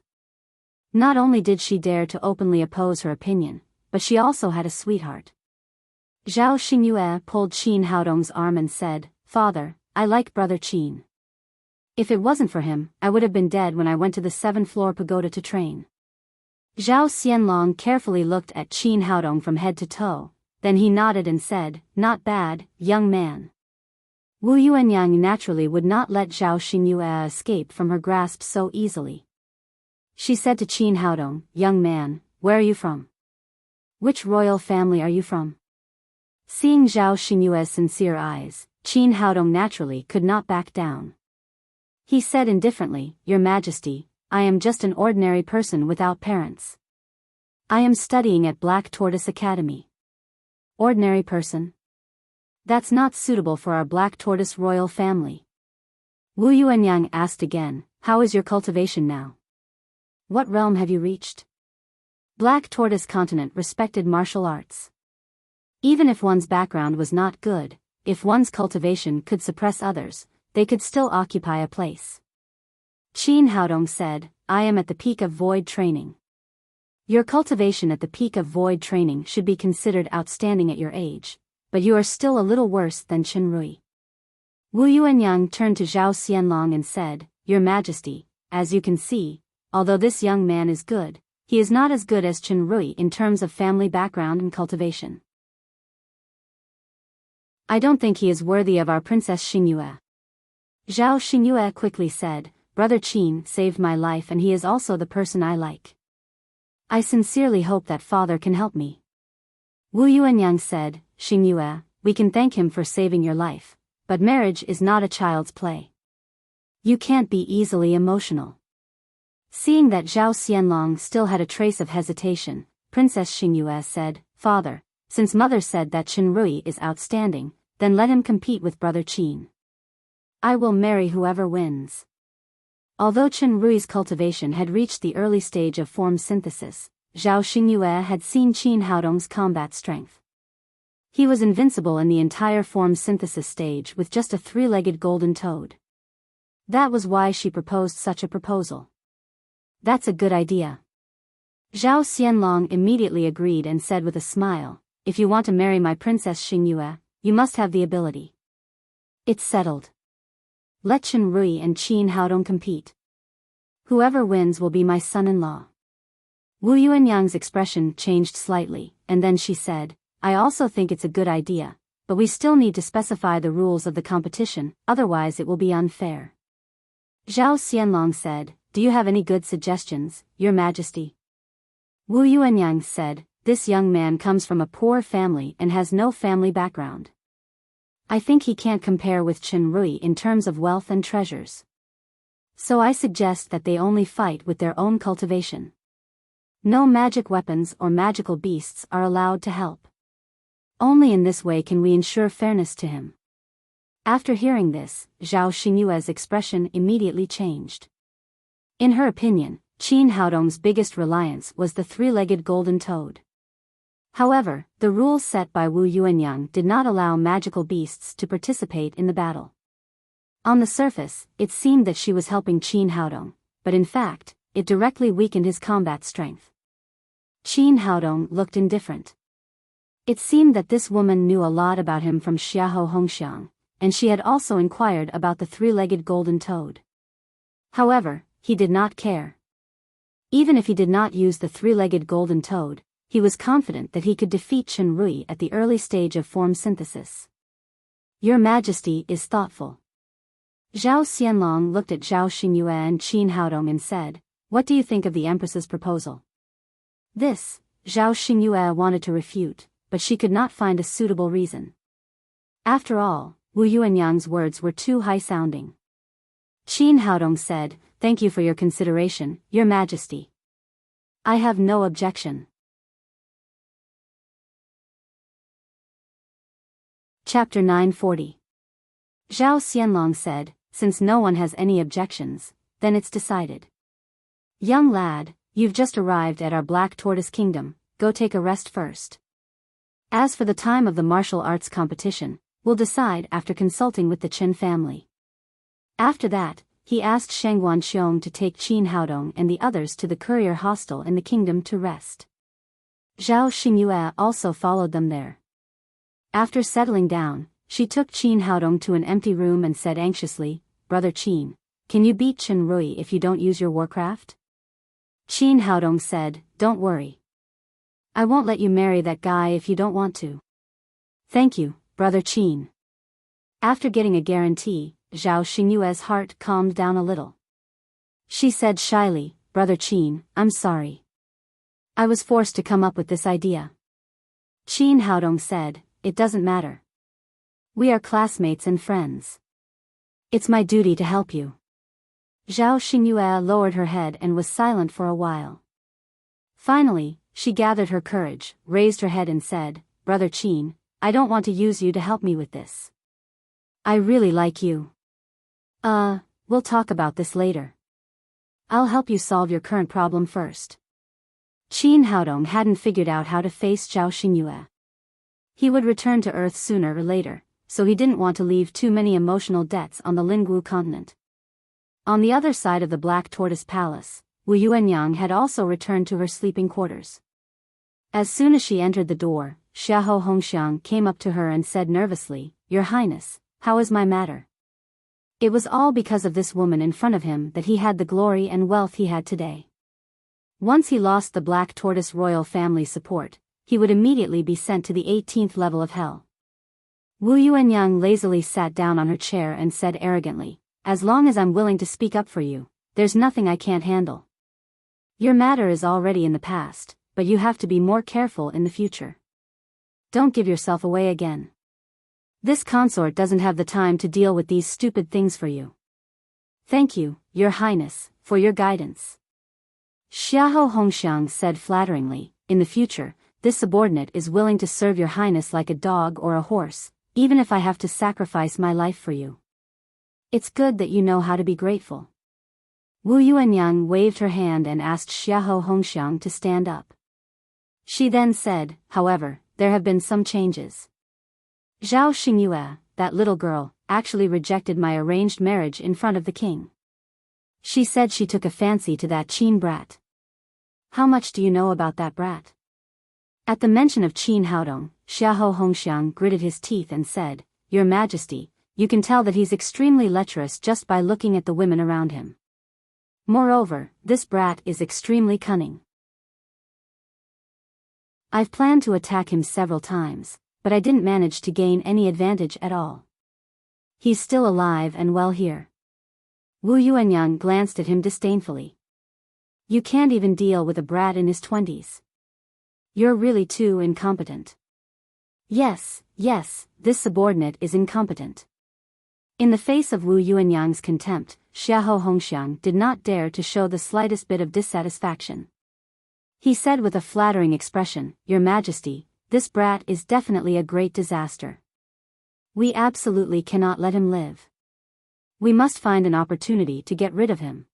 Not only did she dare to openly oppose her opinion, but she also had a sweetheart. Zhao Xingyue pulled Qin Haodong's arm and said, "Father, I like brother Qin. If it wasn't for him, I would have been dead when I went to the 7th-floor pagoda to train." Zhao Xianlong carefully looked at Qin Haodong from head to toe, then he nodded and said, "Not bad, young man." Wu Yuanyang naturally would not let Zhao Xingyue escape from her grasp so easily. She said to Qin Haodong, "Young man, where are you from? Which royal family are you from?" Seeing Zhao Xingyue's sincere eyes, Qin Haodong naturally could not back down. He said indifferently, "Your Majesty, I am just an ordinary person without parents. I am studying at Black Tortoise Academy." "Ordinary person? That's not suitable for our Black Tortoise royal family." Wu Yuanyang asked again, "How is your cultivation now? What realm have you reached?" Black Tortoise Continent respected martial arts. Even if one's background was not good, if one's cultivation could suppress others, they could still occupy a place. Qin Haodong said, "I am at the peak of void training." Your cultivation at the peak of void training should be considered outstanding at your age, but you are still a little worse than Chen Rui. Wu Yuanyang turned to Zhao Xianlong and said, "Your Majesty, as you can see, although this young man is good, he is not as good as Chen Rui in terms of family background and cultivation. I don't think he is worthy of our Princess Xingyue." Zhao Xingyue quickly said, "Brother Qin saved my life and he is also the person I like." I sincerely hope that father can help me. Wu Yuanyang said, Xingyue, we can thank him for saving your life, but marriage is not a child's play. You can't be easily emotional. Seeing that Zhao Xianlong still had a trace of hesitation, Princess Xingyue said, Father, since mother said that Qin Rui is outstanding, then let him compete with brother Qin. I will marry whoever wins. Although Qin Rui's cultivation had reached the early stage of form synthesis, Zhao Xingyue had seen Qin Haodong's combat strength. He was invincible in the entire form synthesis stage with just a three-legged golden toad. That was why she proposed such a proposal. That's a good idea. Zhao Xianlong immediately agreed and said with a smile, if you want to marry my Princess Xingyue, you must have the ability. It's settled. Let Qin Rui and Qin Haodong compete. Whoever wins will be my son-in-law. Wu Yuanyang's expression changed slightly, and then she said, I also think it's a good idea, but we still need to specify the rules of the competition, otherwise it will be unfair. Zhao Xianlong said, do you have any good suggestions, Your Majesty? Wu Yuanyang said, this young man comes from a poor family and has no family background. I think he can't compare with Qin Rui in terms of wealth and treasures. So I suggest that they only fight with their own cultivation. No magic weapons or magical beasts are allowed to help. Only in this way can we ensure fairness to him. After hearing this, Zhao Xingyue's expression immediately changed. In her opinion, Qin Haodong's biggest reliance was the three-legged golden toad. However, the rules set by Wu Yuanyang did not allow magical beasts to participate in the battle. On the surface, it seemed that she was helping Qin Haodong, but in fact, it directly weakened his combat strength. Qin Haodong looked indifferent. It seemed that this woman knew a lot about him from Xiahou Hongxiang, and she had also inquired about the three-legged golden toad. However, he did not care. Even if he did not use the three-legged golden toad, he was confident that he could defeat Qin Rui at the early stage of form synthesis. Your Majesty is thoughtful. Zhao Xianlong looked at Zhao Xingyue and Qin Haodong and said, what do you think of the Empress's proposal? This, Zhao Xingyue wanted to refute, but she could not find a suitable reason. After all, Wu Yuanyang's words were too high-sounding. Qin Haodong said, thank you for your consideration, Your Majesty. I have no objection. Chapter 940. Zhao Xianlong said, since no one has any objections, then it's decided. Young lad, you've just arrived at our Black Tortoise Kingdom, go take a rest first. As for the time of the martial arts competition, we'll decide after consulting with the Qin family. After that, he asked Sheng Guanqiong to take Qin Haodong and the others to the courier hostel in the kingdom to rest. Zhao Xingyue also followed them there. After settling down, she took Qin Haodong to an empty room and said anxiously, Brother Qin, can you beat Qin Rui if you don't use your warcraft? Qin Haodong said, don't worry. I won't let you marry that guy if you don't want to. Thank you, Brother Qin. After getting a guarantee, Zhao Xingyue's heart calmed down a little. She said shyly, Brother Qin, I'm sorry. I was forced to come up with this idea. Qin Haodong said, it doesn't matter. We are classmates and friends. It's my duty to help you. Zhao Xingyue lowered her head and was silent for a while. Finally, she gathered her courage, raised her head and said, Brother Qin, I don't want to use you to help me with this. I really like you. We'll talk about this later. I'll help you solve your current problem first. Qin Haodong hadn't figured out how to face Zhao Xingyue. He would return to Earth sooner or later, so he didn't want to leave too many emotional debts on the Lingwu continent. On the other side of the Black Tortoise Palace, Wu Yuanyang had also returned to her sleeping quarters. As soon as she entered the door, Xiahou Hongxiang came up to her and said nervously, Your Highness, how is my matter? It was all because of this woman in front of him that he had the glory and wealth he had today. Once he lost the Black Tortoise royal family support, he would immediately be sent to the 18th level of hell. Wu Yuanyang lazily sat down on her chair and said arrogantly, As long as I'm willing to speak up for you, there's nothing I can't handle. Your matter is already in the past, but you have to be more careful in the future. Don't give yourself away again. This consort doesn't have the time to deal with these stupid things for you. Thank you, Your Highness, for your guidance. Xiahou Hongxiang said flatteringly, in the future, this subordinate is willing to serve Your Highness like a dog or a horse, even if I have to sacrifice my life for you. It's good that you know how to be grateful. Wu Yuanyang waved her hand and asked Xiahou Hongxiang to stand up. She then said, however, there have been some changes. Zhao Xingyue, that little girl, actually rejected my arranged marriage in front of the king. She said she took a fancy to that Qin brat. How much do you know about that brat? At the mention of Qin Haodong, Xiahou Hongxiang gritted his teeth and said, Your Majesty, you can tell that he's extremely lecherous just by looking at the women around him. Moreover, this brat is extremely cunning. I've planned to attack him several times, but I didn't manage to gain any advantage at all. He's still alive and well here. Wu Yuanyang glanced at him disdainfully. You can't even deal with a brat in his 20s. You're really too incompetent. Yes, this subordinate is incompetent. In the face of Wu Yuanyang's contempt, Xiahou Hongxiang did not dare to show the slightest bit of dissatisfaction. He said with a flattering expression, Your Majesty, this brat is definitely a great disaster. We absolutely cannot let him live. We must find an opportunity to get rid of him.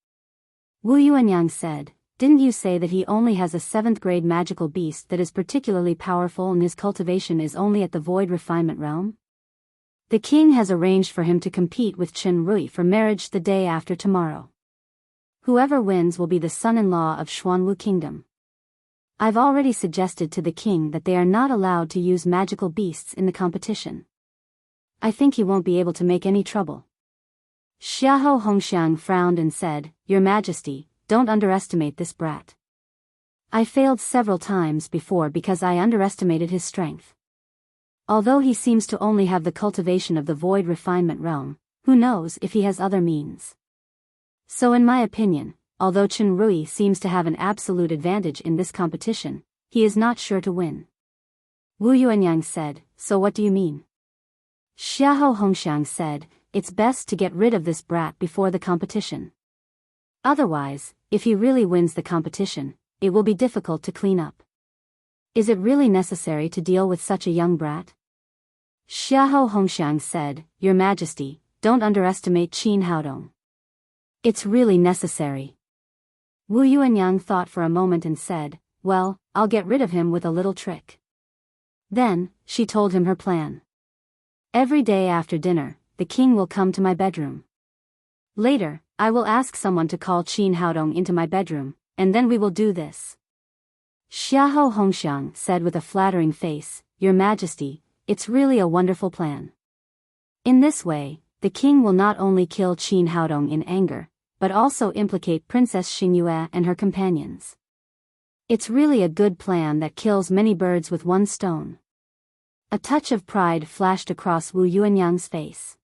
Wu Yuanyang said, Didn't you say that he only has a 7th grade magical beast that is particularly powerful and his cultivation is only at the void refinement realm? The king has arranged for him to compete with Chen Rui for marriage the day after tomorrow. Whoever wins will be the son-in-law of Xuanwu Kingdom. I've already suggested to the king that they are not allowed to use magical beasts in the competition. I think he won't be able to make any trouble. Xiahou Hongxiang frowned and said, Your Majesty, don't underestimate this brat. I failed several times before because I underestimated his strength. Although he seems to only have the cultivation of the void refinement realm, who knows if he has other means. So in my opinion, although Chen Rui seems to have an absolute advantage in this competition, he is not sure to win. Wu Yuanyang said, So what do you mean? Xiahou Hongxiang said, It's best to get rid of this brat before the competition. Otherwise, if he really wins the competition, it will be difficult to clean up. Is it really necessary to deal with such a young brat? Xiahou Hongxiang said, Your Majesty, don't underestimate Qin Haodong. It's really necessary. Wu Yuanyang thought for a moment and said, Well, I'll get rid of him with a little trick. Then, she told him her plan. Every day after dinner, the king will come to my bedroom. Later, I will ask someone to call Qin Haodong into my bedroom, and then we will do this. Xiahou Hongxiang said with a flattering face, Your Majesty, it's really a wonderful plan. In this way, the king will not only kill Qin Haodong in anger, but also implicate Princess Xingyue and her companions. It's really a good plan that kills many birds with one stone. A touch of pride flashed across Wu Yuanyang's face.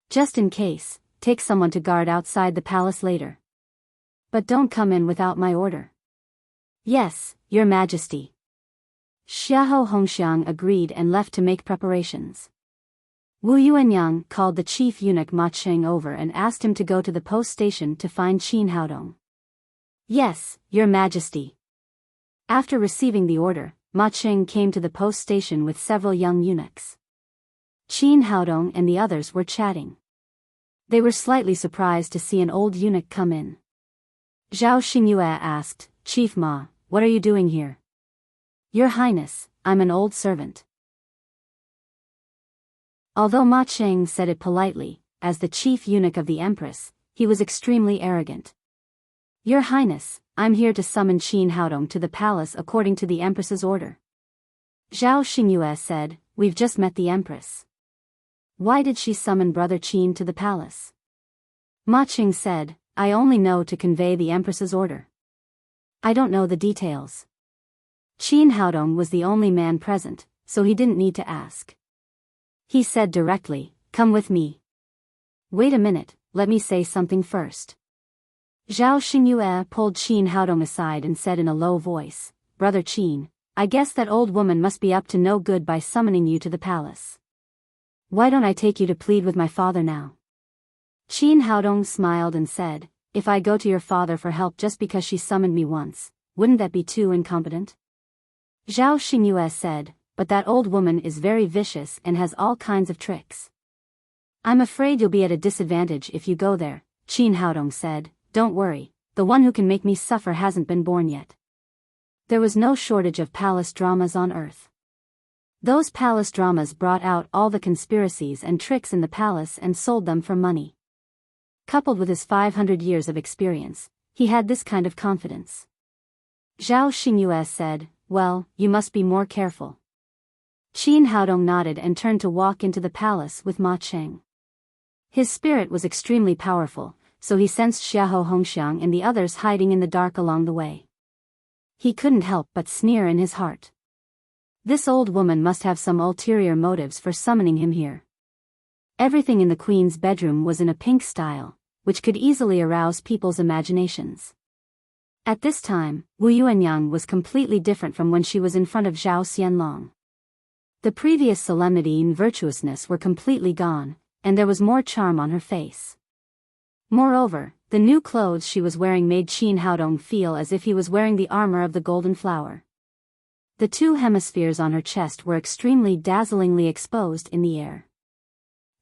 Just in case, take someone to guard outside the palace later. But don't come in without my order. Yes, Your Majesty. Xiahou Hongxiang agreed and left to make preparations. Wu Yuanyang called the chief eunuch Ma Cheng over and asked him to go to the post station to find Qin Haodong. Yes, Your Majesty. After receiving the order, Ma Cheng came to the post station with several young eunuchs. Qin Haodong and the others were chatting. They were slightly surprised to see an old eunuch come in. Zhao Xingyue asked, Chief Ma, what are you doing here? Your Highness, I'm an old servant. Although Ma Cheng said it politely, as the chief eunuch of the Empress, he was extremely arrogant. Your Highness, I'm here to summon Qin Haodong to the palace according to the Empress's order. Zhao Xingyue said, We've just met the Empress. Why did she summon Brother Qin to the palace? Ma Cheng said, I only know to convey the Empress's order. I don't know the details. Qin Haodong was the only man present, so he didn't need to ask. He said directly, Come with me. Wait a minute, let me say something first. Zhao Xingyue pulled Qin Haodong aside and said in a low voice, "Brother Qin, I guess that old woman must be up to no good by summoning you to the palace. Why don't I take you to plead with my father now?" Qin Haodong smiled and said, "If I go to your father for help just because she summoned me once, wouldn't that be too incompetent?" Zhao Xingyue said, "But that old woman is very vicious and has all kinds of tricks." "I'm afraid you'll be at a disadvantage if you go there," Qin Haodong said. "Don't worry, the one who can make me suffer hasn't been born yet." There was no shortage of palace dramas on Earth. Those palace dramas brought out all the conspiracies and tricks in the palace and sold them for money. Coupled with his 500 years of experience, he had this kind of confidence. Zhao Xingyue said, "Well, you must be more careful." Qin Haodong nodded and turned to walk into the palace with Ma Cheng. His spirit was extremely powerful, so he sensed Xiahou Hongxiang and the others hiding in the dark along the way. He couldn't help but sneer in his heart. This old woman must have some ulterior motives for summoning him here. Everything in the queen's bedroom was in a pink style, which could easily arouse people's imaginations. At this time, Wu Yuanyang was completely different from when she was in front of Zhao Xianlong. The previous solemnity and virtuousness were completely gone, and there was more charm on her face. Moreover, the new clothes she was wearing made Qin Haodong feel as if he was wearing the armor of the golden flower. The two hemispheres on her chest were extremely dazzlingly exposed in the air.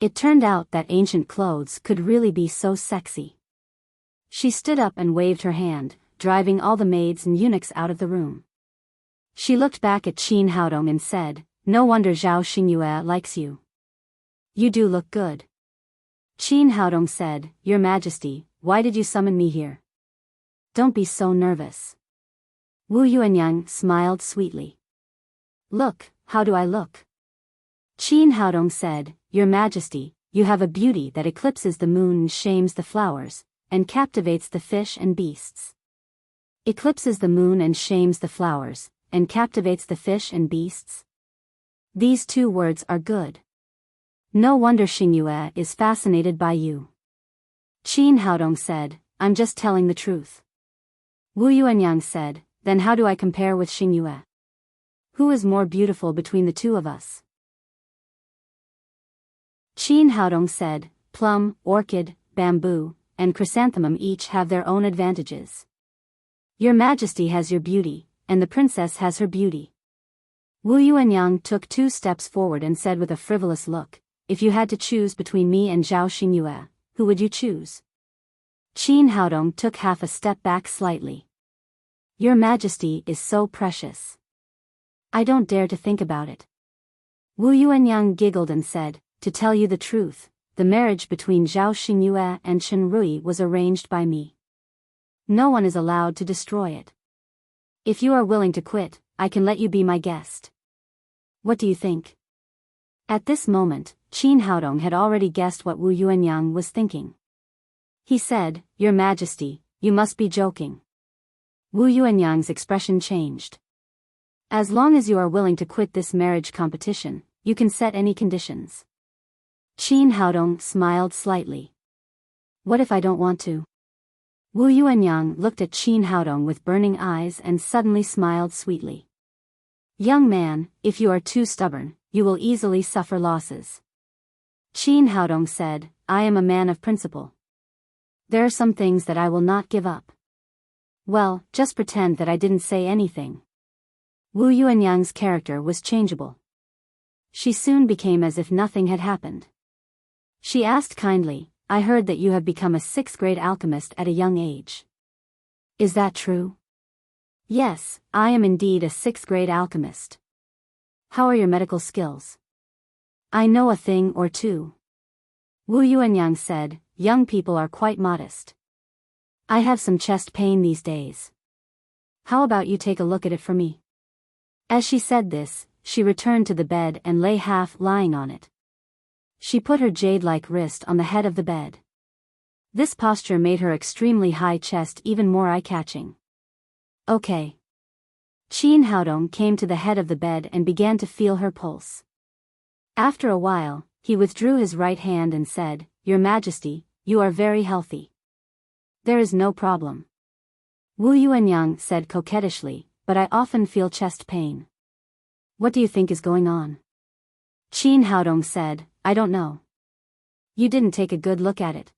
It turned out that ancient clothes could really be so sexy. She stood up and waved her hand, driving all the maids and eunuchs out of the room. She looked back at Qin Haodong and said, "No wonder Zhao Xingyue likes you. You do look good." Qin Haodong said, "Your Majesty, why did you summon me here? Don't be so nervous." Wu Yuanyang smiled sweetly. "Look, how do I look?" Qin Haodong said, "Your Majesty, you have a beauty that eclipses the moon and shames the flowers, and captivates the fish and beasts." Eclipses the moon and shames the flowers, and captivates the fish and beasts. These two words are good. No wonder Xingyue is fascinated by you. Qin Haodong said, "I'm just telling the truth." Wu Yuanyang said, "Then how do I compare with Xingyue? Who is more beautiful between the two of us?" Qin Haodong said, "Plum, orchid, bamboo, and chrysanthemum each have their own advantages. Your Majesty has your beauty, and the princess has her beauty." Wu Yuanyang took 2 steps forward and said with a frivolous look, "If you had to choose between me and Zhao Xingyue, who would you choose?" Qin Haodong took half a step back slightly. "Your Majesty is so precious. I don't dare to think about it." Wu Yuanyang giggled and said, "To tell you the truth, the marriage between Zhao Xingyue and Chen Rui was arranged by me. No one is allowed to destroy it. If you are willing to quit, I can let you be my guest. What do you think?" At this moment, Qin Haodong had already guessed what Wu Yuanyang was thinking. He said, "Your Majesty, you must be joking." Wu Yuanyang's expression changed. "As long as you are willing to quit this marriage competition, you can set any conditions." Qin Haodong smiled slightly. "What if I don't want to?" Wu Yuanyang looked at Qin Haodong with burning eyes and suddenly smiled sweetly. "Young man, if you are too stubborn, you will easily suffer losses." Qin Haodong said, "I am a man of principle. There are some things that I will not give up." "Well, just pretend that I didn't say anything." Wu Yuanyang's character was changeable. She soon became as if nothing had happened. She asked kindly, "I heard that you have become a 6th-grade alchemist at a young age. Is that true?" "Yes, I am indeed a 6th-grade alchemist." "How are your medical skills?" "I know a thing or two." Wu Yuanyang said, "Young people are quite modest. I have some chest pain these days. How about you take a look at it for me?" As she said this, she returned to the bed and lay half lying on it. She put her jade-like wrist on the head of the bed. This posture made her extremely high chest even more eye-catching. "Okay." Qin Haodong came to the head of the bed and began to feel her pulse. After a while, he withdrew his right hand and said, "Your Majesty, you are very healthy." There is no problem. Wu Yuanyang said coquettishly, but I often feel chest pain. What do you think is going on? Qin Haodong said, I don't know. You didn't take a good look at it.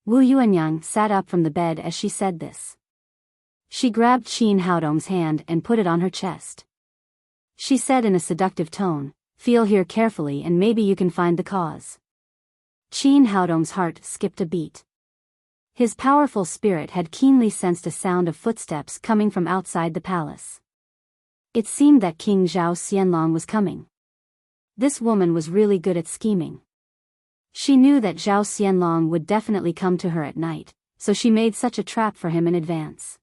Wu Yuanyang sat up from the bed as she said this. She grabbed Qin Haodong's hand and put it on her chest. She said in a seductive tone, feel here carefully and maybe you can find the cause. Qin Haodong's heart skipped a beat. His powerful spirit had keenly sensed a sound of footsteps coming from outside the palace. It seemed that King Zhao Xianlong was coming. This woman was really good at scheming. She knew that Zhao Xianlong would definitely come to her at night, so she made such a trap for him in advance.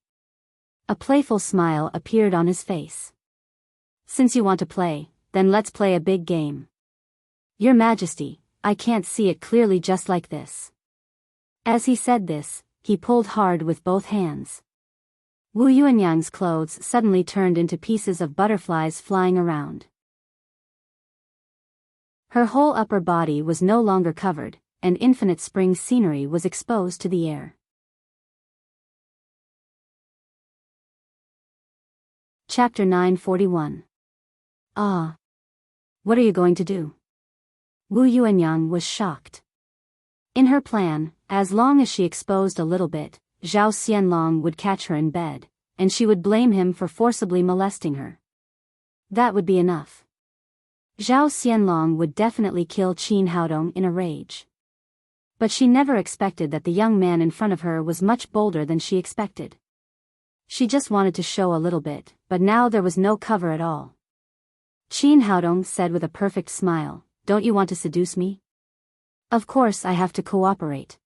A playful smile appeared on his face. Since you want to play, then let's play a big game. Your Majesty, I can't see it clearly just like this. As he said this, he pulled hard with both hands. Wu Yuanyang's clothes suddenly turned into pieces of butterflies flying around. Her whole upper body was no longer covered, and infinite spring scenery was exposed to the air. Chapter 941. Ah. What are you going to do? Wu Yuanyang was shocked. In her plan, as long as she exposed a little bit, Zhao Xianlong would catch her in bed, and she would blame him for forcibly molesting her. That would be enough. Zhao Xianlong would definitely kill Qin Haodong in a rage. But she never expected that the young man in front of her was much bolder than she expected. She just wanted to show a little bit, but now there was no cover at all. Qin Haodong said with a perfect smile, don't you want to seduce me? Of course I have to cooperate.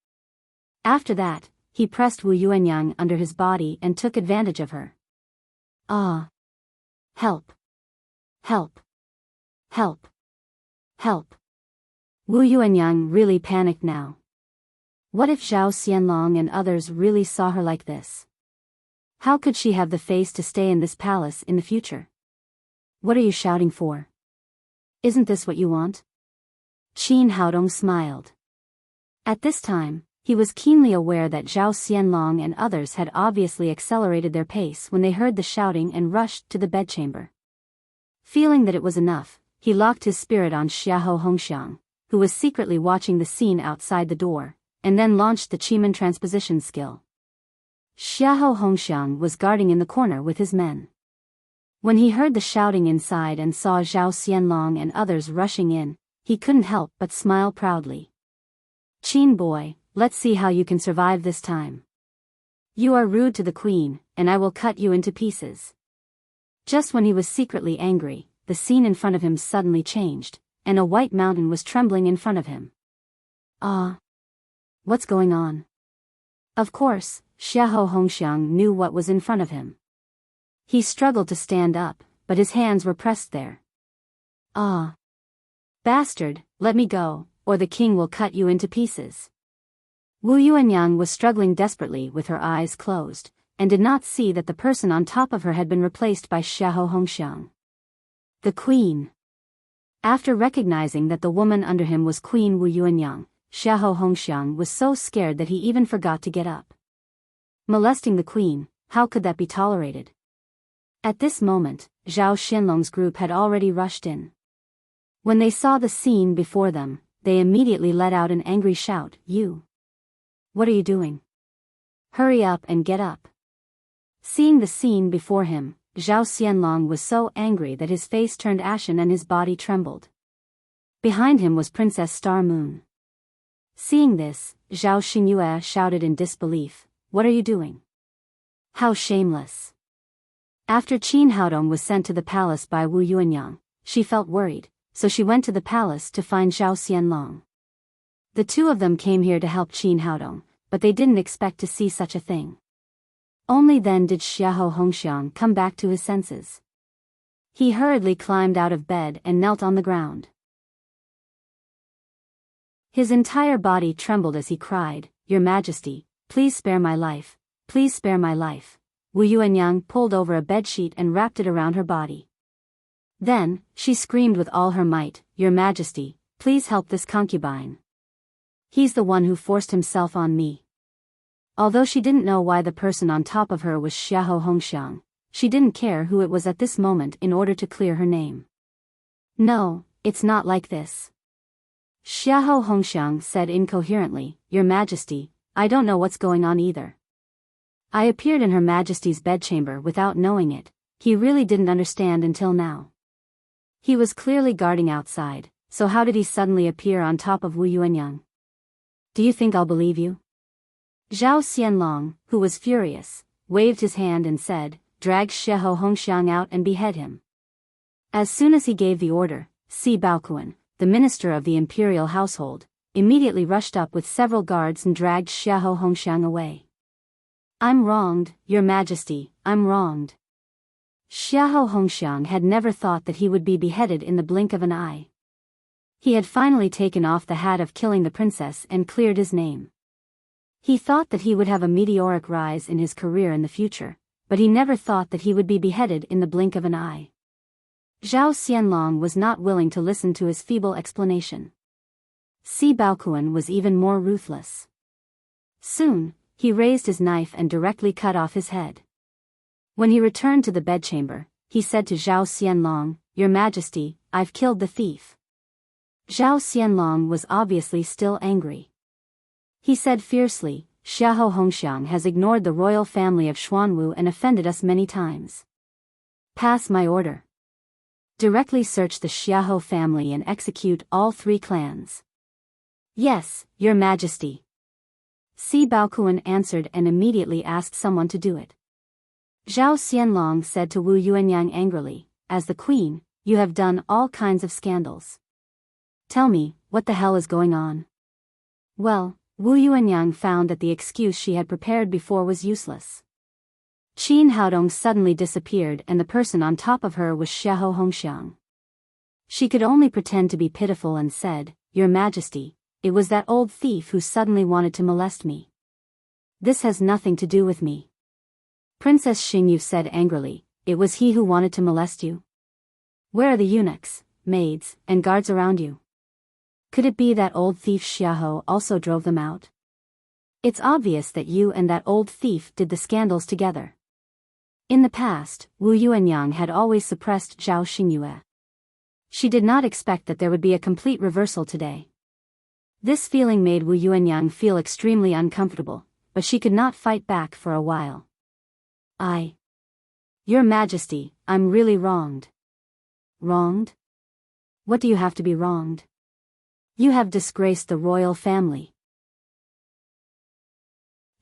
After that, he pressed Wu Yuanyang under his body and took advantage of her. Ah. Help. Help. Help. Help. Wu Yuanyang really panicked now. What if Zhao Xianlong and others really saw her like this? How could she have the face to stay in this palace in the future? What are you shouting for? Isn't this what you want? Qin Haodong smiled. At this time, he was keenly aware that Zhao Xianlong and others had obviously accelerated their pace when they heard the shouting and rushed to the bedchamber. Feeling that it was enough, he locked his spirit on Xiahou Hongxiang, who was secretly watching the scene outside the door, and then launched the Chiman transposition skill. Xiahou Hongxiang was guarding in the corner with his men. When he heard the shouting inside and saw Zhao Xianlong and others rushing in, he couldn't help but smile proudly. Qin boy, let's see how you can survive this time. You are rude to the queen, and I will cut you into pieces. Just when he was secretly angry, the scene in front of him suddenly changed, and a white mountain was trembling in front of him. Ah! What's going on? Of course, Xiahou Hongxiang knew what was in front of him. He struggled to stand up, but his hands were pressed there. Ah! Bastard, let me go, or the king will cut you into pieces. Wu Yuanyang was struggling desperately with her eyes closed, and did not see that the person on top of her had been replaced by Xiahou Hongxiang. The queen. After recognizing that the woman under him was Queen Wu Yuanyang, Xiahou Hongxiang was so scared that he even forgot to get up. Molesting the queen, how could that be tolerated? At this moment, Zhao Xianlong's group had already rushed in. When they saw the scene before them, they immediately let out an angry shout, You! What are you doing? Hurry up and get up. Seeing the scene before him, Zhao Xianlong was so angry that his face turned ashen and his body trembled. Behind him was Princess Star Moon. Seeing this, Zhao Xingyue shouted in disbelief, What are you doing? How shameless! After Qin Haodong was sent to the palace by Wu Yuanyang, she felt worried, so she went to the palace to find Zhao Xianlong. The two of them came here to help Qin Haodong, but they didn't expect to see such a thing. Only then did Xiahou Hongxiang come back to his senses. He hurriedly climbed out of bed and knelt on the ground. His entire body trembled as he cried, Your Majesty, please spare my life, please spare my life. Wu Yuanyang pulled over a bedsheet and wrapped it around her body. Then, she screamed with all her might, Your Majesty, please help this concubine. He's the one who forced himself on me. Although she didn't know why the person on top of her was Xiahou Hongxiang, she didn't care who it was at this moment in order to clear her name. No, it's not like this. Xiahou Hongxiang said incoherently, Your Majesty, I don't know what's going on either. I appeared in Her Majesty's bedchamber without knowing it. He really didn't understand until now. He was clearly guarding outside, so how did he suddenly appear on top of Wu Yuanyang? Do you think I'll believe you? Zhao Xianlong, who was furious, waved his hand and said, Drag Xiahou Hongxiang out and behead him. As soon as he gave the order, Si Baoquan, the minister of the imperial household, immediately rushed up with several guards and dragged Xiahou Hongxiang away. I'm wronged, Your Majesty, I'm wronged. Xiahou Hongxiang had never thought that he would be beheaded in the blink of an eye. He had finally taken off the hat of killing the princess and cleared his name. He thought that he would have a meteoric rise in his career in the future, but he never thought that he would be beheaded in the blink of an eye. Zhao Xianlong was not willing to listen to his feeble explanation. Si Baoquan was even more ruthless. Soon, he raised his knife and directly cut off his head. When he returned to the bedchamber, he said to Zhao Xianlong, Your Majesty, I've killed the thief. Zhao Xianlong was obviously still angry. He said fiercely, Xiahou Hongxiang has ignored the royal family of Xuanwu and offended us many times. Pass my order. Directly search the Xiahou family and execute all 3 clans. Yes, Your Majesty. Si Baoquan answered and immediately asked someone to do it. Zhao Xianlong said to Wu Yuanyang angrily, As the queen, you have done all kinds of scandals. Tell me, what the hell is going on? Well, Wu Yuanyang found that the excuse she had prepared before was useless. Qin Haodong suddenly disappeared and the person on top of her was Xiahou Hongxiang. She could only pretend to be pitiful and said, Your Majesty, it was that old thief who suddenly wanted to molest me. This has nothing to do with me. Princess Xingyu said angrily, It was he who wanted to molest you? Where are the eunuchs, maids, and guards around you? Could it be that old thief Xiahou also drove them out? It's obvious that you and that old thief did the scandals together. In the past, Wu Yuanyang had always suppressed Zhao Xingyue. She did not expect that there would be a complete reversal today. This feeling made Wu Yuanyang feel extremely uncomfortable, but she could not fight back for a while. Your Majesty, I'm really wronged. Wronged? What do you have to be wronged? You have disgraced the royal family.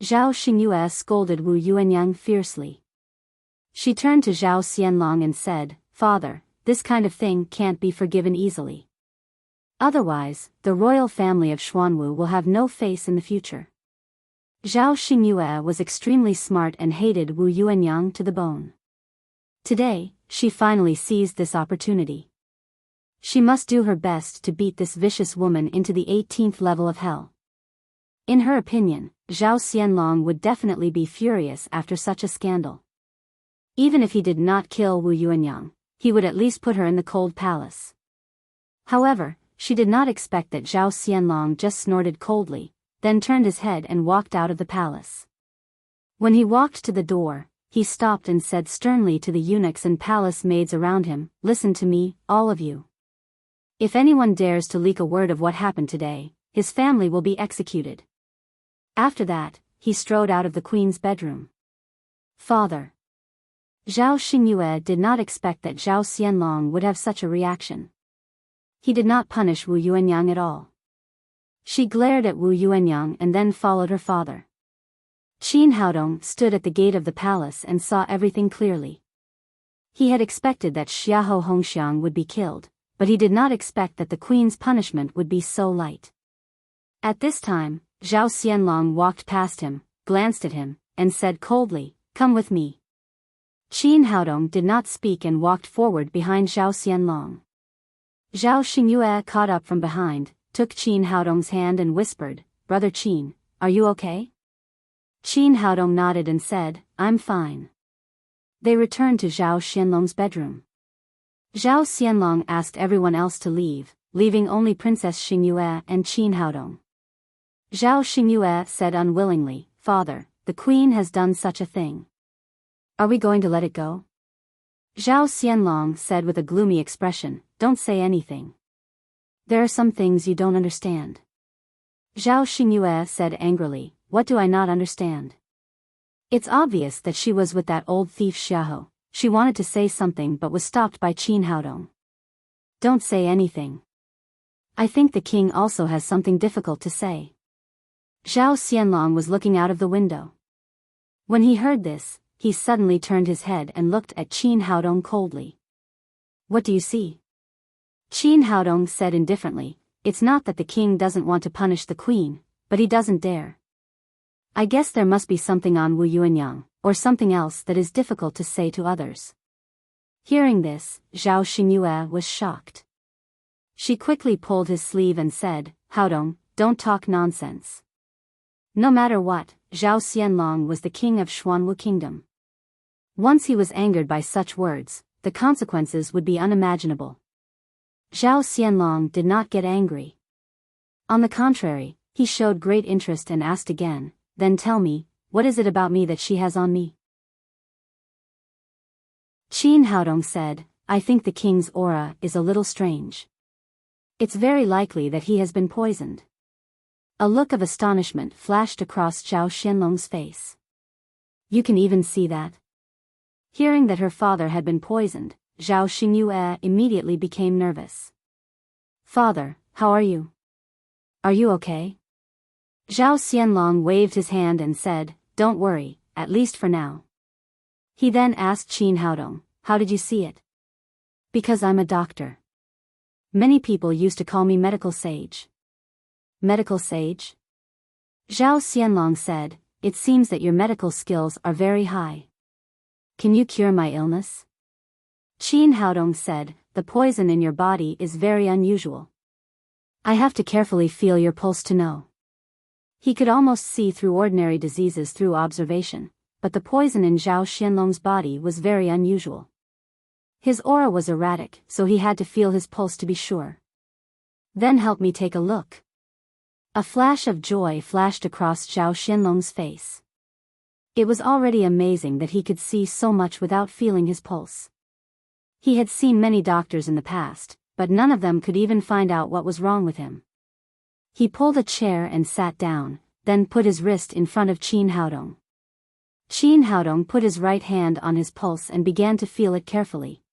Zhao Xingyue scolded Wu Yuanyang fiercely. She turned to Zhao Xianlong and said, Father, this kind of thing can't be forgiven easily. Otherwise, the royal family of Xuanwu will have no face in the future. Zhao Xingyue was extremely smart and hated Wu Yuanyang to the bone. Today, she finally seized this opportunity. She must do her best to beat this vicious woman into the 18th level of hell. In her opinion, Zhao Xianlong would definitely be furious after such a scandal. Even if he did not kill Wu Yuanyang, he would at least put her in the cold palace. However, she did not expect that Zhao Xianlong just snorted coldly, then turned his head and walked out of the palace. When he walked to the door, he stopped and said sternly to the eunuchs and palace maids around him, Listen to me, all of you. If anyone dares to leak a word of what happened today, his family will be executed. After that, he strode out of the queen's bedroom. Father. Zhao Xingyue did not expect that Zhao Xianlong would have such a reaction. He did not punish Wu Yuanyang at all. She glared at Wu Yuanyang and then followed her father. Qin Haodong stood at the gate of the palace and saw everything clearly. He had expected that Xiahou Hongxiang would be killed, but he did not expect that the queen's punishment would be so light. At this time, Zhao Xianlong walked past him, glanced at him, and said coldly, Come with me. Qin Haodong did not speak and walked forward behind Zhao Xianlong. Zhao Xingyue caught up from behind, took Qin Haodong's hand and whispered, Brother Qin, are you okay? Qin Haodong nodded and said, I'm fine. They returned to Zhao Xianlong's bedroom. Zhao Xianlong asked everyone else to leave, leaving only Princess Xingyue and Qin Haodong. Zhao Xingyue said unwillingly, "Father, the queen has done such a thing. Are we going to let it go?" Zhao Xianlong said with a gloomy expression, "Don't say anything. There are some things you don't understand." Zhao Xingyue said angrily, "What do I not understand?" It's obvious that she was with that old thief Xiaoho. She wanted to say something but was stopped by Qin Haodong. "Don't say anything. I think the king also has something difficult to say." Zhao Xianlong was looking out of the window. When he heard this, he suddenly turned his head and looked at Qin Haodong coldly. "What do you see?" Qin Haodong said indifferently, "It's not that the king doesn't want to punish the queen, but he doesn't dare. I guess there must be something on Wu Yuanyang, or something else that is difficult to say to others." Hearing this, Zhao Xingyue was shocked. She quickly pulled his sleeve and said, "Haodong, don't talk nonsense." No matter what, Zhao Xianlong was the king of Xuanwu Kingdom. Once he was angered by such words, the consequences would be unimaginable. Zhao Xianlong did not get angry. On the contrary, he showed great interest and asked again, "Then tell me, what is it about me that she has on me?" Qin Haodong said, "I think the king's aura is a little strange. It's very likely that he has been poisoned." A look of astonishment flashed across Zhao Xianlong's face. "You can even see that?" Hearing that her father had been poisoned, Zhao Xingyue immediately became nervous. "Father, how are you? Are you okay?" Zhao Xianlong waved his hand and said, "Don't worry, at least for now." He then asked Qin Haodong, "How did you see it?" "Because I'm a doctor. Many people used to call me medical sage." "Medical sage?" Zhao Xianlong said, "It seems that your medical skills are very high. Can you cure my illness?" Qin Haodong said, "The poison in your body is very unusual. I have to carefully feel your pulse to know." He could almost see through ordinary diseases through observation, but the poison in Zhao Xianlong's body was very unusual. His aura was erratic, so he had to feel his pulse to be sure. "Then help me take a look." A flash of joy flashed across Zhao Xianlong's face. It was already amazing that he could see so much without feeling his pulse. He had seen many doctors in the past, but none of them could even find out what was wrong with him. He pulled a chair and sat down, then put his wrist in front of Qin Haodong. Qin Haodong put his right hand on his pulse and began to feel it carefully.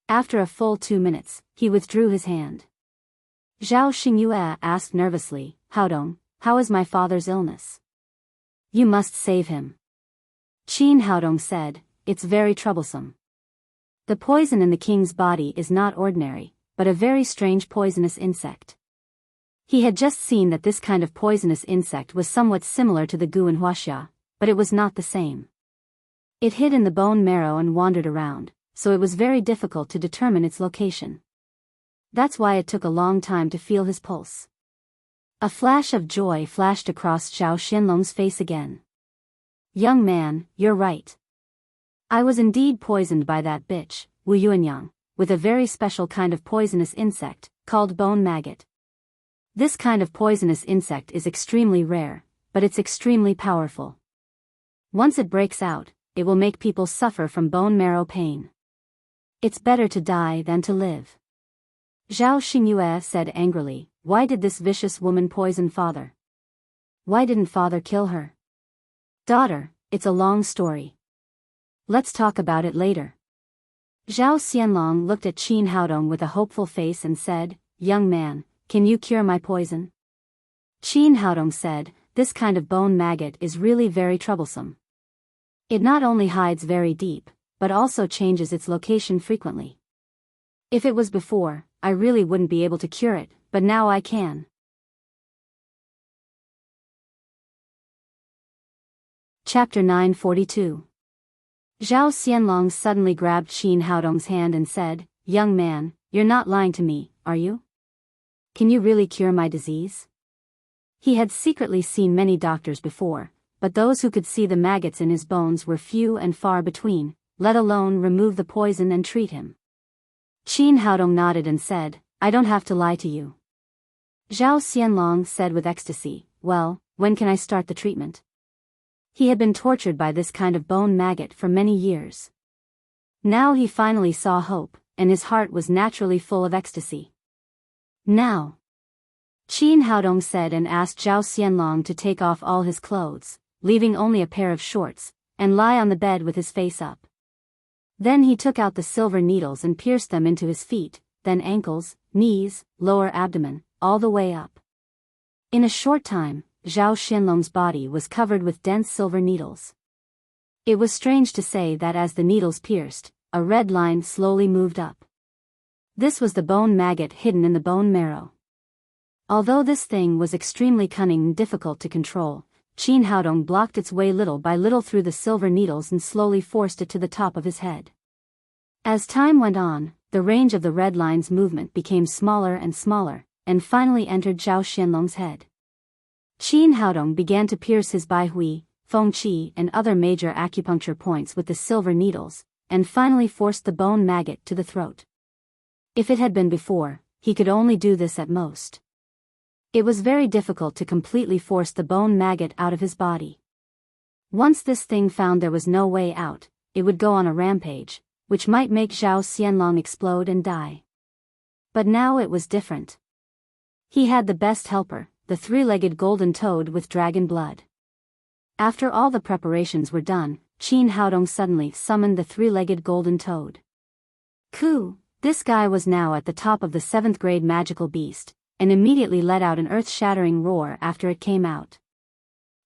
After a full 2 minutes, he withdrew his hand. Zhao Xingyue asked nervously, "Haodong, how is my father's illness? You must save him." Qin Haodong said, "It's very troublesome. The poison in the king's body is not ordinary, but a very strange poisonous insect." He had just seen that this kind of poisonous insect was somewhat similar to the gu and huaxia, but it was not the same. It hid in the bone marrow and wandered around, so it was very difficult to determine its location. That's why it took a long time to feel his pulse. A flash of joy flashed across Zhao Xianlong's face again. "Young man, you're right. I was indeed poisoned by that bitch, Wu Yuanyang, with a very special kind of poisonous insect, called bone maggot. This kind of poisonous insect is extremely rare, but it's extremely powerful. Once it breaks out, it will make people suffer from bone marrow pain. It's better to die than to live." Zhao Xingyue said angrily, "Why did this vicious woman poison father? Why didn't father kill her?" "Daughter, it's a long story. Let's talk about it later." Zhao Xianlong looked at Qin Haodong with a hopeful face and said, "Young man, can you cure my poison?" Qin Haodong said, "This kind of bone maggot is really very troublesome. It not only hides very deep, but also changes its location frequently. If it was before, I really wouldn't be able to cure it, but now I can." Chapter 942. Zhao Xianlong suddenly grabbed Qin Haodong's hand and said, "Young man, you're not lying to me, are you? Can you really cure my disease?" He had secretly seen many doctors before, but those who could see the maggots in his bones were few and far between, let alone remove the poison and treat him. Qin Haodong nodded and said, "I don't have to lie to you." Zhao Xianlong said with ecstasy, "Well, when can I start the treatment?" He had been tortured by this kind of bone maggot for many years. Now he finally saw hope, and his heart was naturally full of ecstasy. Now, Qin Haodong said and asked Zhao Xianlong to take off all his clothes, leaving only a pair of shorts, and lie on the bed with his face up. Then he took out the silver needles and pierced them into his feet, then ankles, knees, lower abdomen, all the way up. In a short time, Zhao Xianlong's body was covered with dense silver needles. It was strange to say that as the needles pierced, a red line slowly moved up. This was the bone maggot hidden in the bone marrow. Although this thing was extremely cunning and difficult to control, Qin Haodong blocked its way little by little through the silver needles and slowly forced it to the top of his head. As time went on, the range of the red line's movement became smaller and smaller, and finally entered Zhao Xianlong's head. Qin Haodong began to pierce his Bai Hui, Feng Qi and other major acupuncture points with the silver needles, and finally forced the bone maggot to the throat. If it had been before, he could only do this at most. It was very difficult to completely force the bone maggot out of his body. Once this thing found there was no way out, it would go on a rampage, which might make Zhao Xianlong explode and die. But now it was different. He had the best helper, the three-legged golden toad with dragon blood. After all the preparations were done, Qin Haodong suddenly summoned the three-legged golden toad. Ku! This guy was now at the top of the 7th grade magical beast, and immediately let out an earth-shattering roar after it came out.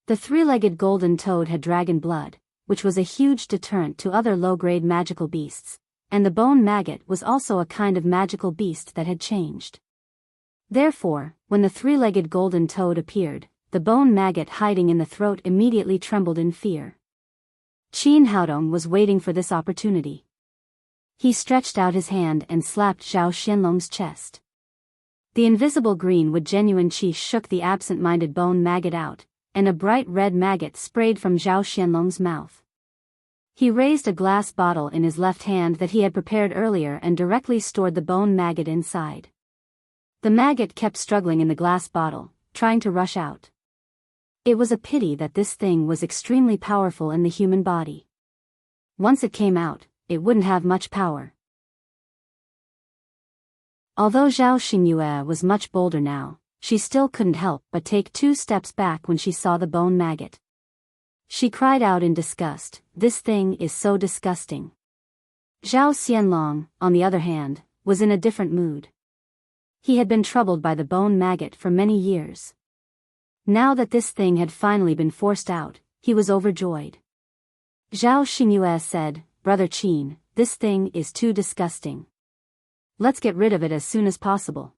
The three-legged golden toad had dragon blood, which was a huge deterrent to other low-grade magical beasts, and the bone maggot was also a kind of magical beast that had changed. Therefore, when the three-legged golden toad appeared, the bone maggot hiding in the throat immediately trembled in fear. Qin Haodong was waiting for this opportunity. He stretched out his hand and slapped Zhao Xianlong's chest. The invisible green wood genuine qi shook the absent-minded bone maggot out, and a bright red maggot sprayed from Zhao Xianlong's mouth. He raised a glass bottle in his left hand that he had prepared earlier and directly stored the bone maggot inside. The maggot kept struggling in the glass bottle, trying to rush out. It was a pity that this thing was extremely powerful in the human body. Once it came out, it wouldn't have much power. Although Zhao Xingyue was much bolder now, she still couldn't help but take 2 steps back when she saw the bone maggot. She cried out in disgust, "This thing is so disgusting." Zhao Xianlong, on the other hand, was in a different mood. He had been troubled by the bone maggot for many years. Now that this thing had finally been forced out, he was overjoyed. Zhao Xingyue said, "Brother Qin, this thing is too disgusting. Let's get rid of it as soon as possible.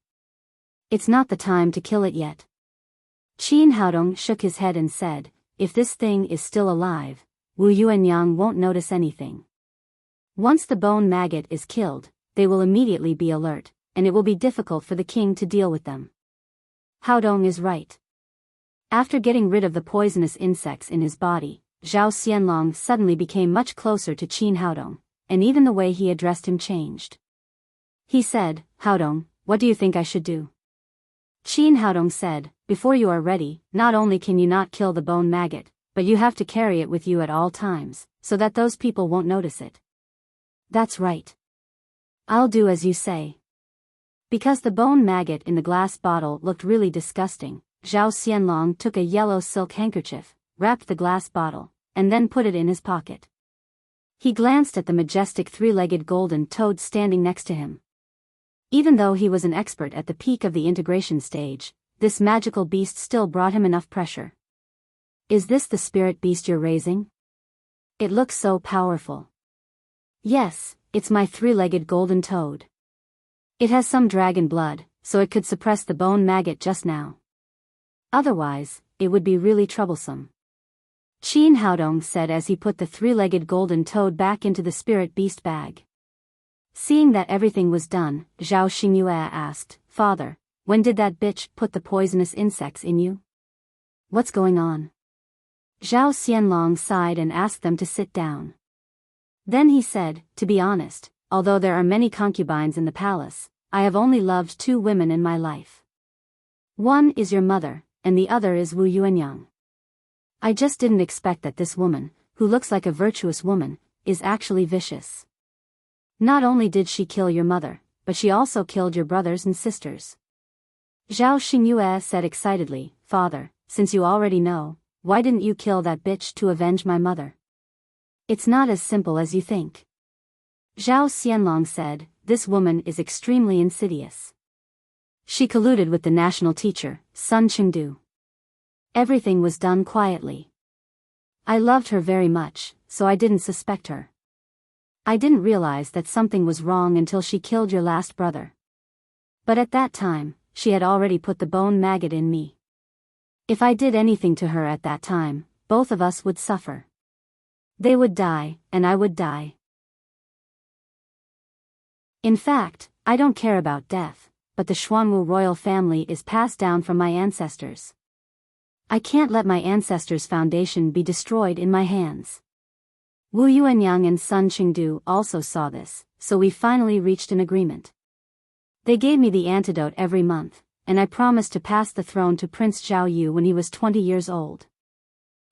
It's not the time to kill it yet." Qin Haodong shook his head and said, "If this thing is still alive, Wu Yuanyang won't notice anything. Once the bone maggot is killed, they will immediately be alert, and it will be difficult for the king to deal with them." Haodong is right. After getting rid of the poisonous insects in his body, Zhao Xianlong suddenly became much closer to Qin Haodong, and even the way he addressed him changed. He said, "Haodong, what do you think I should do?" Qin Haodong said, "Before you are ready, not only can you not kill the bone maggot, but you have to carry it with you at all times, so that those people won't notice it." "That's right. I'll do as you say." Because the bone maggot in the glass bottle looked really disgusting, Zhao Xianlong took a yellow silk handkerchief, wrapped the glass bottle, and then put it in his pocket. He glanced at the majestic three-legged golden toad standing next to him. Even though he was an expert at the peak of the integration stage, this magical beast still brought him enough pressure. "Is this the spirit beast you're raising? It looks so powerful." "Yes, it's my three-legged golden toad. It has some dragon blood, so it could suppress the bone maggot just now. Otherwise, it would be really troublesome," Qin Haodong said as he put the three-legged golden toad back into the spirit beast bag. Seeing that everything was done, Zhao Xingyue asked, "Father, when did that bitch put the poisonous insects in you? What's going on?" Zhao Xianlong sighed and asked them to sit down. Then he said, "To be honest, although there are many concubines in the palace, I have only loved 2 women in my life. One is your mother, and the other is Wu Yuanyang. I just didn't expect that this woman, who looks like a virtuous woman, is actually vicious. Not only did she kill your mother, but she also killed your brothers and sisters. Zhao Xingyue said excitedly, Father, since you already know, why didn't you kill that bitch to avenge my mother? It's not as simple as you think. Zhao Xianlong said, this woman is extremely insidious. She colluded with the national teacher, Sun Chengdu. Everything was done quietly. I loved her very much, so I didn't suspect her. I didn't realize that something was wrong until she killed your last brother. But at that time, she had already put the bone maggot in me. If I did anything to her at that time, both of us would suffer. They would die, and I would die. In fact, I don't care about death, but the Xuanwu royal family is passed down from my ancestors. I can't let my ancestors' foundation be destroyed in my hands. Wu Yuanyang and Sun Chengdu also saw this, so we finally reached an agreement. They gave me the antidote every month, and I promised to pass the throne to Prince Zhao Yu when he was 20 years old.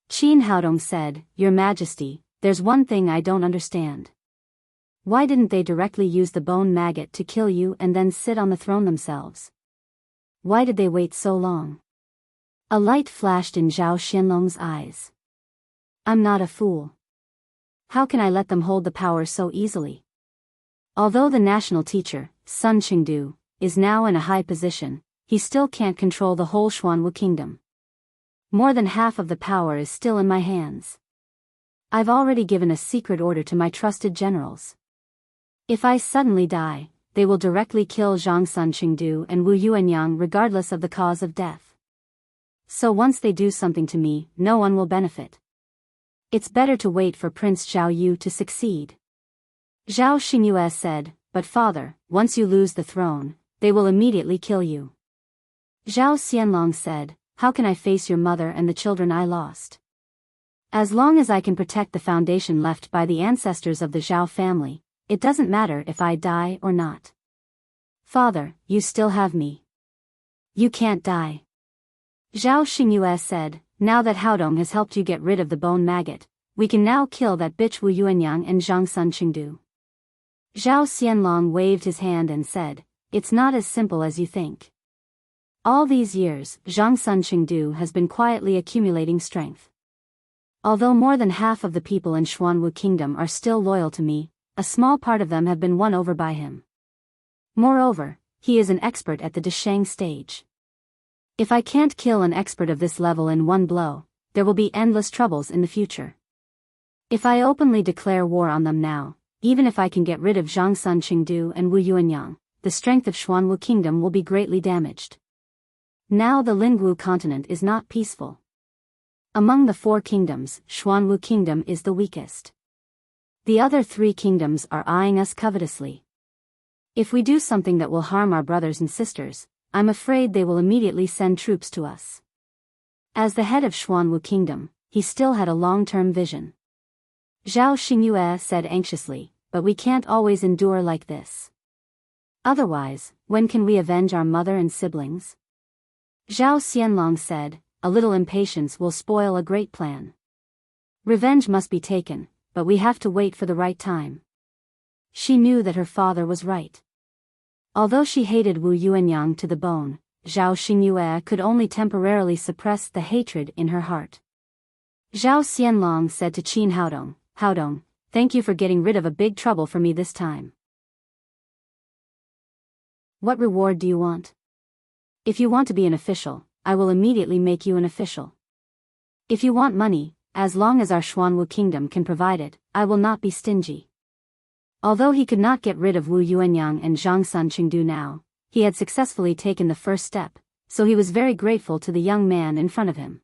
Qin Haodong said, Your Majesty, there's one thing I don't understand. Why didn't they directly use the bone maggot to kill you and then sit on the throne themselves? Why did they wait so long? A light flashed in Zhao Xianlong's eyes. I'm not a fool. How can I let them hold the power so easily? Although the national teacher, Sun Chengdu, is now in a high position, he still can't control the whole Xuanwu kingdom. More than half of the power is still in my hands. I've already given a secret order to my trusted generals. If I suddenly die, they will directly kill Zhang Sun Chengdu and Wu Yuanyang regardless of the cause of death. So once they do something to me, no one will benefit. It's better to wait for Prince Zhao Yu to succeed. Zhao Xingyue said, But father, once you lose the throne, they will immediately kill you. Zhao Xianlong said, How can I face your mother and the children I lost? As long as I can protect the foundation left by the ancestors of the Zhao family, it doesn't matter if I die or not. Father, you still have me. You can't die. Zhao Xingyue said, Now that Haodong has helped you get rid of the bone maggot, we can now kill that bitch Wu Yuanyang and Zhang Sun Chengdu. Zhao Xianlong waved his hand and said, It's not as simple as you think. All these years, Zhang Sun Chengdu has been quietly accumulating strength. Although more than half of the people in Xuanwu Kingdom are still loyal to me, a small part of them have been won over by him. Moreover, he is an expert at the Deshang stage. If I can't kill an expert of this level in one blow, there will be endless troubles in the future. If I openly declare war on them now, even if I can get rid of Zhang Sun Chengdu and Wu Yuanyang, the strength of Xuanwu Kingdom will be greatly damaged. Now the Lingwu continent is not peaceful. Among the 4 kingdoms, Xuanwu Kingdom is the weakest. The other 3 kingdoms are eyeing us covetously. If we do something that will harm our brothers and sisters, I'm afraid they will immediately send troops to us. As the head of Xuanwu Kingdom, he still had a long-term vision. Zhao Xingyue said anxiously, But we can't always endure like this. Otherwise, when can we avenge our mother and siblings? Zhao Xianlong said, A little impatience will spoil a great plan. Revenge must be taken, but we have to wait for the right time. She knew that her father was right. Although she hated Wu Yuanyang to the bone, Zhao Xingyue could only temporarily suppress the hatred in her heart. Zhao Xianlong said to Qin Haodong, Haodong, thank you for getting rid of a big trouble for me this time. What reward do you want? If you want to be an official, I will immediately make you an official. If you want money, as long as our Xuanwu Kingdom can provide it, I will not be stingy. Although he could not get rid of Wu Yuanyang and Zhang Sun Chengdu now, he had successfully taken the first step, so he was very grateful to the young man in front of him.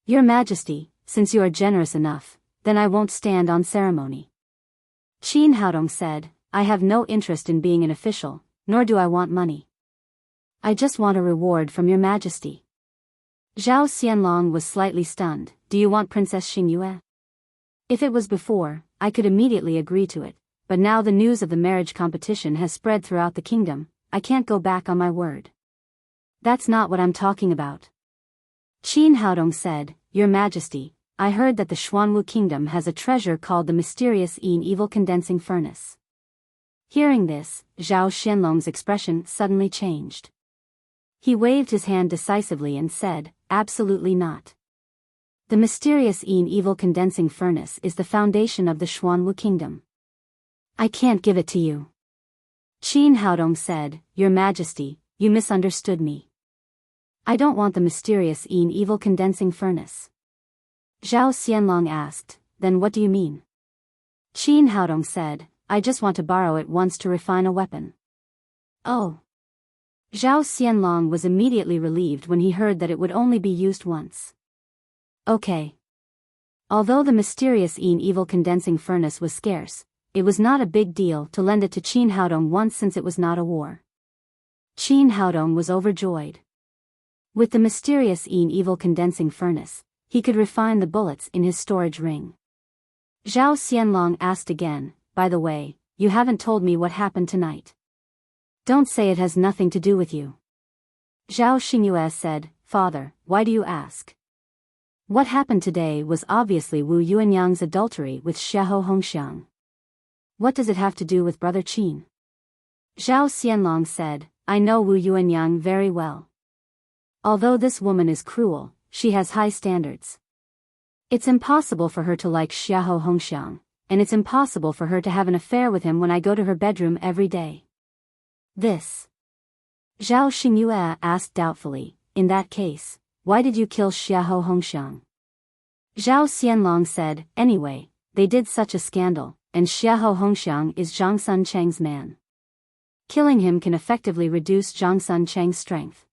Your Majesty, since you are generous enough, then I won't stand on ceremony. Qin Haodong said, I have no interest in being an official, nor do I want money. I just want a reward from your Majesty. Zhao Xianlong was slightly stunned. Do you want Princess Xingyue? If it was before, I could immediately agree to it, but now the news of the marriage competition has spread throughout the kingdom, I can't go back on my word. That's not what I'm talking about. Qin Haodong said, Your Majesty, I heard that the Xuanwu Kingdom has a treasure called the mysterious evil condensing furnace. Hearing this, Zhao Xianlong's expression suddenly changed. He waved his hand decisively and said, absolutely not. The mysterious evil condensing furnace is the foundation of the Xuanwu Kingdom. I can't give it to you. Qin Haodong said, Your Majesty, you misunderstood me. I don't want the mysterious evil condensing furnace. Zhao Xianlong asked, then what do you mean? Qin Haodong said, I just want to borrow it once to refine a weapon. Oh. Zhao Xianlong was immediately relieved when he heard that it would only be used once. Okay. Although the mysterious evil condensing furnace was scarce, it was not a big deal to lend it to Qin Haodong once since it was not a war. Qin Haodong was overjoyed. With the mysterious evil condensing furnace, he could refine the bullets in his storage ring. Zhao Xianlong asked again, by the way, you haven't told me what happened tonight. Don't say it has nothing to do with you. Zhao Xingyue said, Father, why do you ask? What happened today was obviously Wu Yuanyang's adultery with Xiahou Hongxiang. What does it have to do with Brother Qin? Zhao Xianlong said, I know Wu Yuanyang very well. Although this woman is cruel, she has high standards. It's impossible for her to like Xiahou Hongxiang, and it's impossible for her to have an affair with him when I go to her bedroom every day. This. Zhao Xingyue asked doubtfully, in that case, why did you kill Xiahou Hongxiang? Zhao Xianlong said, anyway, they did such a scandal, and Xiahou Hongxiang is Zhang Sun Cheng's man. Killing him can effectively reduce Zhang Sun Cheng's strength.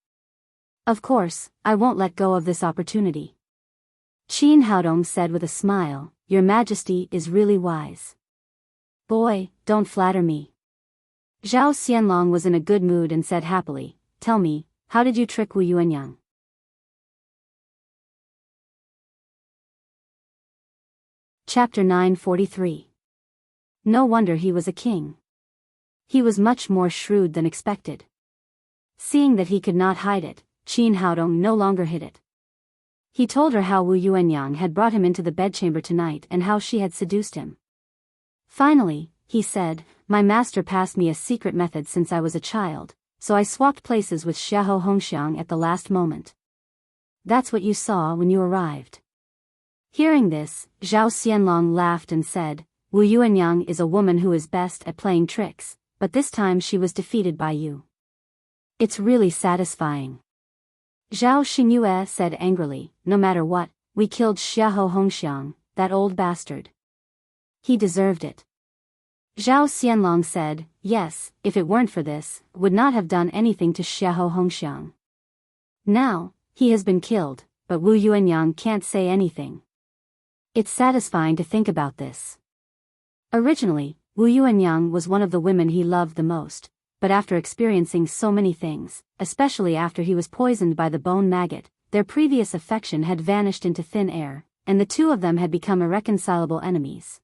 Of course, I won't let go of this opportunity. Qin Haodong said with a smile, Your Majesty is really wise. Boy, don't flatter me. Zhao Xianlong was in a good mood and said happily, Tell me, how did you trick Wu Yuanyang? Chapter 943. No wonder he was a king. He was much more shrewd than expected. Seeing that he could not hide it, Qin Haodong no longer hid it. He told her how Wu Yuanyang had brought him into the bedchamber tonight and how she had seduced him. Finally, he said, My master passed me a secret method since I was a child, so I swapped places with Xiahou Hongxiang at the last moment. That's what you saw when you arrived. Hearing this, Zhao Xianlong laughed and said, Wu Yuanyang is a woman who is best at playing tricks, but this time she was defeated by you. It's really satisfying. Zhao Xingyue said angrily, No matter what, we killed Xiahou Hongxiang, that old bastard. He deserved it. Zhao Xianlong said, Yes, if it weren't for this, would not have done anything to Xiahou Hongxiang. Now, he has been killed, but Wu Yuanyang can't say anything. It's satisfying to think about this. Originally, Wu Yuanyang was one of the women he loved the most, but after experiencing so many things, especially after he was poisoned by the bone maggot, their previous affection had vanished into thin air, and the two of them had become irreconcilable enemies.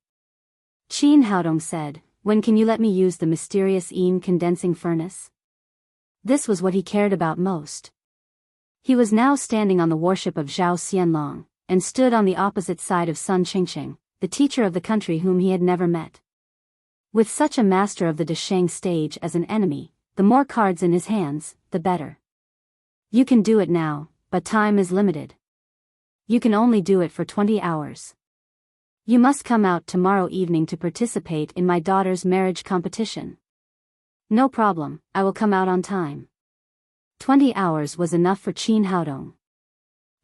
Qin Haodong said, When can you let me use the mysterious condensing furnace? This was what he cared about most. He was now standing on the warship of Zhao Xianlong, and stood on the opposite side of Sun Qingqing, the teacher of the country whom he had never met. With such a master of the Desheng stage as an enemy, the more cards in his hands, the better. You can do it now, but time is limited. You can only do it for 20 hours. You must come out tomorrow evening to participate in my daughter's marriage competition. No problem, I will come out on time. 20 hours was enough for Qin Haodong.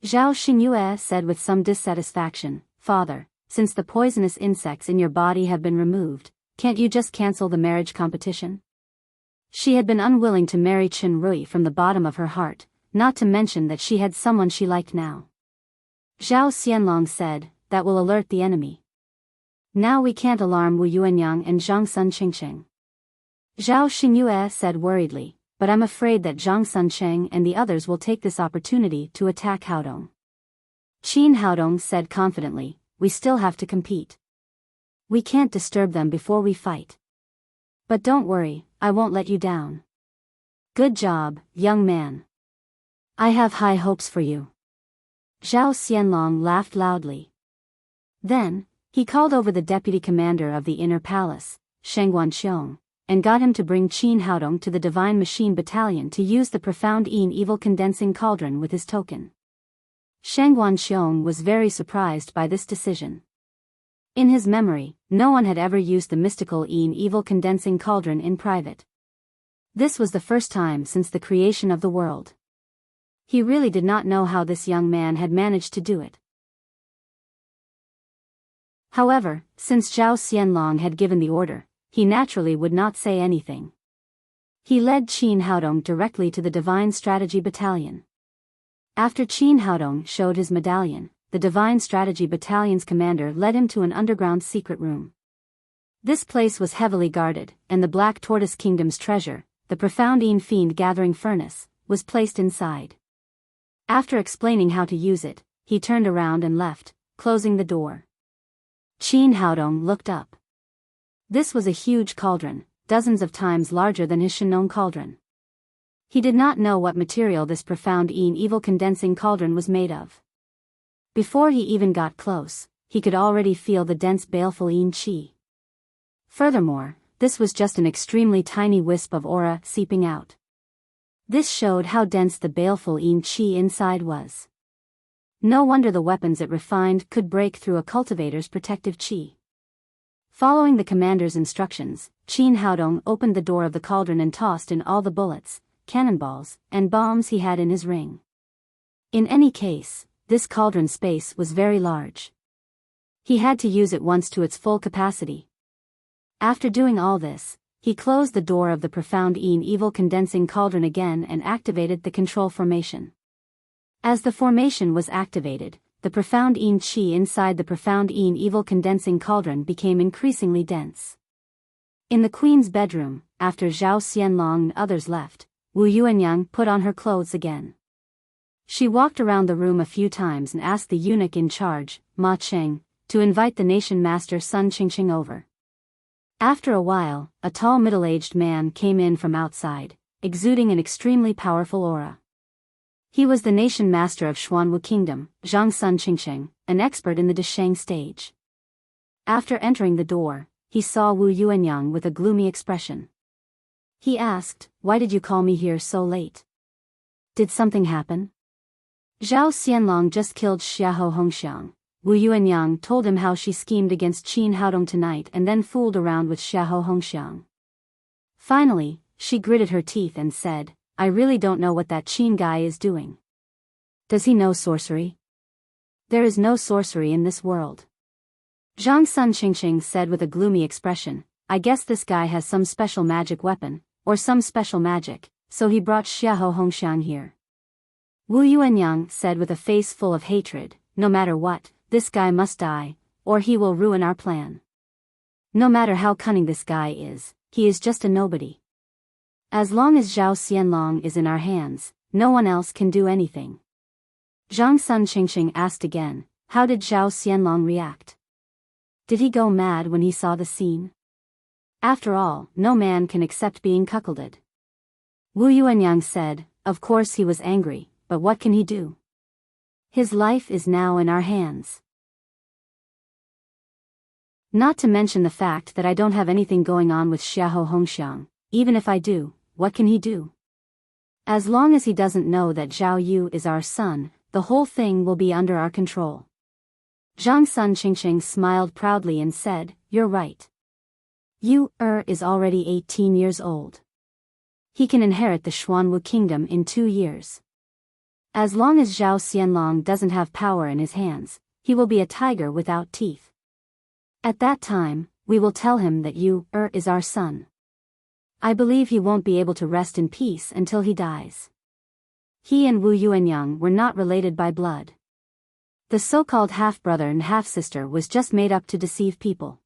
Zhao Xingyue said with some dissatisfaction, Father, since the poisonous insects in your body have been removed, can't you just cancel the marriage competition? She had been unwilling to marry Chen Rui from the bottom of her heart, not to mention that she had someone she liked now. Zhao Xianlong said, That will alert the enemy. Now we can't alarm Wu Yuanyang and Zhang Sun Qingqing. Zhao Xingyue said worriedly, But I'm afraid that Zhang Sun Cheng and the others will take this opportunity to attack Haodong. Qin Haodong said confidently, We still have to compete. We can't disturb them before we fight. But don't worry, I won't let you down. Good job, young man. I have high hopes for you. Zhao Xianlong laughed loudly. Then, he called over the deputy commander of the inner palace, Sheng Wanqiong, and got him to bring Qin Haodong to the Divine Machine Battalion to use the profound evil condensing cauldron with his token. Sheng Wanqiong was very surprised by this decision. In his memory, no one had ever used the mystical evil condensing cauldron in private. This was the first time since the creation of the world. He really did not know how this young man had managed to do it. However, since Zhao Xianlong had given the order, he naturally would not say anything. He led Qin Haodong directly to the Divine Strategy Battalion. After Qin Haodong showed his medallion, the Divine Strategy Battalion's commander led him to an underground secret room. This place was heavily guarded, and the Black Tortoise Kingdom's treasure, the profound fiend gathering furnace, was placed inside. After explaining how to use it, he turned around and left, closing the door. Qin Haodong looked up. This was a huge cauldron, dozens of times larger than his Shenong cauldron. He did not know what material this profound evil condensing cauldron was made of. Before he even got close, he could already feel the dense baleful qi. Furthermore, this was just an extremely tiny wisp of aura seeping out. This showed how dense the baleful qi inside was. No wonder the weapons it refined could break through a cultivator's protective qi. Following the commander's instructions, Qin Haodong opened the door of the cauldron and tossed in all the bullets, cannonballs, and bombs he had in his ring. In any case, this cauldron space was very large. He had to use it once to its full capacity. After doing all this, he closed the door of the profound evil condensing cauldron again and activated the control formation. As the formation was activated, the profound qi inside the profound evil condensing cauldron became increasingly dense. In the queen's bedroom, after Zhao Xianlong and others left, Wu Yuanyang put on her clothes again. She walked around the room a few times and asked the eunuch in charge, Ma Cheng, to invite the nation master Sun Qingqing over. After a while, a tall middle-aged man came in from outside, exuding an extremely powerful aura. He was the nation master of Xuanwu Kingdom, Zhang Sun Qingqing, an expert in the Desheng stage. After entering the door, he saw Wu Yuanyang with a gloomy expression. He asked, "Why did you call me here so late? Did something happen?" Zhao Xianlong just killed Xiahou Hongxiang. Wu Yuanyang told him how she schemed against Qin Haodong tonight and then fooled around with Xiahou Hongxiang. Finally, she gritted her teeth and said, "I really don't know what that Qin guy is doing. Does he know sorcery? There is no sorcery in this world." Zhang Sun Qingqing said with a gloomy expression, "I guess this guy has some special magic weapon, or some special magic, so he brought Xiahou Hongxiang here." Wu Yuanyang said with a face full of hatred, "No matter what, this guy must die, or he will ruin our plan. No matter how cunning this guy is, he is just a nobody. As long as Zhao Xianlong is in our hands, no one else can do anything." Zhang Sun Qingqing asked again, "How did Zhao Xianlong react? Did he go mad when he saw the scene? After all, no man can accept being cuckolded." Wu Yuanyang said, "Of course he was angry, but what can he do? His life is now in our hands. Not to mention the fact that I don't have anything going on with Xiahou Hongxiang. Even if I do, what can he do? As long as he doesn't know that Zhao Yu is our son, the whole thing will be under our control." Zhang Sun Qingqing smiled proudly and said, "You're right. Yu is already 18 years old. He can inherit the Xuanwu Kingdom in 2 years. As long as Zhao Xianlong doesn't have power in his hands, he will be a tiger without teeth. At that time, we will tell him that Yu is our son. I believe he won't be able to rest in peace until he dies." He and Wu Yuanyang were not related by blood. The so-called half-brother and half-sister was just made up to deceive people.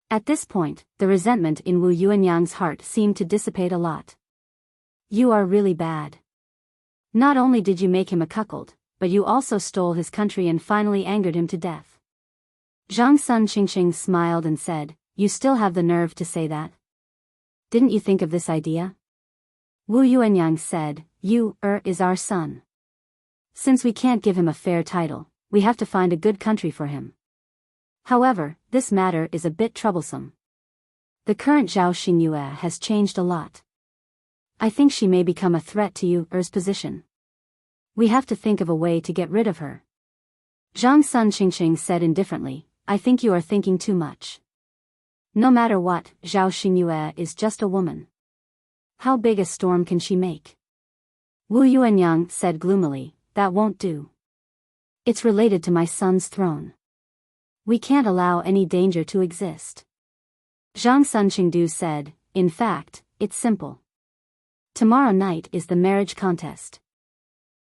At this point, the resentment in Wu Yuanyang's heart seemed to dissipate a lot. "You are really bad. Not only did you make him a cuckold, but you also stole his country and finally angered him to death." Zhang Sun Qingqing smiled and said, "You still have the nerve to say that? Didn't you think of this idea?" Wu Yuanyang said, "Yu is our son. Since we can't give him a fair title, we have to find a good country for him. However, this matter is a bit troublesome. The current Zhao Xingyue has changed a lot. I think she may become a threat to Yu's position. We have to think of a way to get rid of her. Zhang Sun Qingqing said indifferently, I think you are thinking too much. No matter what, Zhao Xingyue is just a woman. How big a storm can she make? Wu Yuanyang said gloomily, that won't do. It's related to my son's throne. We can't allow any danger to exist. Zhang Sun Qingdu said, in fact, it's simple. Tomorrow night is the marriage contest.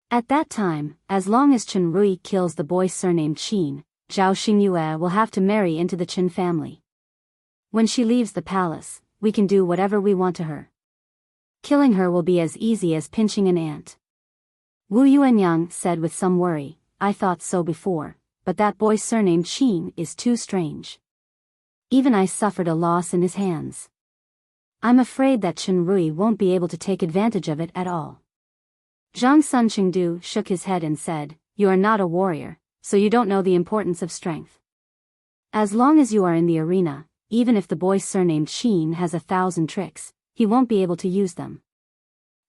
At that time, as long as Chen Rui kills the boy surnamed Qin, Zhao Xingyue will have to marry into the Chen family. When she leaves the palace, we can do whatever we want to her. Killing her will be as easy as pinching an ant. Wu Yuanyang said with some worry, I thought so before, but that boy surnamed Qin is too strange. Even I suffered a loss in his hands. I'm afraid that Chen Rui won't be able to take advantage of it at all. Zhang Sun Qingdu shook his head and said, you are not a warrior, so you don't know the importance of strength. As long as you are in the arena, even if the boy surnamed Qin has 1,000 tricks, he won't be able to use them.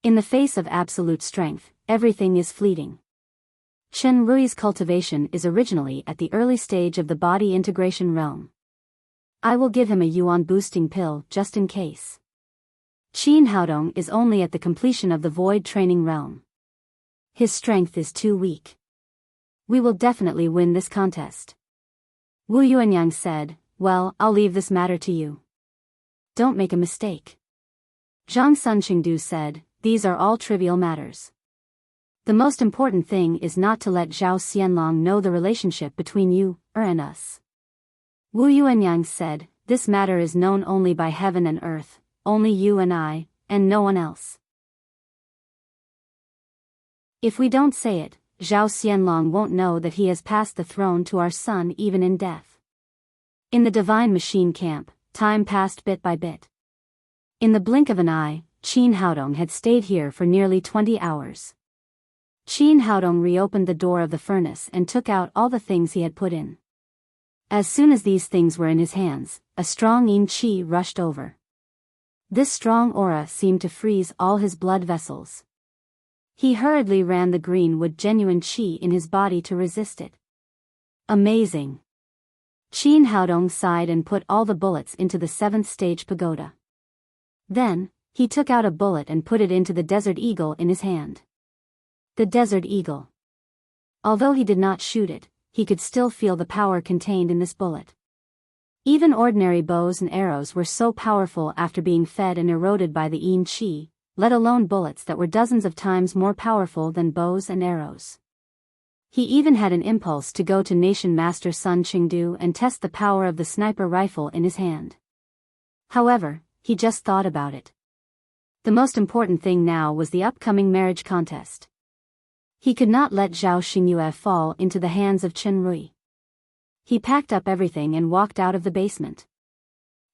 In the face of absolute strength, everything is fleeting. Chen Rui's cultivation is originally at the early stage of the body integration realm. I will give him a yuan boosting pill just in case. Qin Haodong is only at the completion of the void training realm. His strength is too weak. We will definitely win this contest. Wu Yuanyang said, well, I'll leave this matter to you. Don't make a mistake. Zhang Sun Qingdu said, these are all trivial matters. The most important thing is not to let Zhao Xianlong know the relationship between you and us. Wu Yuanyang said, this matter is known only by heaven and earth, only you and I, and no one else. If we don't say it, Zhao Xianlong won't know that he has passed the throne to our son even in death. In the divine machine camp, time passed bit by bit. In the blink of an eye, Qin Haodong had stayed here for nearly 20 hours. Qin Haodong reopened the door of the furnace and took out all the things he had put in. As soon as these things were in his hands, a strong yin qi rushed over. This strong aura seemed to freeze all his blood vessels. He hurriedly ran the green wood genuine qi in his body to resist it. Amazing! Qin Haodong sighed and put all the bullets into the 7th stage pagoda. Then, he took out a bullet and put it into the desert eagle in his hand. The desert eagle. Although he did not shoot it, he could still feel the power contained in this bullet. Even ordinary bows and arrows were so powerful after being fed and eroded by the yin qi, let alone bullets that were dozens of times more powerful than bows and arrows. He even had an impulse to go to Nation Master Sun Qingdu and test the power of the sniper rifle in his hand. However, he just thought about it. The most important thing now was the upcoming marriage contest. He could not let Zhao Xingyue fall into the hands of Chen Rui. He packed up everything and walked out of the basement.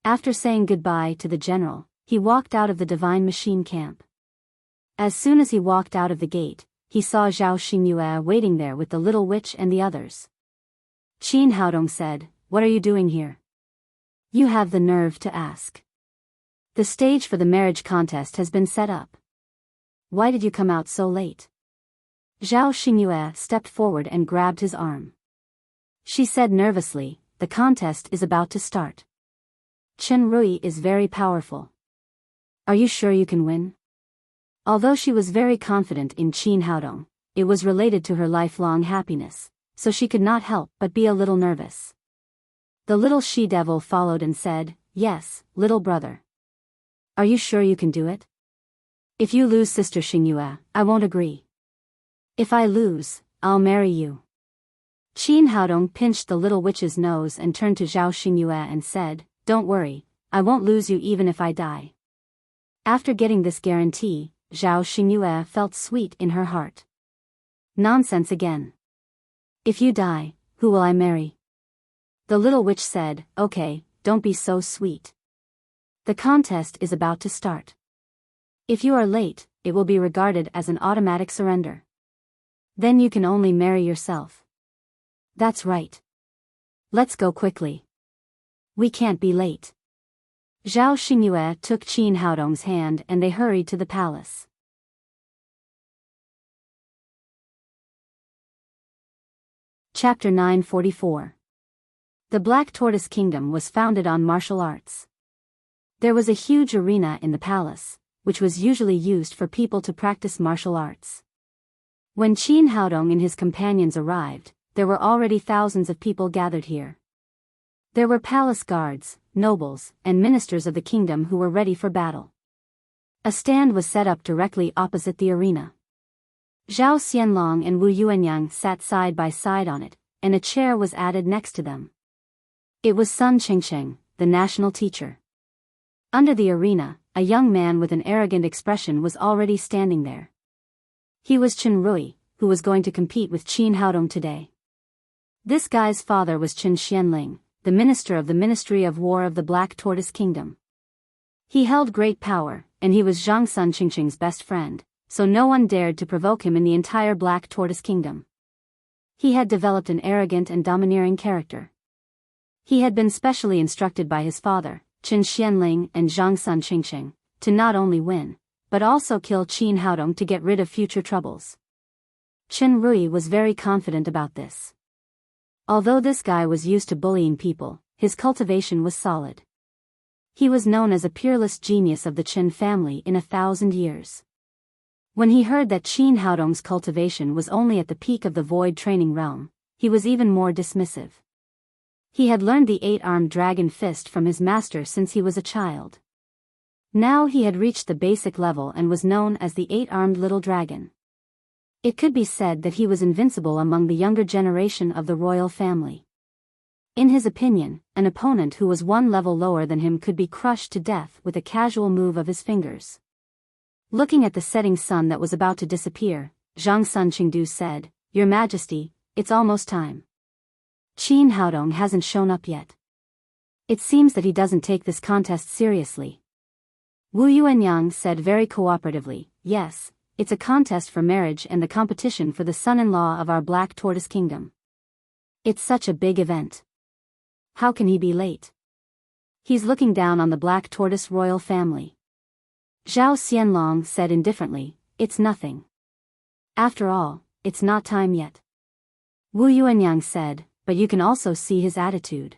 After saying goodbye to the general, he walked out of the divine machine camp. As soon as he walked out of the gate, he saw Zhao Xingyue waiting there with the little witch and the others. Qin Haodong said, what are you doing here? You have the nerve to ask. The stage for the marriage contest has been set up. Why did you come out so late? Zhao Xingyue stepped forward and grabbed his arm. She said nervously, the contest is about to start. Chen Rui is very powerful. Are you sure you can win? Although she was very confident in Qin Haodong, it was related to her lifelong happiness, so she could not help but be a little nervous. The little she-devil followed and said, yes, little brother. Are you sure you can do it? If you lose Sister Xingyue, I won't agree. If I lose, I'll marry you. Qin Haodong pinched the little witch's nose and turned to Zhao Xingyue and said, don't worry, I won't lose you even if I die. After getting this guarantee, Zhao Xingyue felt sweet in her heart. Nonsense again. If you die, who will I marry? The little witch said, okay, don't be so sweet. The contest is about to start. If you are late, it will be regarded as an automatic surrender. Then you can only marry yourself. That's right. Let's go quickly. We can't be late. Zhao Xingyue took Qin Haodong's hand and they hurried to the palace. Chapter 944. The Black Tortoise Kingdom was founded on martial arts. There was a huge arena in the palace, which was usually used for people to practice martial arts. When Qin Haodong and his companions arrived, there were already thousands of people gathered here. There were palace guards, nobles, and ministers of the kingdom who were ready for battle. A stand was set up directly opposite the arena. Zhao Xianlong and Wu Yuanyang sat side by side on it, and a chair was added next to them. It was Sun Qingsheng, the national teacher. Under the arena, a young man with an arrogant expression was already standing there. He was Chen Rui, who was going to compete with Qin Haodong today. This guy's father was Chen Xianling, the minister of the Ministry of War of the Black Tortoise Kingdom. He held great power, and he was Zhang Sun Qingsheng's best friend, so no one dared to provoke him in the entire Black Tortoise Kingdom. He had developed an arrogant and domineering character. He had been specially instructed by his father, Chen Xianling and Zhang Sun Qingsheng, to not only win, but also kill Qin Haodong to get rid of future troubles. Chen Rui was very confident about this. Although this guy was used to bullying people, his cultivation was solid. He was known as a peerless genius of the Chen family in 1,000 years. When he heard that Qin Haodong's cultivation was only at the peak of the void training realm, he was even more dismissive. He had learned the 8-armed dragon fist from his master since he was a child. Now he had reached the basic level and was known as the 8-armed little dragon. It could be said that he was invincible among the younger generation of the royal family. In his opinion, an opponent who was one level lower than him could be crushed to death with a casual move of his fingers. Looking at the setting sun that was about to disappear, Zhang Sun Qingdu said, "Your Majesty, it's almost time. Qin Haodong hasn't shown up yet. It seems that he doesn't take this contest seriously." Wu Yuanyang said very cooperatively, "Yes, it's a contest for marriage and the competition for the son-in-law of our Black Tortoise Kingdom. It's such a big event. How can he be late? He's looking down on the Black Tortoise royal family." Zhao Xianlong said indifferently, "It's nothing. After all, it's not time yet." Wu Yuanyang said, "But you can also see his attitude.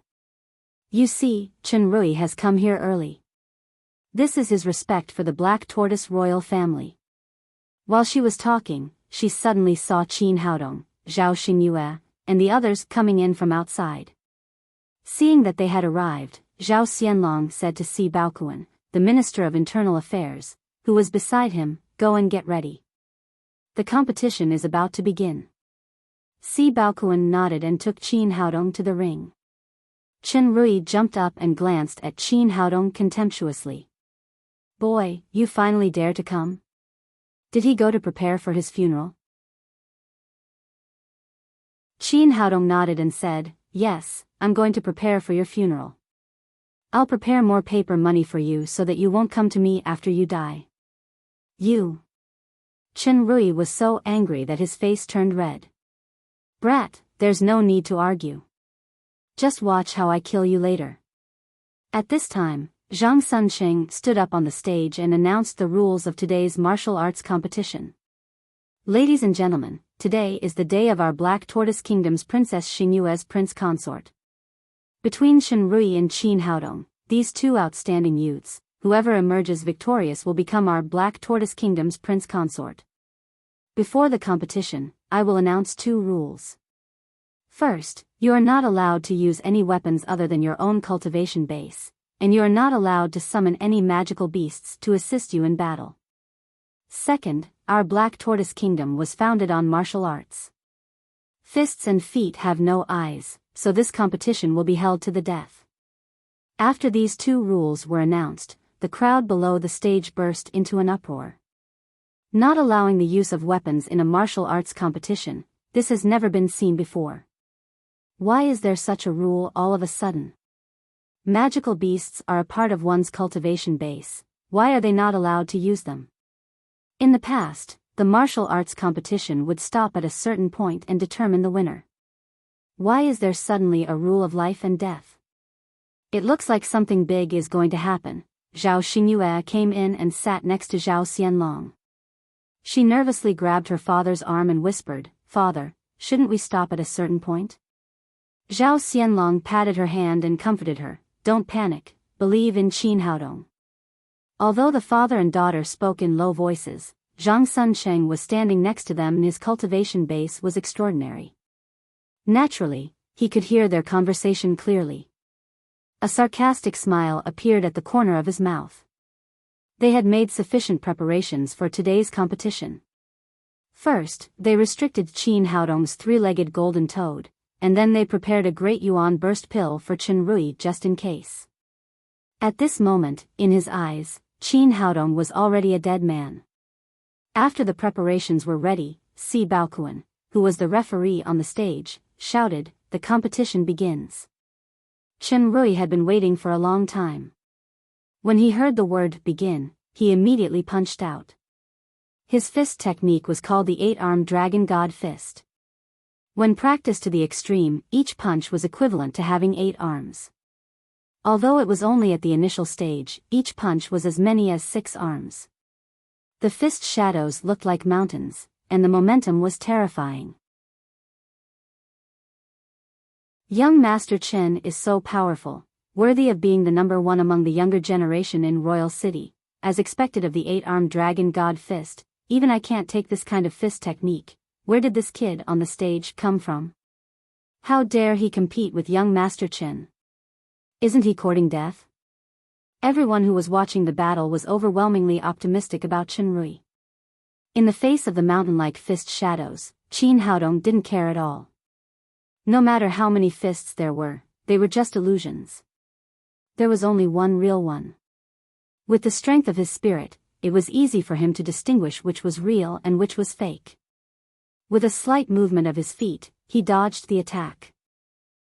You see, Chen Rui has come here early. This is his respect for the Black Tortoise royal family." While she was talking, she suddenly saw Qin Haodong, Zhao Xingyue, and the others coming in from outside. Seeing that they had arrived, Zhao Xianlong said to Si Baokuan, the Minister of Internal Affairs, who was beside him, "Go and get ready. The competition is about to begin." Si Baokuan nodded and took Qin Haodong to the ring. Chen Rui jumped up and glanced at Qin Haodong contemptuously. "Boy, you finally dare to come? Did he go to prepare for his funeral?" Qin Haodong nodded and said, "Yes, I'm going to prepare for your funeral. I'll prepare more paper money for you so that you won't come to me after you die." "You." Chen Rui was so angry that his face turned red. "Brat, there's no need to argue. Just watch how I kill you later." At this time, Zhang Sunqing stood up on the stage and announced the rules of today's martial arts competition. "Ladies and gentlemen, today is the day of our Black Tortoise Kingdom's Princess Xingyue's prince consort. Between Chen Rui and Qin Haodong, these two outstanding youths, whoever emerges victorious will become our Black Tortoise Kingdom's prince consort. Before the competition, I will announce 2 rules. First, you are not allowed to use any weapons other than your own cultivation base, and you are not allowed to summon any magical beasts to assist you in battle. Second, our Black Tortoise Kingdom was founded on martial arts. Fists and feet have no eyes, so this competition will be held to the death." After these 2 rules were announced, the crowd below the stage burst into an uproar. Not allowing the use of weapons in a martial arts competition, this has never been seen before. Why is there such a rule all of a sudden? Magical beasts are a part of one's cultivation base, why are they not allowed to use them? In the past, the martial arts competition would stop at a certain point and determine the winner. Why is there suddenly a rule of life and death? It looks like something big is going to happen. Zhao Xingyue came in and sat next to Zhao Xianlong. She nervously grabbed her father's arm and whispered, "Father, shouldn't we stop at a certain point?" Zhao Xianlong patted her hand and comforted her, "Don't panic, believe in Qin Haodong." Although the father and daughter spoke in low voices, Zhang Suncheng was standing next to them and his cultivation base was extraordinary. Naturally, he could hear their conversation clearly. A sarcastic smile appeared at the corner of his mouth. They had made sufficient preparations for today's competition. First, they restricted Qin Haodong's three-legged golden toad, and then they prepared a great yuan burst pill for Chen Rui just in case. At this moment, in his eyes, Qin Haodong was already a dead man. After the preparations were ready, Si Baokuan, who was the referee on the stage, shouted, "The competition begins." Chen Rui had been waiting for a long time. When he heard the word begin, he immediately punched out. His fist technique was called the 8-armed Dragon God Fist. When practiced to the extreme, each punch was equivalent to having 8 arms. Although it was only at the initial stage, each punch was as many as 6 arms. The fist shadows looked like mountains, and the momentum was terrifying. Young Master Chen is so powerful, worthy of being the number 1 among the younger generation in Royal City, as expected of the 8-armed Dragon God Fist. Even I can't take this kind of fist technique. Where did this kid on the stage come from? How dare he compete with young Master Chen? Isn't he courting death? Everyone who was watching the battle was overwhelmingly optimistic about Chen Rui. In the face of the mountain-like fist shadows, Qin Haodong didn't care at all. No matter how many fists there were, they were just illusions. There was only one real one. With the strength of his spirit, it was easy for him to distinguish which was real and which was fake. With a slight movement of his feet, he dodged the attack.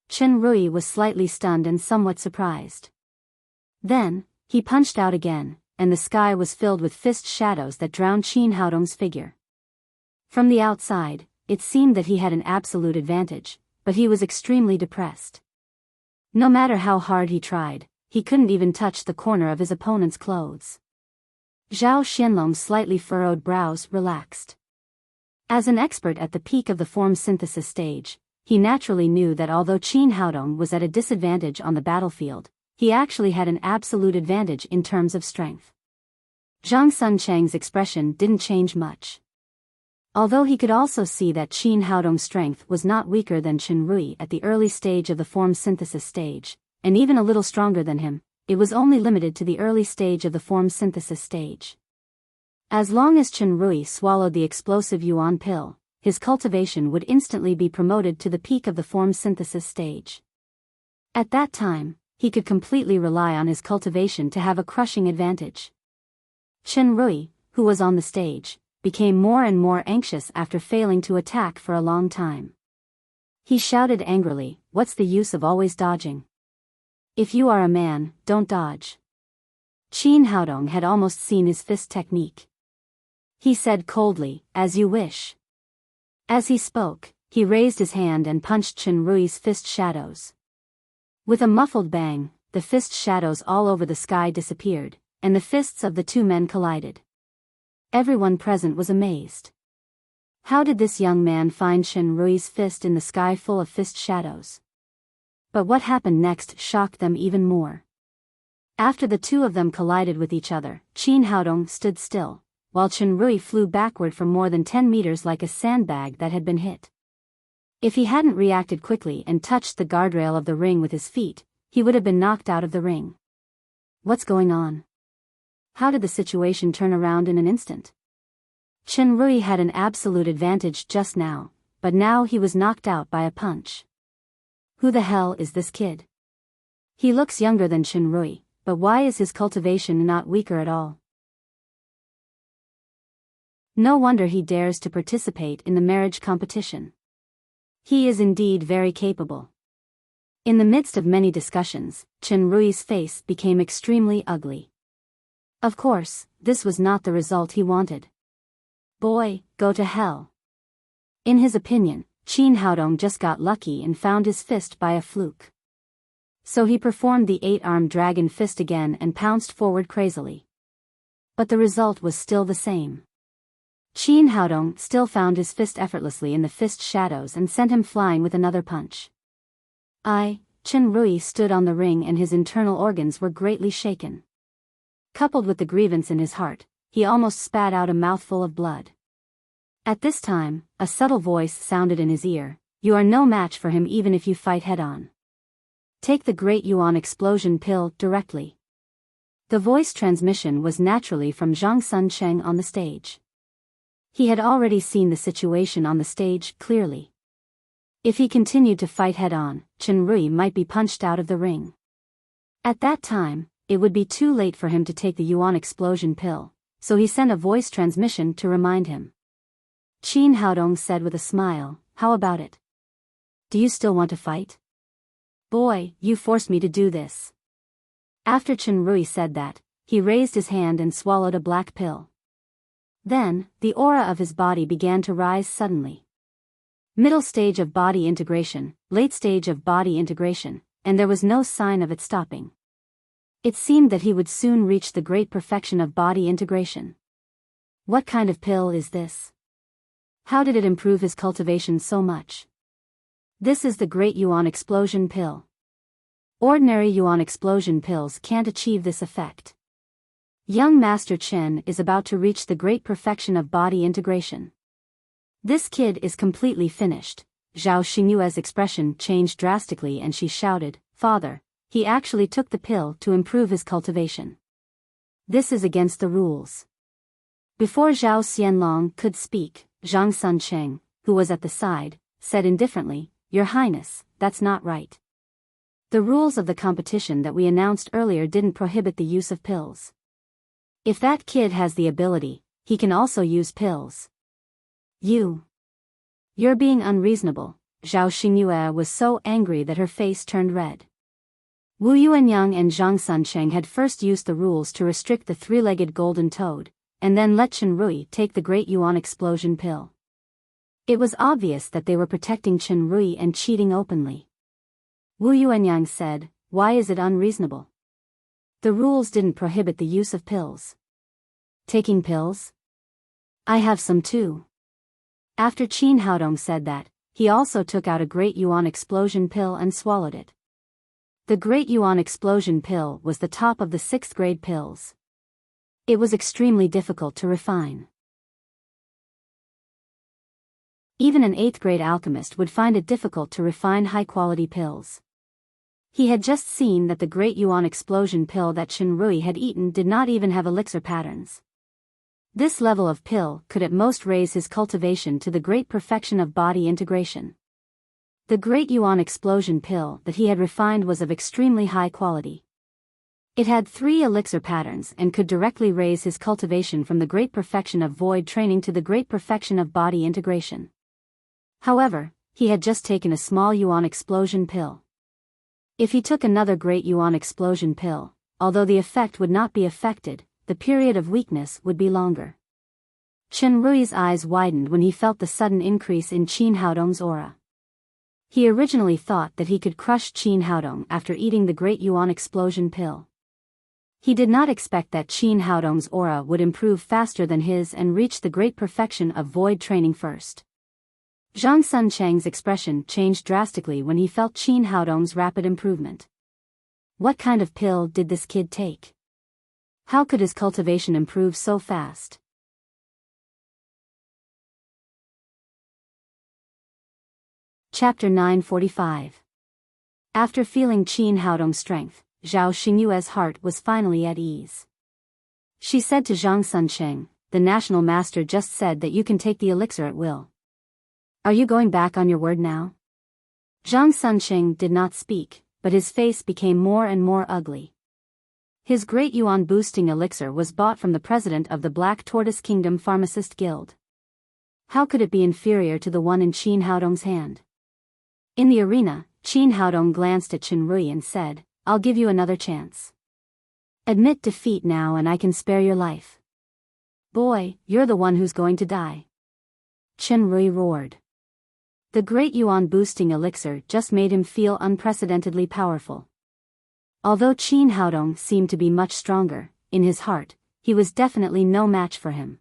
Chen Rui was slightly stunned and somewhat surprised. Then, he punched out again, and the sky was filled with fist shadows that drowned Qin Haodong's figure. From the outside, it seemed that he had an absolute advantage, but he was extremely depressed. No matter how hard he tried, he couldn't even touch the corner of his opponent's clothes. Zhao Xianlong's slightly furrowed brows relaxed. As an expert at the peak of the form synthesis stage, he naturally knew that although Qin Haodong was at a disadvantage on the battlefield, he actually had an absolute advantage in terms of strength. Zhang Suncheng's expression didn't change much. Although he could also see that Qin Haodong's strength was not weaker than Chen Rui at the early stage of the form synthesis stage, and even a little stronger than him, it was only limited to the early stage of the form synthesis stage. As long as Chen Rui swallowed the explosive yuan pill, his cultivation would instantly be promoted to the peak of the form synthesis stage. At that time, he could completely rely on his cultivation to have a crushing advantage. Chen Rui, who was on the stage, became more and more anxious after failing to attack for a long time. He shouted angrily, "What's the use of always dodging? If you are a man, don't dodge." Qin Haodong had almost seen his fist technique. He said coldly, "As you wish." As he spoke, he raised his hand and punched Chen Rui's fist shadows. With a muffled bang, the fist shadows all over the sky disappeared, and the fists of the two men collided. Everyone present was amazed. How did this young man find Chen Rui's fist in the sky full of fist shadows? But what happened next shocked them even more. After the two of them collided with each other, Qin Haodong stood still, while Chen Rui flew backward for more than 10 meters like a sandbag that had been hit. If he hadn't reacted quickly and touched the guardrail of the ring with his feet, he would have been knocked out of the ring. What's going on? How did the situation turn around in an instant? Chen Rui had an absolute advantage just now, but now he was knocked out by a punch. Who the hell is this kid? He looks younger than Chen Rui, but why is his cultivation not weaker at all? No wonder he dares to participate in the marriage competition. He is indeed very capable. In the midst of many discussions, Chen Rui's face became extremely ugly. Of course, this was not the result he wanted. Boy, go to hell. In his opinion, Qin Haodong just got lucky and found his fist by a fluke. So he performed the 8-armed dragon fist again and pounced forward crazily. But the result was still the same. Qin Haodong still found his fist effortlessly in the fist shadows and sent him flying with another punch. Chen Rui stood on the ring and his internal organs were greatly shaken. Coupled with the grievance in his heart, he almost spat out a mouthful of blood. At this time, a subtle voice sounded in his ear, "You are no match for him even if you fight head-on. Take the Great Yuan Explosion Pill directly." The voice transmission was naturally from Zhang Suncheng on the stage. He had already seen the situation on the stage clearly. If he continued to fight head-on, Chen Rui might be punched out of the ring. At that time, it would be too late for him to take the Yuan Explosion Pill, so he sent a voice transmission to remind him. Qin Haodong said with a smile, "How about it? Do you still want to fight? Boy, you forced me to do this." After Chen Rui said that, he raised his hand and swallowed a black pill. Then, the aura of his body began to rise suddenly. Middle stage of body integration, late stage of body integration, and there was no sign of it stopping. It seemed that he would soon reach the great perfection of body integration. What kind of pill is this? How did it improve his cultivation so much? This is the Great Yuan Explosion Pill. Ordinary Yuan Explosion pills can't achieve this effect. Young Master Chen is about to reach the great perfection of body integration. This kid is completely finished. Zhao Xingyue's expression changed drastically and she shouted, "Father, he actually took the pill to improve his cultivation. This is against the rules." Before Zhao Xianlong could speak, Zhang Suncheng, who was at the side, said indifferently, "Your Highness, that's not right. The rules of the competition that we announced earlier didn't prohibit the use of pills. If that kid has the ability, he can also use pills. You're being unreasonable." Zhao Xingyue was so angry that her face turned red. Wu Yuanyang and Zhang Suncheng had first used the rules to restrict the three-legged golden toad, and then let Chen Rui take the Great Yuan Explosion Pill. It was obvious that they were protecting Chen Rui and cheating openly. Wu Yuanyang said, "Why is it unreasonable? The rules didn't prohibit the use of pills." "Taking pills? I have some too." After Qin Haodong said that, he also took out a Great Yuan Explosion Pill and swallowed it. The Great Yuan Explosion Pill was the top of the 6th grade pills. It was extremely difficult to refine. Even an 8th grade alchemist would find it difficult to refine high-quality pills. He had just seen that the Great Yuan Explosion Pill that Chen Rui had eaten did not even have elixir patterns. This level of pill could at most raise his cultivation to the great perfection of body integration. The Great Yuan Explosion Pill that he had refined was of extremely high quality. It had 3 elixir patterns and could directly raise his cultivation from the great perfection of void training to the great perfection of body integration. However, he had just taken a small Yuan Explosion Pill. If he took another Great Yuan Explosion Pill, although the effect would not be affected, the period of weakness would be longer. Chen Rui's eyes widened when he felt the sudden increase in Qin Haodong's aura. He originally thought that he could crush Qin Haodong after eating the Great Yuan Explosion Pill. He did not expect that Qin Haodong's aura would improve faster than his and reach the great perfection of void training first. Zhang Suncheng's expression changed drastically when he felt Qin Haodong's rapid improvement. What kind of pill did this kid take? How could his cultivation improve so fast? Chapter 945. After feeling Qin Haodong's strength, Zhao Xingyue's heart was finally at ease. She said to Zhang Suncheng, "The national master just said that you can take the elixir at will. Are you going back on your word now?" Zhang Suncheng did not speak, but his face became more and more ugly. His Great Yuan boosting elixir was bought from the president of the Black Tortoise Kingdom Pharmacist Guild. How could it be inferior to the one in Qin Haodong's hand? In the arena, Qin Haodong glanced at Chen Rui and said, "I'll give you another chance. Admit defeat now and I can spare your life." Boy, you're the one who's going to die. Chen Rui roared. The great yuan boosting elixir just made him feel unprecedentedly powerful. Although Qin Haodong seemed to be much stronger, in his heart, he was definitely no match for him.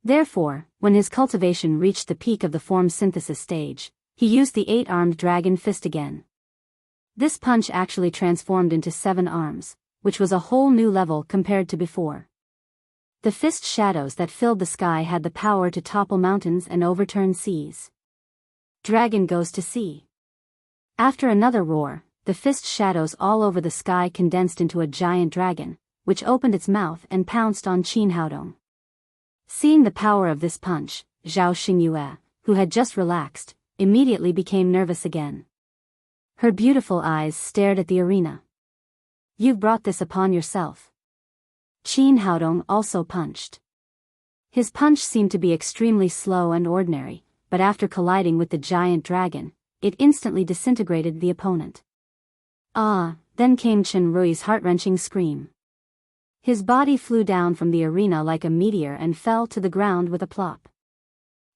Therefore, when his cultivation reached the peak of the form synthesis stage, he used the 8-armed dragon fist again. This punch actually transformed into 7 arms, which was a whole new level compared to before. The fist shadows that filled the sky had the power to topple mountains and overturn seas. Dragon goes to sea. After another roar, the fist shadows all over the sky condensed into a giant dragon, which opened its mouth and pounced on Qin Haodong. Seeing the power of this punch, Zhao Xingyue, who had just relaxed, immediately became nervous again. Her beautiful eyes stared at the arena. You've brought this upon yourself. Qin Haodong also punched. His punch seemed to be extremely slow and ordinary, but after colliding with the giant dragon, it instantly disintegrated the opponent. Then came Chen Rui's heart-wrenching scream. His body flew down from the arena like a meteor and fell to the ground with a plop.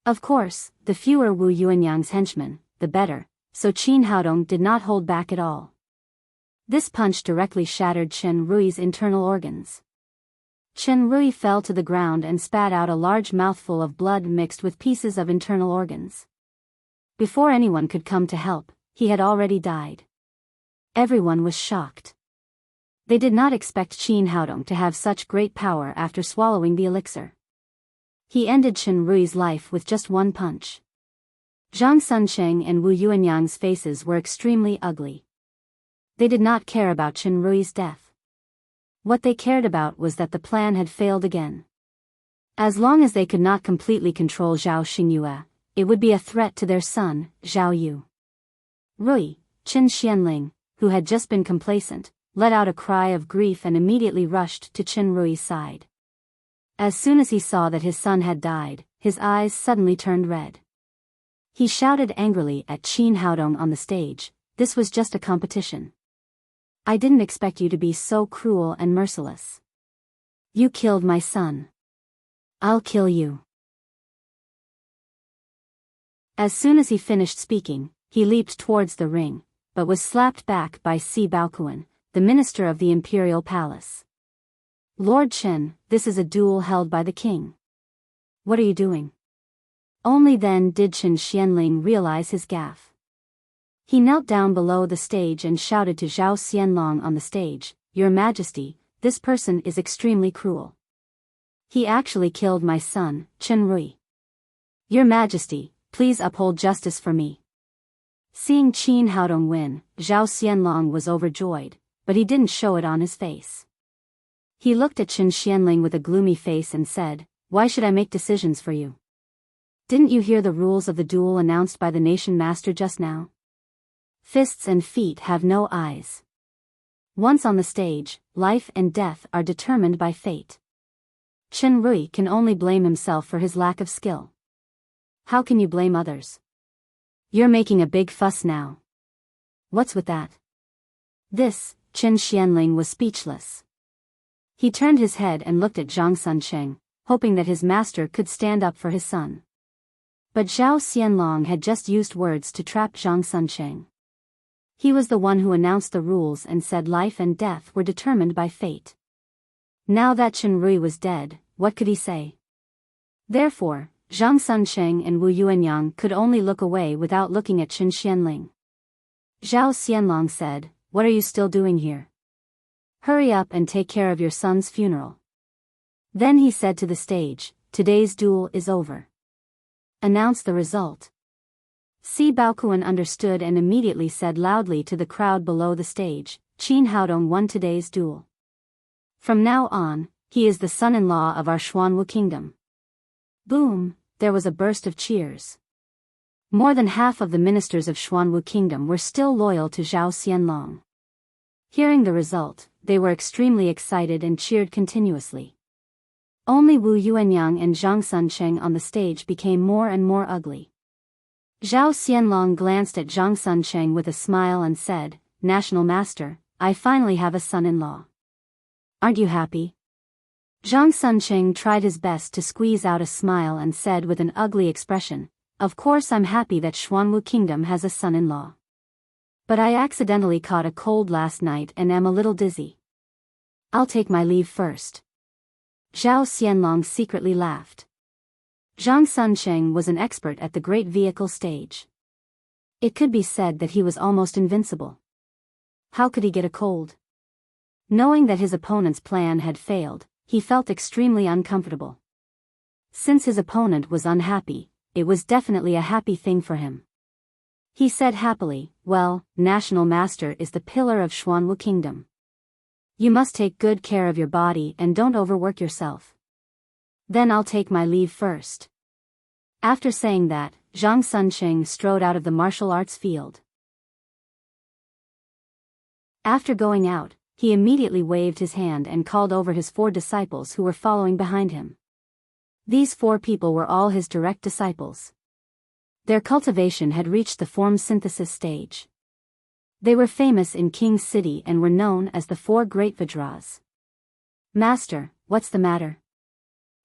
Of course, the fewer Wu Yuanyang's henchmen, the better, so Qin Haodong did not hold back at all. This punch directly shattered Chen Rui's internal organs. Chen Rui fell to the ground and spat out a large mouthful of blood mixed with pieces of internal organs. Before anyone could come to help, he had already died. Everyone was shocked. They did not expect Qin Haodong to have such great power after swallowing the elixir. He ended Chen Rui's life with just one punch. Zhang Sunsheng and Wu Yuanyang's faces were extremely ugly. They did not care about Chen Rui's death. What they cared about was that the plan had failed again. As long as they could not completely control Zhao Xingyue, it would be a threat to their son, Zhao Yu. Rui, Qin Xianling, who had just been complacent, let out a cry of grief and immediately rushed to Chen Rui's side. As soon as he saw that his son had died, his eyes suddenly turned red. He shouted angrily at Qin Haodong on the stage, "This was just a competition. I didn't expect you to be so cruel and merciless. You killed my son. I'll kill you." As soon as he finished speaking, he leaped towards the ring, but was slapped back by Si Baokuan, the minister of the imperial palace. "Lord Chen, this is a duel held by the king. What are you doing?" Only then did Chen Xianling realize his gaffe. He knelt down below the stage and shouted to Zhao Xianlong on the stage, "Your Majesty, this person is extremely cruel. He actually killed my son, Chen Rui. Your Majesty, please uphold justice for me." Seeing Qin Haodong win, Zhao Xianlong was overjoyed, but he didn't show it on his face. He looked at Chen Xianling with a gloomy face and said, "Why should I make decisions for you? Didn't you hear the rules of the duel announced by the nation master just now? Fists and feet have no eyes. Once on the stage, life and death are determined by fate. Chen Rui can only blame himself for his lack of skill. How can you blame others? You're making a big fuss now. What's with that?" This, Qin Xianling was speechless. He turned his head and looked at Zhang Sunsheng, hoping that his master could stand up for his son. But Zhao Xianlong had just used words to trap Zhang Sunsheng. He was the one who announced the rules and said life and death were determined by fate. Now that Chen Rui was dead, what could he say? Therefore, Zhang Sunsheng and Wu Yuanyang could only look away without looking at Qin Xianling. Zhao Xianlong said, "What are you still doing here? Hurry up and take care of your son's funeral." Then he said to the stage, "Today's duel is over. Announce the result." Si Baokuan understood and immediately said loudly to the crowd below the stage, "Qin Haodong won today's duel. From now on, he is the son-in-law of our Xuanwu kingdom." Boom, there was a burst of cheers. More than half of the ministers of Xuanwu kingdom were still loyal to Zhao Xianlong. Hearing the result, they were extremely excited and cheered continuously. Only Wu Yuanyang and Zhang Sunsheng on the stage became more and more ugly. Zhao Xianlong glanced at Zhang Sunsheng with a smile and said, "National Master, I finally have a son-in-law. Aren't you happy?" Zhang Suncheng tried his best to squeeze out a smile and said with an ugly expression, "Of course I'm happy that Xuanwu Kingdom has a son-in-law. But I accidentally caught a cold last night and am a little dizzy. I'll take my leave first." Zhao Xianlong secretly laughed. Zhang Suncheng was an expert at the great vehicle stage. It could be said that he was almost invincible. How could he get a cold? Knowing that his opponent's plan had failed, he felt extremely uncomfortable. Since his opponent was unhappy, it was definitely a happy thing for him. He said happily, "Well, National Master is the pillar of Xuanwu Kingdom. You must take good care of your body and don't overwork yourself. Then I'll take my leave first." After saying that, Zhang Suncheng strode out of the martial arts field. After going out, he immediately waved his hand and called over his 4 disciples who were following behind him. These 4 people were all his direct disciples. Their cultivation had reached the form synthesis stage. They were famous in King's City and were known as the 4 Great Vajras. "Master, what's the matter?"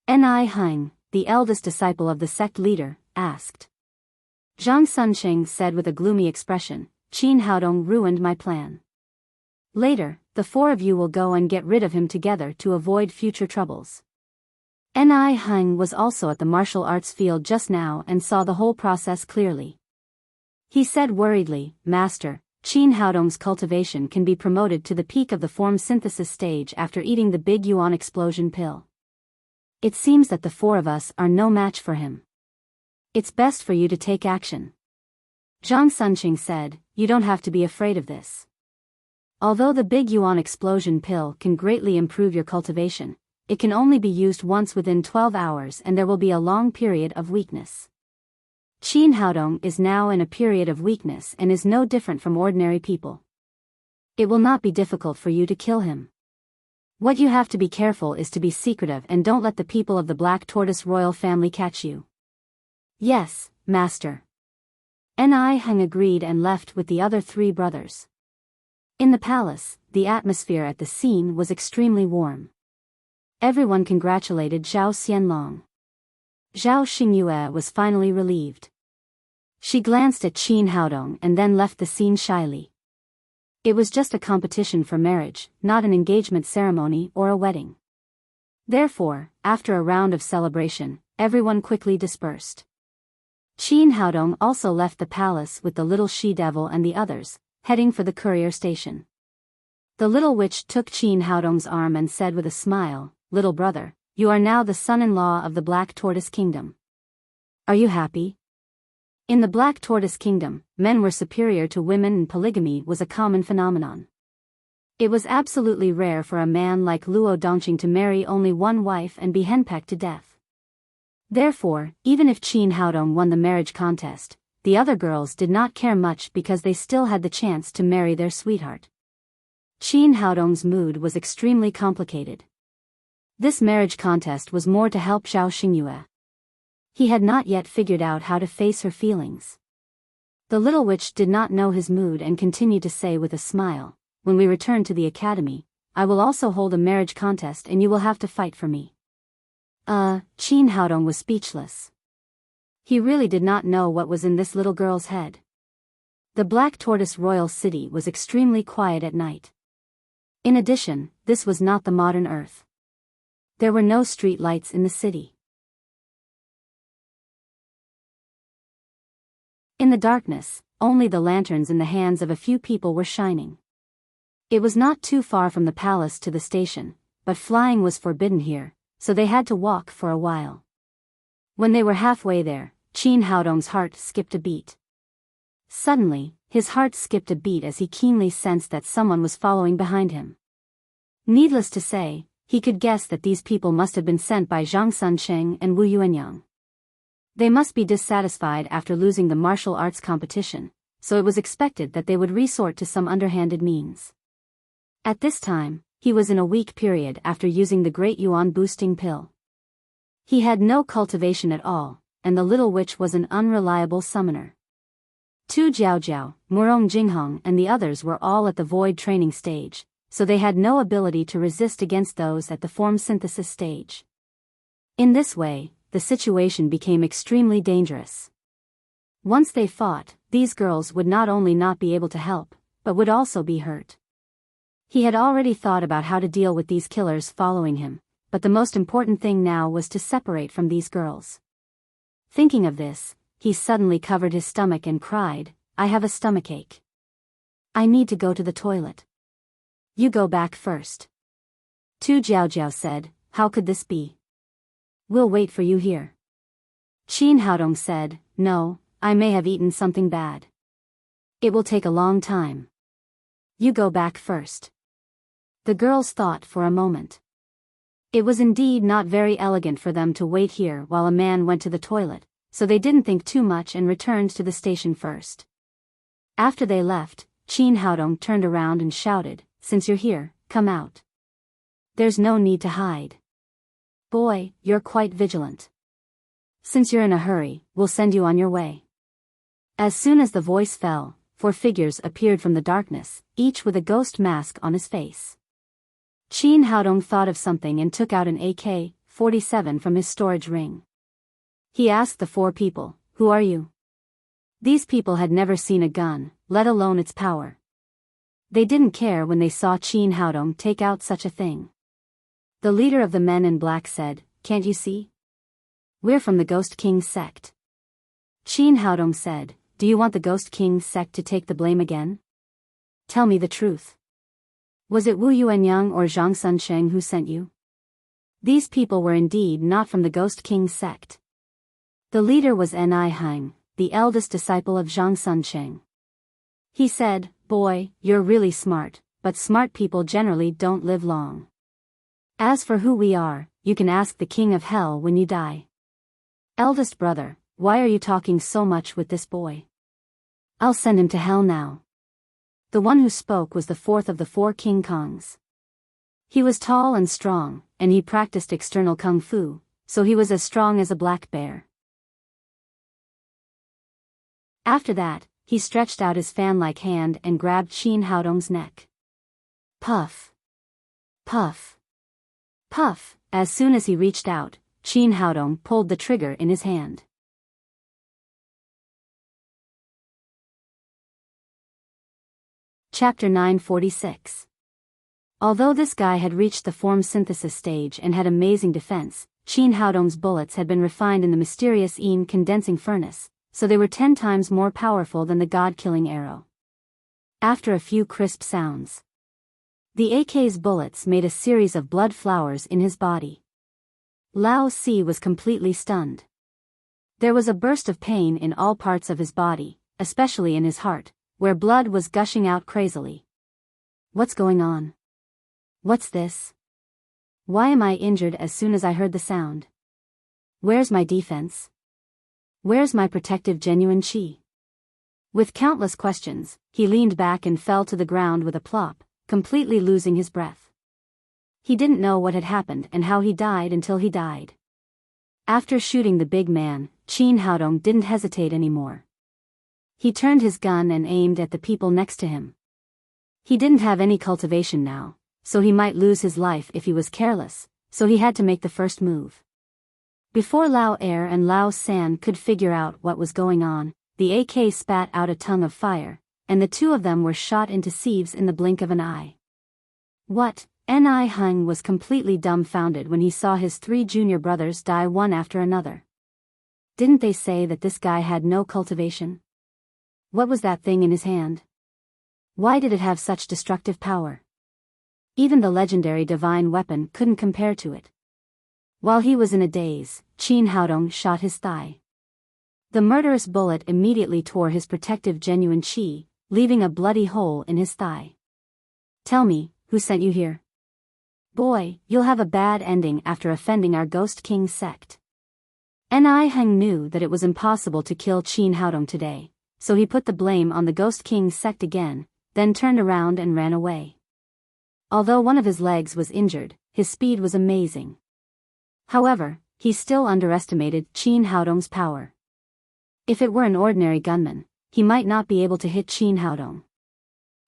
Ni Heng, the eldest disciple of the sect leader, asked. Zhang Suncheng said with a gloomy expression, "Qin Haodong ruined my plan. Later, the 4 of you will go and get rid of him together to avoid future troubles." Ni Heng was also at the martial arts field just now and saw the whole process clearly. He said worriedly, "Master, Qin Haodong's cultivation can be promoted to the peak of the form synthesis stage after eating the big yuan explosion pill. It seems that the 4 of us are no match for him. It's best for you to take action." Zhang Suncheng said, "You don't have to be afraid of this. Although the big yuan explosion pill can greatly improve your cultivation, it can only be used once within 12 hours and there will be a long period of weakness. Qin Haodong is now in a period of weakness and is no different from ordinary people. It will not be difficult for you to kill him. What you have to be careful is to be secretive and don't let the people of the Black Tortoise royal family catch you." "Yes, Master." Ni Heng agreed and left with the other 3 brothers. In the palace, the atmosphere at the scene was extremely warm. Everyone congratulated Zhao Xianlong. Zhao Xingyue was finally relieved. She glanced at Qin Haodong and then left the scene shyly. It was just a competition for marriage, not an engagement ceremony or a wedding. Therefore, after a round of celebration, everyone quickly dispersed. Qin Haodong also left the palace with the little she-devil and the others, heading for the courier station. The little witch took Qin Haodong's arm and said with a smile, "Little brother, you are now the son-in-law of the Black Tortoise Kingdom. Are you happy?" In the Black Tortoise Kingdom, men were superior to women and polygamy was a common phenomenon. It was absolutely rare for a man like Luo Dongqing to marry only one wife and be henpecked to death. Therefore, even if Qin Haodong won the marriage contest, the other girls did not care much because they still had the chance to marry their sweetheart. Qin Haodong's mood was extremely complicated. This marriage contest was more to help Zhao Xingyue. He had not yet figured out how to face her feelings. The little witch did not know his mood and continued to say with a smile, "When we return to the academy, I will also hold a marriage contest and you will have to fight for me." Qin Haodong was speechless. He really did not know what was in this little girl's head. The Black Tortoise Royal City was extremely quiet at night. In addition, this was not the modern Earth. There were no street lights in the city. In the darkness, only the lanterns in the hands of a few people were shining. It was not too far from the palace to the station, but flying was forbidden here, so they had to walk for a while. When they were halfway there, Qin Haodong's heart skipped a beat. Suddenly, his heart skipped a beat as he keenly sensed that someone was following behind him. Needless to say, he could guess that these people must have been sent by Zhang Suncheng and Wu Yuanyang. They must be dissatisfied after losing the martial arts competition, so it was expected that they would resort to some underhanded means. At this time, he was in a weak period after using the Great Yuan boosting pill. He had no cultivation at all, and the little witch was an unreliable summoner. Tu Jiaojiao, Murong Jinghong and the others were all at the void training stage, so they had no ability to resist against those at the form synthesis stage. In this way, the situation became extremely dangerous. Once they fought, these girls would not only not be able to help, but would also be hurt. He had already thought about how to deal with these killers following him, but the most important thing now was to separate from these girls. Thinking of this, he suddenly covered his stomach and cried, "I have a stomachache. I need to go to the toilet. You go back first." Tu Jiaojiao said, "How could this be? We'll wait for you here." Qin Haodong said, "No, I may have eaten something bad. It will take a long time. You go back first." The girls thought for a moment. It was indeed not very elegant for them to wait here while a man went to the toilet, so they didn't think too much and returned to the station first. After they left, Qin Haodong turned around and shouted, "Since you're here, come out. There's no need to hide. Boy, you're quite vigilant. Since you're in a hurry, we'll send you on your way." As soon as the voice fell, 4 figures appeared from the darkness, each with a ghost mask on his face. Qin Haodong thought of something and took out an AK-47 from his storage ring. He asked the 4 people, "Who are you?" These people had never seen a gun, let alone its power. They didn't care when they saw Qin Haodong take out such a thing. The leader of the men in black said, "Can't you see? We're from the Ghost King sect." Qin Haodong said, "Do you want the Ghost King sect to take the blame again? Tell me the truth. Was it Wu Yuanyang or Zhang Sunsheng who sent you?" These people were indeed not from the Ghost King sect. The leader was Enrich, the eldest disciple of Zhang Sunsheng. He said, "Boy, you're really smart, but smart people generally don't live long. As for who we are, you can ask the king of hell when you die." "Eldest brother, why are you talking so much with this boy? I'll send him to hell now." The one who spoke was the 4th of the 4 King Kongs. He was tall and strong, and he practiced external kung fu, so he was as strong as a black bear. After that, he stretched out his fan-like hand and grabbed Qin Haodong's neck. Puff! Puff! Puff! As soon as he reached out, Qin Haodong pulled the trigger in his hand. Chapter 946. Although this guy had reached the form synthesis stage and had amazing defense, Qin Haodong's bullets had been refined in the mysterious condensing furnace, so they were 10 times more powerful than the god-killing arrow. After a few crisp sounds, the AK's bullets made a series of blood flowers in his body. Lao Si was completely stunned. There was a burst of pain in all parts of his body, especially in his heart, where blood was gushing out crazily. What's going on? What's this? Why am I injured as soon as I heard the sound? Where's my defense? Where's my protective genuine chi? With countless questions, he leaned back and fell to the ground with a plop, completely losing his breath. He didn't know what had happened and how he died until he died. After shooting the big man, Qin Haodong didn't hesitate anymore. He turned his gun and aimed at the people next to him. He didn't have any cultivation now, so he might lose his life if he was careless, so he had to make the first move. Before Lao Er and Lao San could figure out what was going on, the AK spat out a tongue of fire, and the 2 of them were shot into sieves in the blink of an eye. What? Enrich was completely dumbfounded when he saw his 3 junior brothers die one after another. Didn't they say that this guy had no cultivation? What was that thing in his hand? Why did it have such destructive power? Even the legendary divine weapon couldn't compare to it. While he was in a daze, Qin Haodong shot his thigh. The murderous bullet immediately tore his protective genuine chi, leaving a bloody hole in his thigh. "Tell me, who sent you here? Boy, you'll have a bad ending after offending our Ghost King sect." Enrich knew that it was impossible to kill Qin Haodong today, so he put the blame on the Ghost King sect again, then turned around and ran away. Although one of his legs was injured, his speed was amazing. However, he still underestimated Qin Haodong's power. If it were an ordinary gunman, he might not be able to hit Qin Haodong.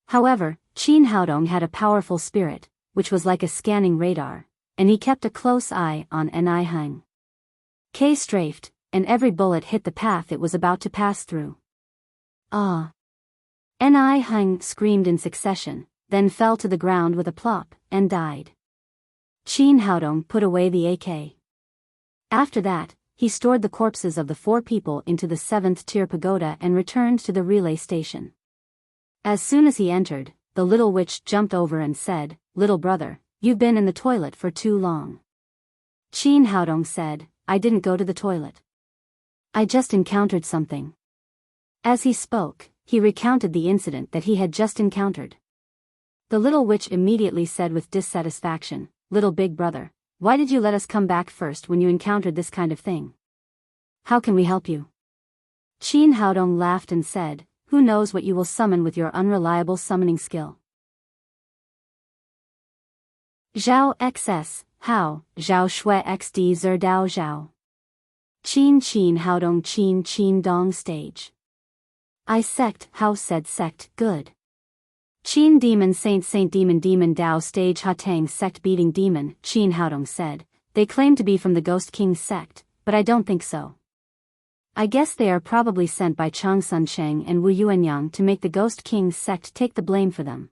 However, Qin Haodong had a powerful spirit, which was like a scanning radar, and he kept a close eye on Ni Heng. K strafed, and every bullet hit the path it was about to pass through. Ah! Ni Heng screamed in succession, then fell to the ground with a plop, and died. Qin Haodong put away the AK. After that, he stored the corpses of the 4 people into the 7th-tier pagoda and returned to the relay station. As soon as he entered, the little witch jumped over and said, "Little brother, you've been in the toilet for too long." Qin Haodong said, "I didn't go to the toilet. I just encountered something." As he spoke, he recounted the incident that he had just encountered. The little witch immediately said with dissatisfaction, "Little big brother, why did you let us come back first when you encountered this kind of thing? How can we help you?" Qin Haodong laughed and said, "Who knows what you will summon with your unreliable summoning skill?" Zhao XS, Hao, Zhao Shui XD Zer Dao Zhao. Qin Haodong Qin Dong Stage. I sect, Hao said sect, good. Qin Demon Saint Demon Dao Stage Hatang Sect Beating Demon, Qin Haodong said, they claim to be from the Ghost King's sect, but I don't think so. I guess they are probably sent by Chang Sun Cheng and Wu Yuanyang to make the Ghost King's sect take the blame for them.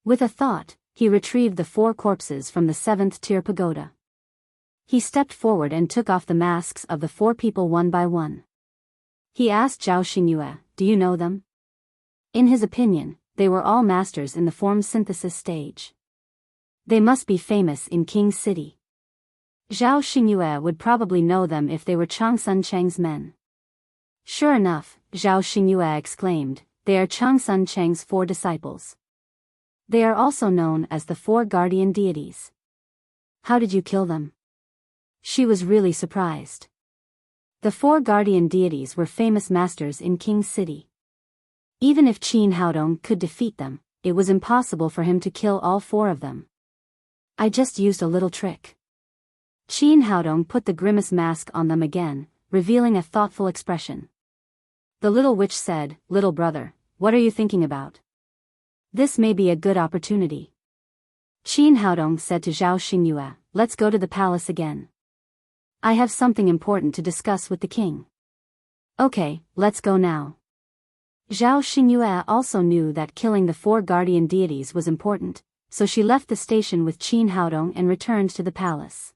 With a thought, he retrieved the 4 corpses from the 7th-tier pagoda. He stepped forward and took off the masks of the 4 people one by one. He asked Zhao Xingyue, "Do you know them?" In his opinion, they were all masters in the form synthesis stage. They must be famous in King City. Zhao Xingyue would probably know them if they were Chang Sun Cheng's men. Sure enough, Zhao Xingyue exclaimed, "They are Chang Sun Cheng's 4 disciples. They are also known as the 4 guardian deities. How did you kill them?" She was really surprised. The 4 guardian deities were famous masters in King City. Even if Qin Haodong could defeat them, it was impossible for him to kill all 4 of them. "I just used a little trick." Qin Haodong put the grimace mask on them again, revealing a thoughtful expression. The little witch said, "Little brother, what are you thinking about? This may be a good opportunity." Qin Haodong said to Zhao Xingyue, "Let's go to the palace again. I have something important to discuss with the king." "Okay, let's go now." Zhao Xingyue also knew that killing the 4 guardian deities was important, so she left the station with Qin Haodong and returned to the palace.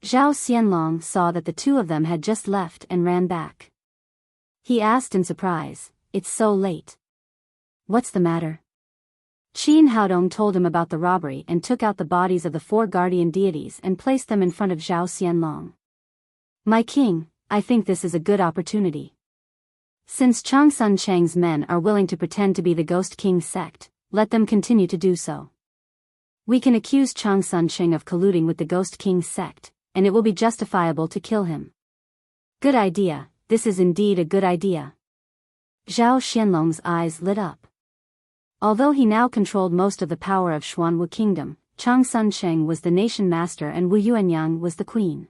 Zhao Xianlong saw that the 2 of them had just left and ran back. He asked in surprise, "It's so late. What's the matter?" Qin Haodong told him about the robbery and took out the bodies of the 4 guardian deities and placed them in front of Zhao Xianlong. "My king, I think this is a good opportunity. Since Chang Sun Cheng's men are willing to pretend to be the Ghost King's sect, let them continue to do so. We can accuse Chang Sun Cheng of colluding with the Ghost King's sect, and it will be justifiable to kill him." "Good idea, this is indeed a good idea." Zhao Xianlong's eyes lit up. Although he now controlled most of the power of Xuanwu Kingdom, Chang Sun Cheng was the nation master and Wu Yuanyang was the queen.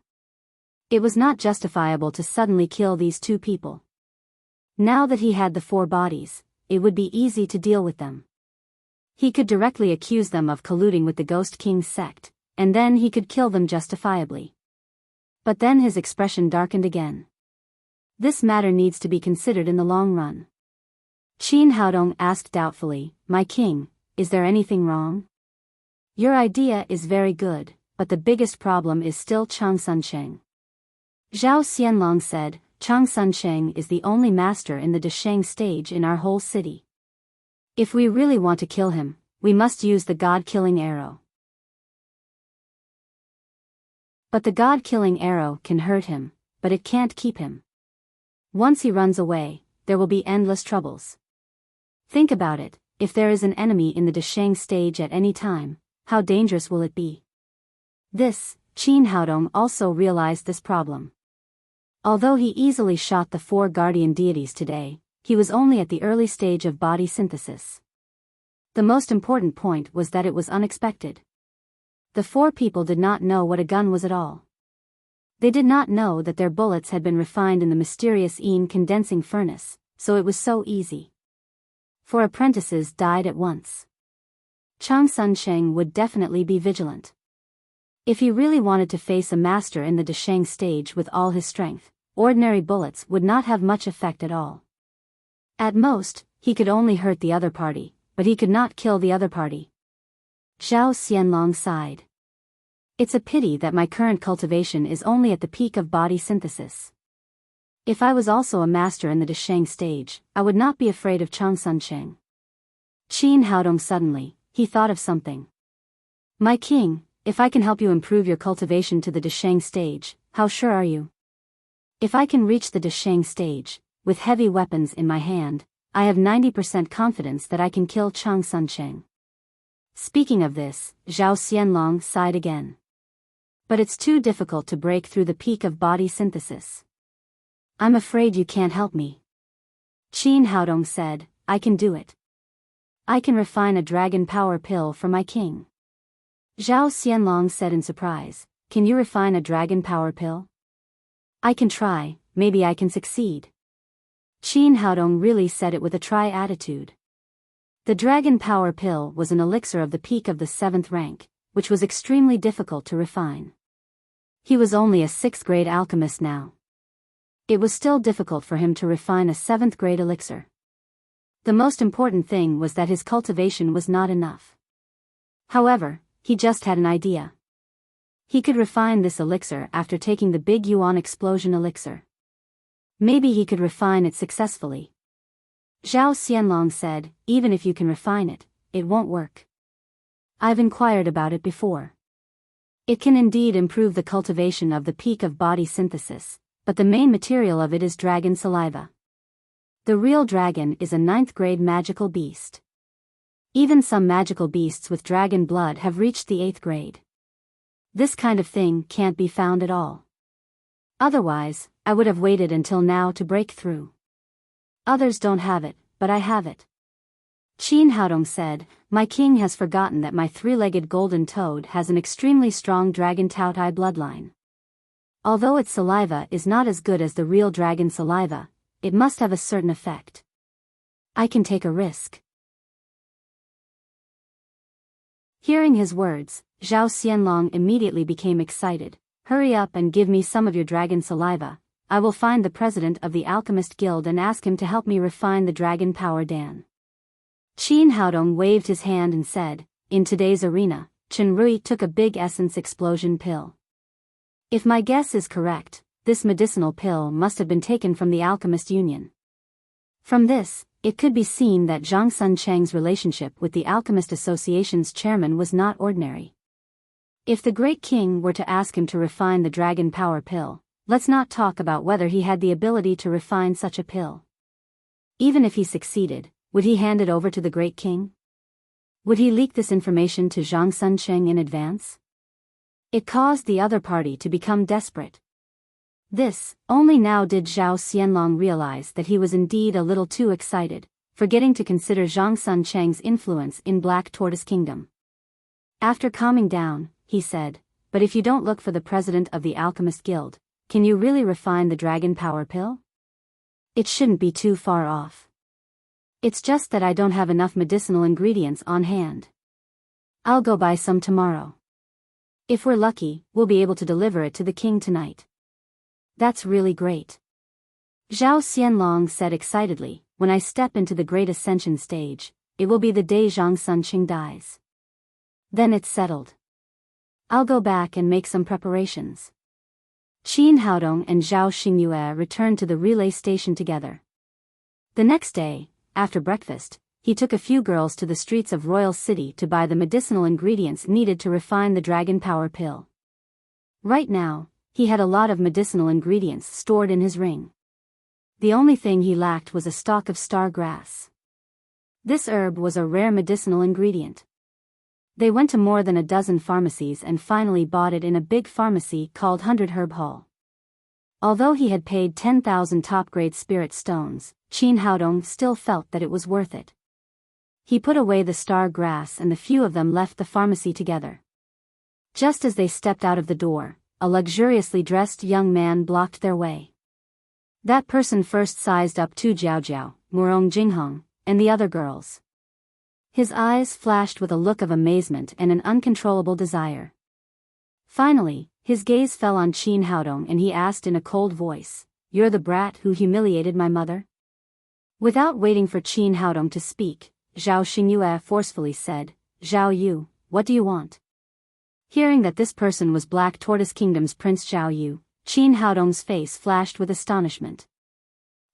It was not justifiable to suddenly kill these 2 people. Now that he had the 4 bodies, it would be easy to deal with them. He could directly accuse them of colluding with the Ghost King's sect, and then he could kill them justifiably. But then his expression darkened again. This matter needs to be considered in the long run. Qin Haodong asked doubtfully, "My king, is there anything wrong?" "Your idea is very good, but the biggest problem is still Chang Sun Cheng." Zhao Xianlong said, "Chang Sun Cheng is the only master in the Desheng stage in our whole city. If we really want to kill him, we must use the god-killing arrow. But the god-killing arrow can hurt him, but it can't keep him. Once he runs away, there will be endless troubles. Think about it, if there is an enemy in the Desheng stage at any time, how dangerous will it be?" Qin Haodong also realized this problem. Although he easily shot the 4 guardian deities today, he was only at the early stage of body synthesis. The most important point was that it was unexpected. The 4 people did not know what a gun was at all. They did not know that their bullets had been refined in the mysterious Yin condensing furnace, so it was so easy. 4 apprentices died at once. Chang Suncheng would definitely be vigilant. If he really wanted to face a master in the Desheng stage with all his strength, ordinary bullets would not have much effect at all. At most, he could only hurt the other party, but he could not kill the other party. Zhao Xianlong sighed. It's a pity that my current cultivation is only at the peak of body synthesis. If I was also a master in the Desheng stage, I would not be afraid of Chang Suncheng. Qin Haodong suddenly, he thought of something. My king, if I can help you improve your cultivation to the Desheng stage, how sure are you? If I can reach the Desheng stage, with heavy weapons in my hand, I have 90% confidence that I can kill Chang Suncheng. Speaking of this, Zhao Xianlong sighed again. But it's too difficult to break through the peak of body synthesis. I'm afraid you can't help me. Qin Haodong said, I can do it. I can refine a dragon power pill for my king. Zhao Xianlong said in surprise, can you refine a dragon power pill? I can try, maybe I can succeed. Qin Haodong really said it with a try attitude. The dragon power pill was an elixir of the peak of the 7th rank, which was extremely difficult to refine. He was only a 6th grade alchemist now. It was still difficult for him to refine a 7th grade elixir. The most important thing was that his cultivation was not enough. However, he just had an idea. He could refine this elixir after taking the Big Yuan explosion elixir. Maybe he could refine it successfully. Zhao Xianlong said, even if you can refine it, it won't work. I've inquired about it before. It can indeed improve the cultivation of the peak of body synthesis, but the main material of it is dragon saliva. The real dragon is a 9th grade magical beast. Even some magical beasts with dragon blood have reached the 8th grade. This kind of thing can't be found at all. Otherwise, I would have waited until now to break through. Others don't have it, but I have it. Qin Haodong said, my king has forgotten that my 3-legged golden toad has an extremely strong dragon Taotai bloodline. Although its saliva is not as good as the real dragon saliva, it must have a certain effect. I can take a risk. Hearing his words, Zhao Xianlong immediately became excited. Hurry up and give me some of your dragon saliva. I will find the president of the Alchemist Guild and ask him to help me refine the dragon power Dan. Qin Haodong waved his hand and said, in today's arena, Chen Rui took a big essence explosion pill. If my guess is correct, this medicinal pill must have been taken from the Alchemist Union. From this, it could be seen that Zhang Suncheng's relationship with the Alchemist Association's chairman was not ordinary. If the Great King were to ask him to refine the dragon power pill, let's not talk about whether he had the ability to refine such a pill. Even if he succeeded, would he hand it over to the Great King? Would he leak this information to Zhang Suncheng in advance? It caused the other party to become desperate. This, only now did Zhao Xianlong realize that he was indeed a little too excited, forgetting to consider Zhang Suncheng's influence in Black Tortoise Kingdom. After calming down, he said, but if you don't look for the president of the Alchemist Guild, can you really refine the dragon power pill? It shouldn't be too far off. It's just that I don't have enough medicinal ingredients on hand. I'll go buy some tomorrow. If we're lucky, we'll be able to deliver it to the king tonight. That's really great. Zhao Xianlong said excitedly, when I step into the Great Ascension stage, it will be the day Zhang Suncheng dies. Then it's settled. I'll go back and make some preparations. Qin Haodong and Zhao Xingyue returned to the relay station together. The next day, after breakfast, he took a few girls to the streets of Royal City to buy the medicinal ingredients needed to refine the dragon power pill. Right now, he had a lot of medicinal ingredients stored in his ring. The only thing he lacked was a stalk of star grass. This herb was a rare medicinal ingredient. They went to more than a dozen pharmacies and finally bought it in a big pharmacy called 100 Herb Hall. Although he had paid 10,000 top-grade spirit stones, Qin Haodong still felt that it was worth it. He put away the star grass and the few of them left the pharmacy together. Just as they stepped out of the door, a luxuriously dressed young man blocked their way. That person first sized up Tu Jiaojiao, Murong Jinghong, and the other girls. His eyes flashed with a look of amazement and an uncontrollable desire. Finally, his gaze fell on Qin Haodong and he asked in a cold voice, "You're the brat who humiliated my mother?" Without waiting for Qin Haodong to speak, Zhao Xingyue forcefully said, "Zhao Yu, what do you want?" Hearing that this person was Black Tortoise Kingdom's Prince Zhao Yu, Qin Haodong's face flashed with astonishment.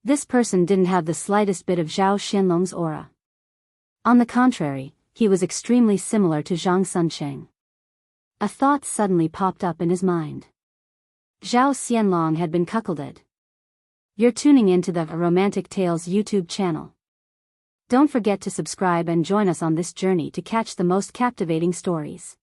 This person didn't have the slightest bit of Zhao Xianlong's aura. On the contrary, he was extremely similar to Zhang Suncheng. A thought suddenly popped up in his mind. Zhao Xianlong had been cuckolded. You're tuning into the Romantic Tales YouTube channel. Don't forget to subscribe and join us on this journey to catch the most captivating stories.